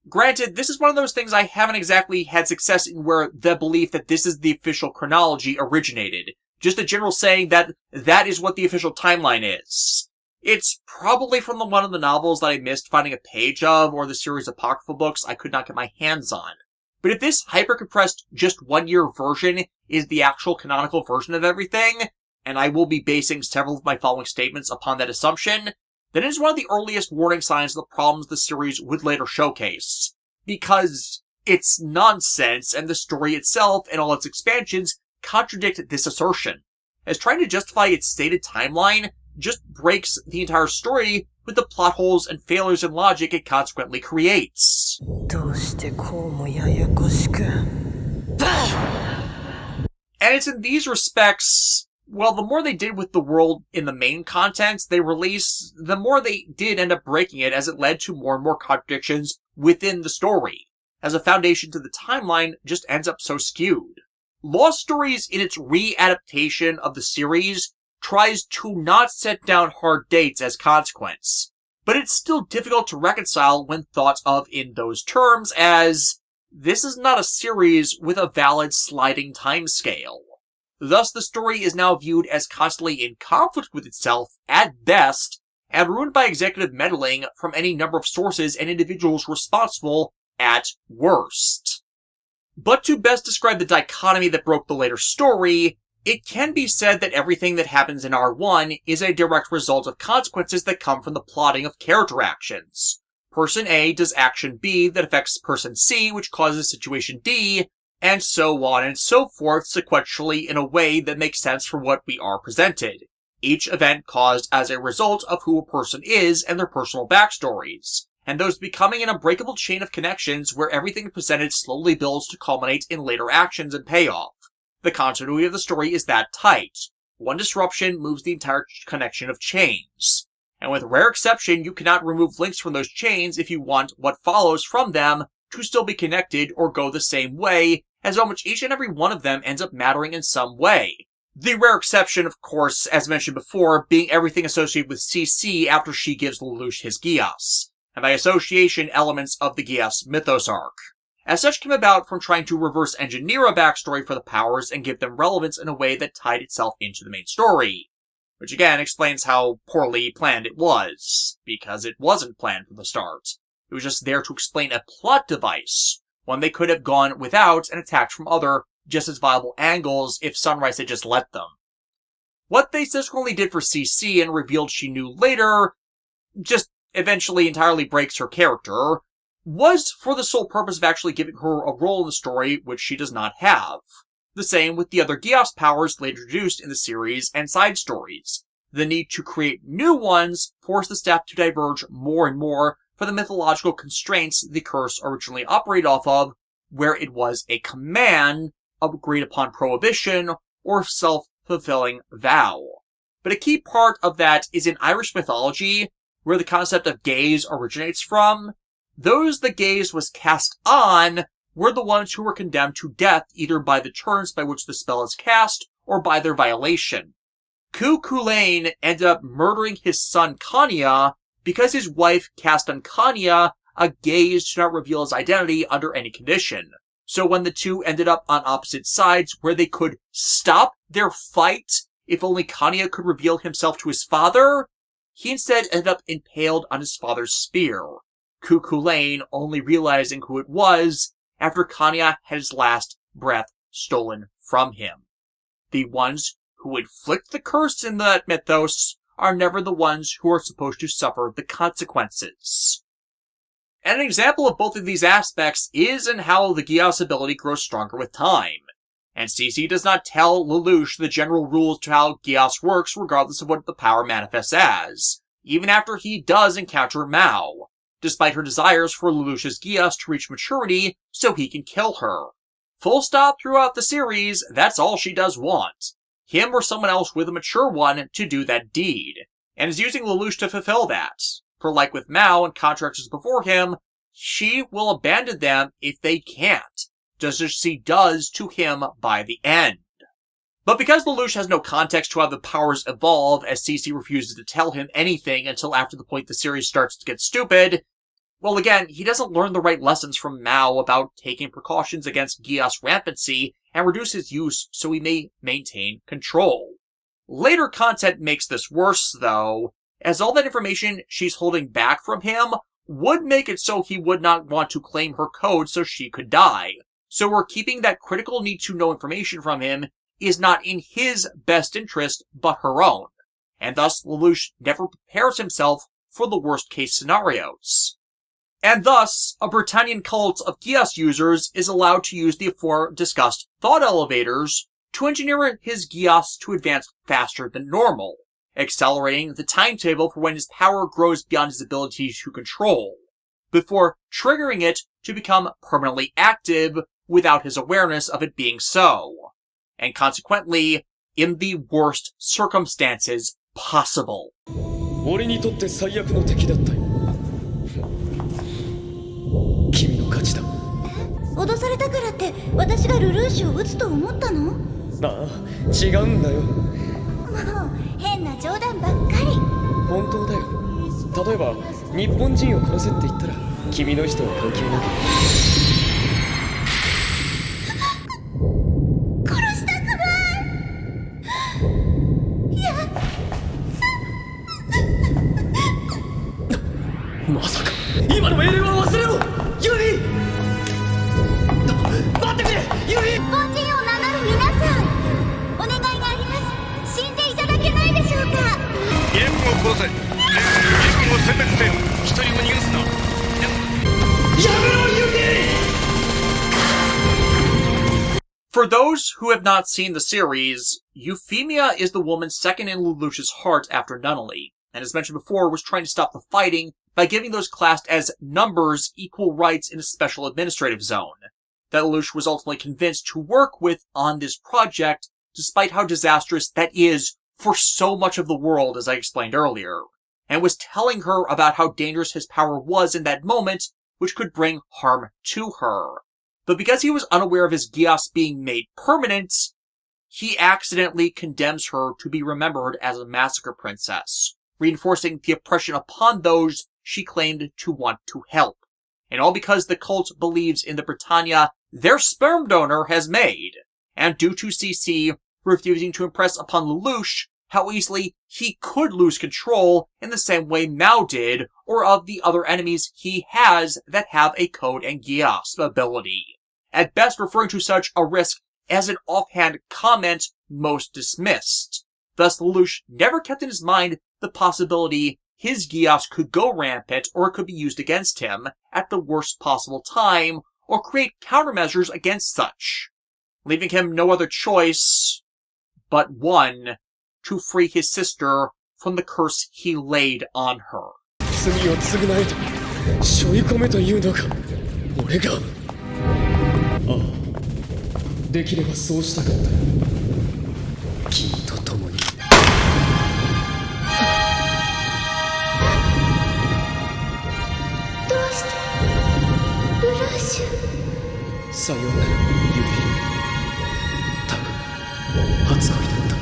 Granted, this is one of those things I haven't exactly had success in where the belief that this is the official chronology originated. Just a general saying that that is what the official timeline is. It's probably from one of the novels that I missed finding a page of, or the series of apocryphal books I could not get my hands on. But if this hyper-compressed just 1 year version is the actual canonical version of everything, and I will be basing several of my following statements upon that assumption, then it is one of the earliest warning signs of the problems the series would later showcase. Because it's nonsense, and the story itself and all its expansions contradict this assertion, as trying to justify its stated timeline just breaks the entire story with the plot holes and failures in logic it consequently creates. And it's in these respects, well, the more they did with the world in the main content they release, the more they did end up breaking it as it led to more and more contradictions within the story, as a foundation to the timeline just ends up so skewed. Lost Stories, in its re-adaptation of the series, tries to not set down hard dates as consequence, but it's still difficult to reconcile when thought of in those terms, as this is not a series with a valid sliding timescale. Thus, the story is now viewed as constantly in conflict with itself, at best, and ruined by executive meddling from any number of sources and individuals responsible, at worst. But to best describe the dichotomy that broke the later story, it can be said that everything that happens in R1 is a direct result of consequences that come from the plotting of character actions. Person A does action B that affects person C, which causes situation D, and so on and so forth sequentially in a way that makes sense for what we are presented. Each event caused as a result of who a person is and their personal backstories, and those becoming an unbreakable chain of connections where everything presented slowly builds to culminate in later actions and payoff. The continuity of the story is that tight. One disruption moves the entire connection of chains. And with rare exception, you cannot remove links from those chains if you want what follows from them to still be connected or go the same way, as almost each and every one of them ends up mattering in some way. The rare exception, of course, as mentioned before, being everything associated with CC after she gives Lelouch his Geass, and by association elements of the Geass mythos arc. As such came about from trying to reverse engineer a backstory for the powers and give them relevance in a way that tied itself into the main story. Which again explains how poorly planned it was, because it wasn't planned from the start. It was just there to explain a plot device, one they could have gone without and attacked from other, just as viable angles if Sunrise had just let them. What they subsequently did for CC and revealed she knew later, just eventually entirely breaks her character, was for the sole purpose of actually giving her a role in the story, which she does not have. The same with the other Geass powers later introduced in the series and side stories. The need to create new ones forced the staff to diverge more and more from the mythological constraints the curse originally operated off of, where it was a command, agreed upon prohibition, or self-fulfilling vow. But a key part of that is in Irish mythology, where the concept of gaze originates from. Those the gaze was cast on were the ones who were condemned to death either by the turns by which the spell is cast or by their violation. Cu Chulainn ended up murdering his son Kanya because his wife cast on Kanya a gaze to not reveal his identity under any condition. So when the two ended up on opposite sides where they could stop their fight if only Kanya could reveal himself to his father, he instead ended up impaled on his father's spear. Cu Chulainn only realizing who it was after Kanya had his last breath stolen from him. The ones who inflict the curse in that mythos are never the ones who are supposed to suffer the consequences. And an example of both of these aspects is in how the Geass ability grows stronger with time. And CC does not tell Lelouch the general rules to how Geass works regardless of what the power manifests as, even after he does encounter Mao, despite her desires for Lelouch's Geass to reach maturity so he can kill her. Full stop throughout the series, that's all she does want. Him or someone else with a mature one to do that deed, and is using Lelouch to fulfill that. For like with Mao and contractors before him, she will abandon them if they can't, just as she does to him by the end. But because Lelouch has no context to how the powers evolve, as CC refuses to tell him anything until after the point the series starts to get stupid, well again, he doesn't learn the right lessons from Mao about taking precautions against Geass rampancy and reduce his use so he may maintain control. Later content makes this worse, though, as all that information she's holding back from him would make it so he would not want to claim her code so she could die. So we're keeping that critical need to know information from him is not in his best interest, but her own. And thus, Lelouch never prepares himself for the worst case scenarios. And thus, a Britannian cult of Geass users is allowed to use the aforediscussed thought elevators to engineer his Geass to advance faster than normal, accelerating the timetable for when his power grows beyond his ability to control, before triggering it to become permanently active without his awareness of it being so, and consequently, in the worst circumstances possible. 俺にとって最悪の敵だったよ。君の勝ちだ。脅されたからって私がルルーシュを撃つと思ったの？ああ、違うんだよ。もう変な冗談ばっかり。本当だよ。例えば日本人を殺せって言ったら君の意思とは関係なく。まさか今の命令は忘れろユリ待ってくれユリ日本人を名乗る皆さんお願いがあります死んでいただけないでしょうかイレブンを殺せイレブンを殲滅せよ一人も逃がすなやめろユリ For those who have not seen the series, Euphemia is the woman second in Lelouch's heart after Nunnally, and as mentioned before, was trying to stop the fighting by giving those classed as numbers equal rights in a special administrative zone, that Lelouch was ultimately convinced to work with on this project, despite how disastrous that is for so much of the world, as I explained earlier, and was telling her about how dangerous his power was in that moment, which could bring harm to her. But because he was unaware of his Geass being made permanent, he accidentally condemns her to be remembered as a Massacre princess, reinforcing the oppression upon those she claimed to want to help. And all because the cult believes in the Britannia their sperm donor has made, and due to CC refusing to impress upon Lelouch how easily he could lose control in the same way Mao did, or of the other enemies he has that have a Code Geass ability, at best referring to such a risk as an offhand comment most dismissed. Thus, Lelouch never kept in his mind the possibility his Geass could go rampant or it could be used against him at the worst possible time, or create countermeasures against such, leaving him no other choice but one, to free his sister from the curse he laid on her. 罪を償えと背負い込めというのか俺がああできればそうしたかった君と共にどうしてルルーシュさようならユフィ多分初恋だった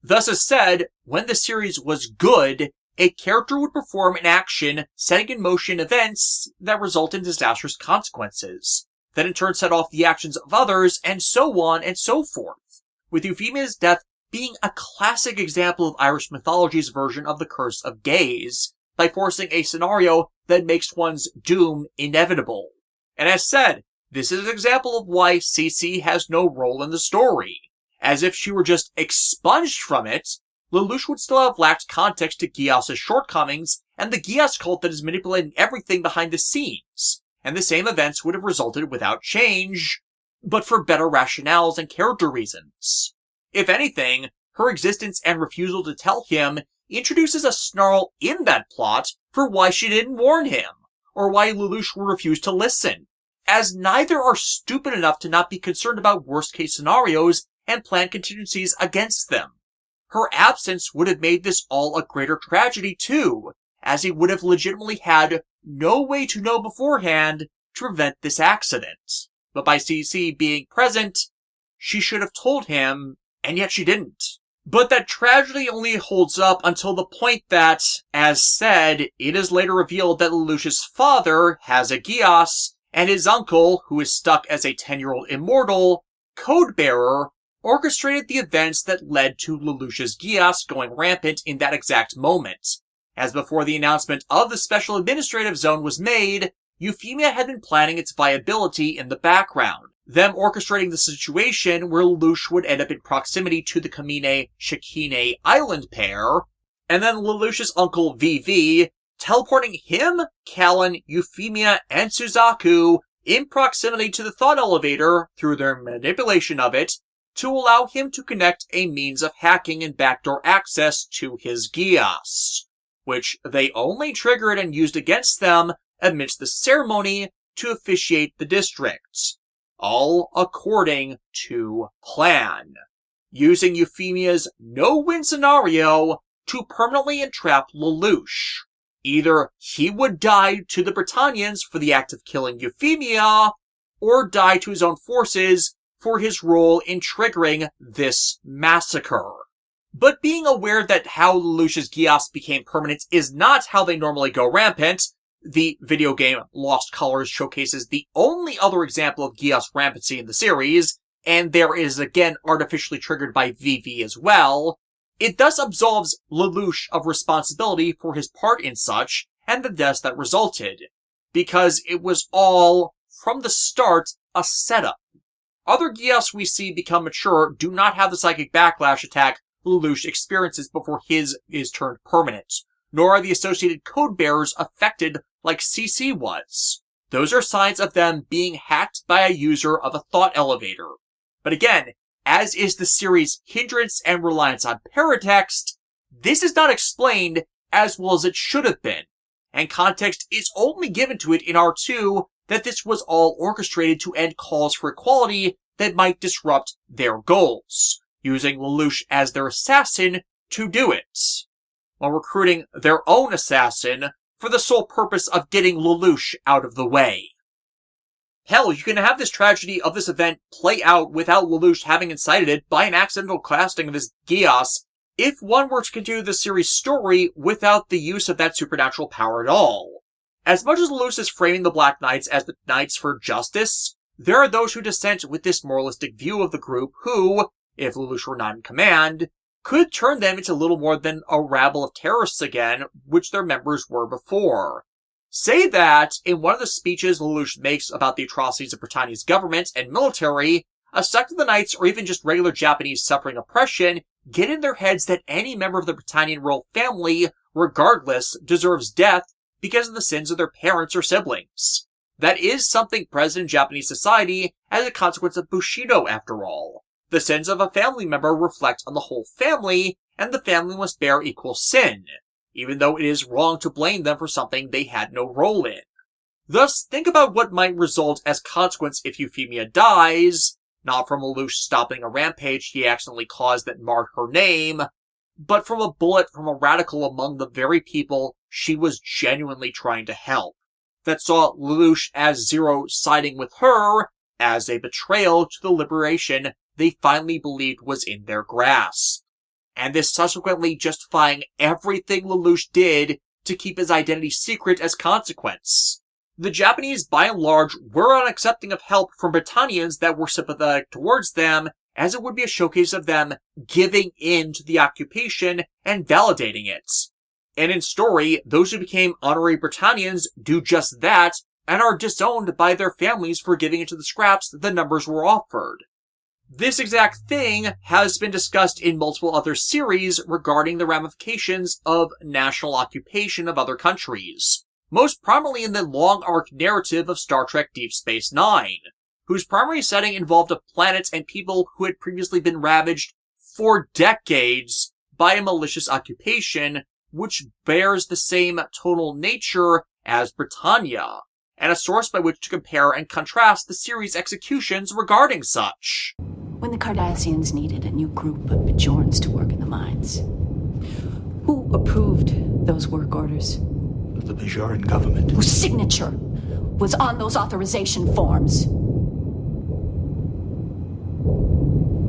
Thus as said, when the series was good, a character would perform an action setting in motion events that result in disastrous consequences, that in turn set off the actions of others, and so on and so forth, with Euphemia's death being a classic example of Irish mythology's version of the Curse of Gaze, by forcing a scenario that makes one's doom inevitable. And as said, this is an example of why CC has no role in the story, as if she were just expunged from it, Lelouch would still have lacked context to Geass' shortcomings and the Geass cult that is manipulating everything behind the scenes, and the same events would have resulted without change, but for better rationales and character reasons. If anything, her existence and refusal to tell him introduces a snarl in that plot for why she didn't warn him, or why Lelouch would refuse to listen, as neither are stupid enough to not be concerned about worst-case scenarios and plan contingencies against them. Her absence would have made this all a greater tragedy too, as he would have legitimately had no way to know beforehand to prevent this accident. But by CC being present, she should have told him, and yet she didn't. But that tragedy only holds up until the point that, as said, it is later revealed that Lelouch's father has a Geass, and his uncle, who is stuck as a 10-year-old immortal, Code-bearer, orchestrated the events that led to Lelouch's Geass going rampant in that exact moment. As before the announcement of the Special Administrative Zone was made, Euphemia had been planning its viability in the background, them orchestrating the situation where Lelouch would end up in proximity to the Kamine Island pair, and then Lelouch's uncle VV teleporting him, Callan, Euphemia, and Suzaku in proximity to the thought elevator through their manipulation of it, to allow him to connect a means of hacking and backdoor access to his Geass, which they only triggered and used against them amidst the ceremony to officiate the district, all according to plan, using Euphemia's no-win scenario to permanently entrap Lelouch. Either he would die to the Britannians for the act of killing Euphemia, or die to his own forces for his role in triggering this massacre. But being aware that how Lelouch's Geass became permanent is not how they normally go rampant, the video game Lost Colors showcases the only other example of Geass rampancy in the series, and there is again artificially triggered by VV as well, it thus absolves Lelouch of responsibility for his part in such, and the deaths that resulted, because it was all, from the start, a setup. Other Geass we see become mature do not have the psychic backlash attack Lelouch experiences before his is turned permanent, nor are the associated code bearers affected like CC was. Those are signs of them being hacked by a user of a thought elevator. But again, as is the series' hindrance and reliance on paratext, this is not explained as well as it should have been, and context is only given to it in R2 that this was all orchestrated to end calls for equality that might disrupt their goals, using Lelouch as their assassin to do it, while recruiting their own assassin for the sole purpose of getting Lelouch out of the way. Hell, you can have this tragedy of this event play out without Lelouch having incited it by an accidental casting of his Geass, if one were to continue the series' story without the use of that supernatural power at all. As much as Lelouch is framing the Black Knights as the Knights for Justice, there are those who dissent with this moralistic view of the group who, if Lelouch were not in command, could turn them into little more than a rabble of terrorists again, which their members were before. Say that, in one of the speeches Lelouch makes about the atrocities of Britannia's government and military, a sect of the Knights, or even just regular Japanese suffering oppression, get in their heads that any member of the Britannian royal family, regardless, deserves death because of the sins of their parents or siblings. That is something present in Japanese society as a consequence of Bushido, after all. The sins of a family member reflect on the whole family, and the family must bear equal sin, even though it is wrong to blame them for something they had no role in. Thus, think about what might result as consequence if Euphemia dies, not from Lelouch stopping a rampage he accidentally caused that marred her name, but from a bullet from a radical among the very people she was genuinely trying to help, that saw Lelouch as Zero siding with her as a betrayal to the liberation they finally believed was in their grasp, and this subsequently justifying everything Lelouch did to keep his identity secret as consequence. The Japanese, by and large, were unaccepting of help from Britannians that were sympathetic towards them, as it would be a showcase of them giving in to the occupation and validating it. And in story, those who became honorary Britannians do just that, and are disowned by their families for giving into the scraps the numbers were offered. This exact thing has been discussed in multiple other series regarding the ramifications of national occupation of other countries, most prominently in the long arc narrative of Star Trek Deep Space Nine, whose primary setting involved a planet and people who had previously been ravaged for decades by a malicious occupation, which bears the same tonal nature as Britannia, and a source by which to compare and contrast the series' executions regarding such. When the Cardassians needed a new group of Bajorans to work in the mines, who approved those work orders? The Bajoran government. Whose signature was on those authorization forms?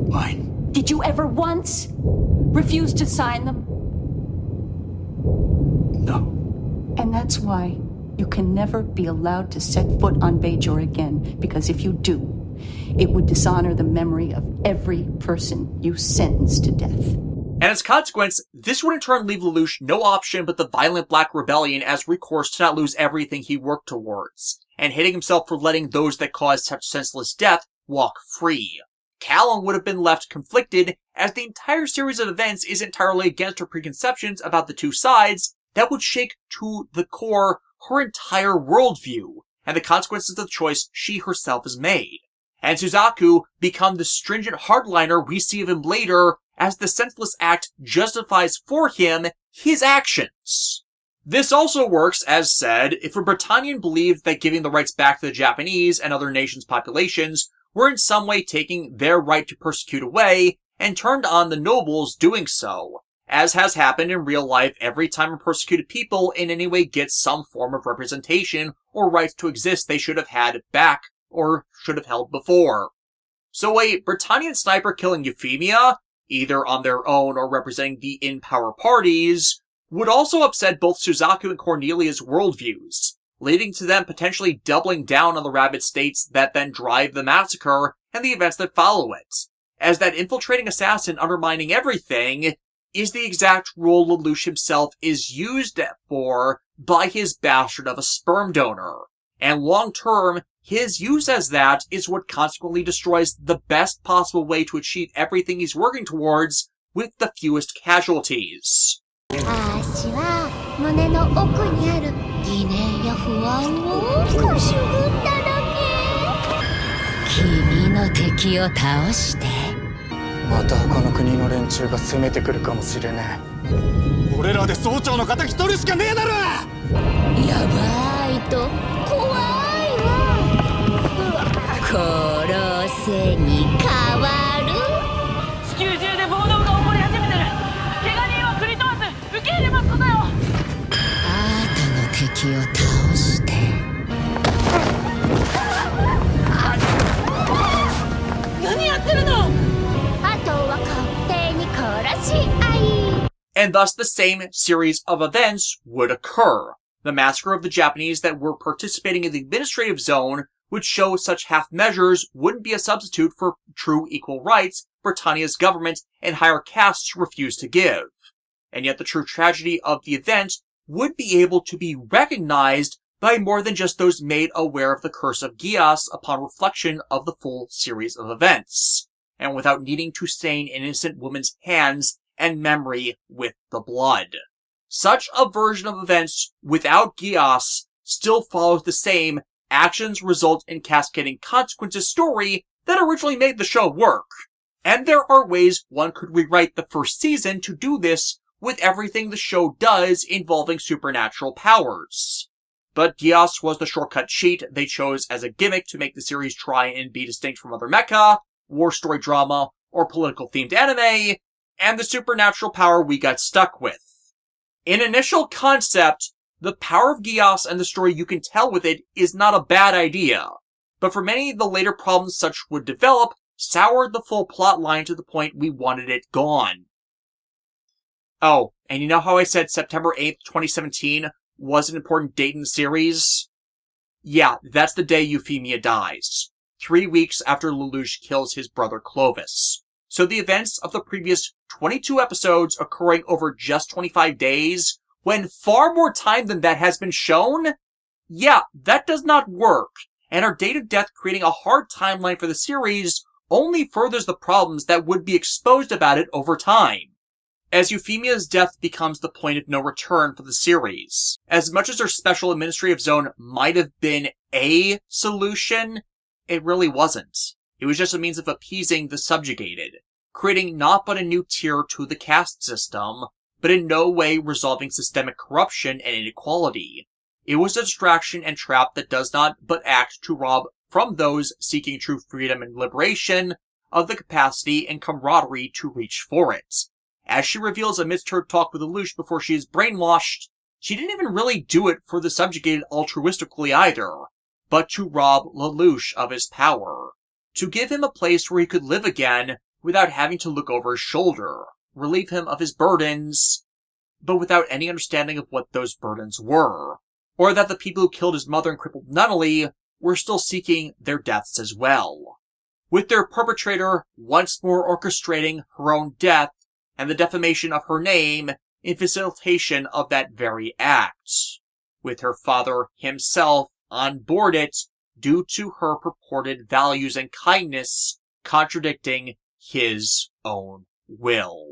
Mine. Did you ever once refuse to sign them? No. And that's why you can never be allowed to set foot on Bajor again, because if you do, it would dishonor the memory of every person you sentenced to death. And as a consequence, this would in turn leave Lelouch no option but the violent Black Rebellion as recourse to not lose everything he worked towards, and hating himself for letting those that caused such senseless death walk free. Callum would have been left conflicted, as the entire series of events is entirely against her preconceptions about the two sides that would shake to the core her entire worldview, and the consequences of the choice she herself has made. And Suzaku become the stringent hardliner we see of him later, as the senseless act justifies for him his actions. This also works, as said, if a Britannian believed that giving the rights back to the Japanese and other nations' populations were in some way taking their right to persecute away, and turned on the nobles doing so, as has happened in real life every time a persecuted people in any way gets some form of representation or right to exist they should have had back or should have held before. So a Britannian sniper killing Euphemia, either on their own or representing the in-power parties, would also upset both Suzaku and Cornelia's worldviews, leading to them potentially doubling down on the rabid states that then drive the massacre and the events that follow it, as that infiltrating assassin undermining everything is the exact role Lelouch himself is used for by his bastard of a sperm donor, and long-term, his use as that is what consequently destroys the best possible way to achieve everything he's working towards with the fewest casualties. 足は胸の奥にある疑念や不安をくすぐっただけ。君の敵を倒して。また他の国の連中が攻めてくるかもしれねえ。俺らで総長の敵一人しかねえだろ。やばいと怖いわ。殺せに変わる。地球中で暴動が起こり始めてる。怪我人は国問わず受け入れますことよ。あなたの敵を倒して。何やってるの。 And thus the same series of events would occur. The massacre of the Japanese that were participating in the administrative zone would show such half measures wouldn't be a substitute for true equal rights Britannia's government and higher castes refused to give. And yet the true tragedy of the event would be able to be recognized by more than just those made aware of the curse of Geass upon reflection of the full series of events, and without needing to stain innocent women's hands and memory with the blood. Such a version of events without Geass still follows the same actions result in cascading consequences story that originally made the show work. And there are ways one could rewrite the first season to do this with everything the show does involving supernatural powers. But Geass was the shortcut cheat they chose as a gimmick to make the series try and be distinct from other mecha, war story drama, or political themed anime, and the supernatural power we got stuck with. In initial concept, the power of Geass and the story you can tell with it is not a bad idea, but for many the later problems such would develop soured the full plot line to the point we wanted it gone. Oh, and you know how I said September 8th, 2017 was an important date in the series? Yeah, that's the day Euphemia dies, 3 weeks after Lelouch kills his brother Clovis. So the events of the previous 22 episodes occurring over just 25 days, when far more time than that has been shown? Yeah, that does not work, and our date of death creating a hard timeline for the series only furthers the problems that would be exposed about it over time. As Euphemia's death becomes the point of no return for the series, as much as her special administrative zone might have been a solution, it really wasn't. It was just a means of appeasing the subjugated, creating not but a new tier to the caste system, but in no way resolving systemic corruption and inequality. It was a distraction and trap that does not but act to rob from those seeking true freedom and liberation of the capacity and camaraderie to reach for it. As she reveals amidst her talk with Lelouch before she is brainwashed, she didn't even really do it for the subjugated altruistically either, but to rob Lelouch of his power. To give him a place where he could live again without having to look over his shoulder, relieve him of his burdens, but without any understanding of what those burdens were, or that the people who killed his mother and crippled Nunnally were still seeking their deaths as well, with their perpetrator once more orchestrating her own death and the defamation of her name in facilitation of that very act, with her father himself on board it due to her purported values and kindness contradicting his own will.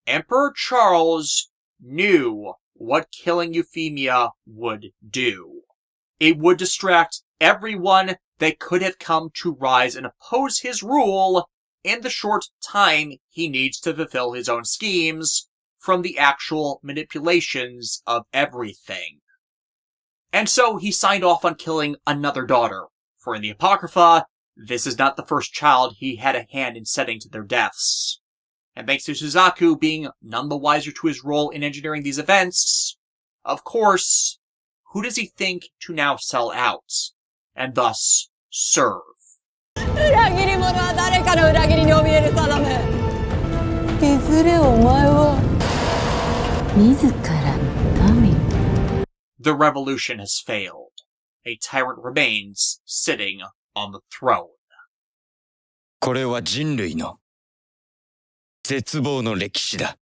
Emperor Charles knew what killing Euphemia would do. It would distract everyone that could have come to rise and oppose his rule in the short time he needs to fulfill his own schemes from the actual manipulations of everything. And so he signed off on killing another daughter, for in the Apocrypha, this is not the first child he had a hand in setting to their deaths. And thanks to Suzaku being none the wiser to his role in engineering these events, of course, who does he think to now sell out, and thus serve? 裏切り者は誰かの裏切りに怯える定め。いずれお前は自らの民。 The revolution has failed. A tyrant remains sitting on the throne. これは人類の絶望の歴史だ。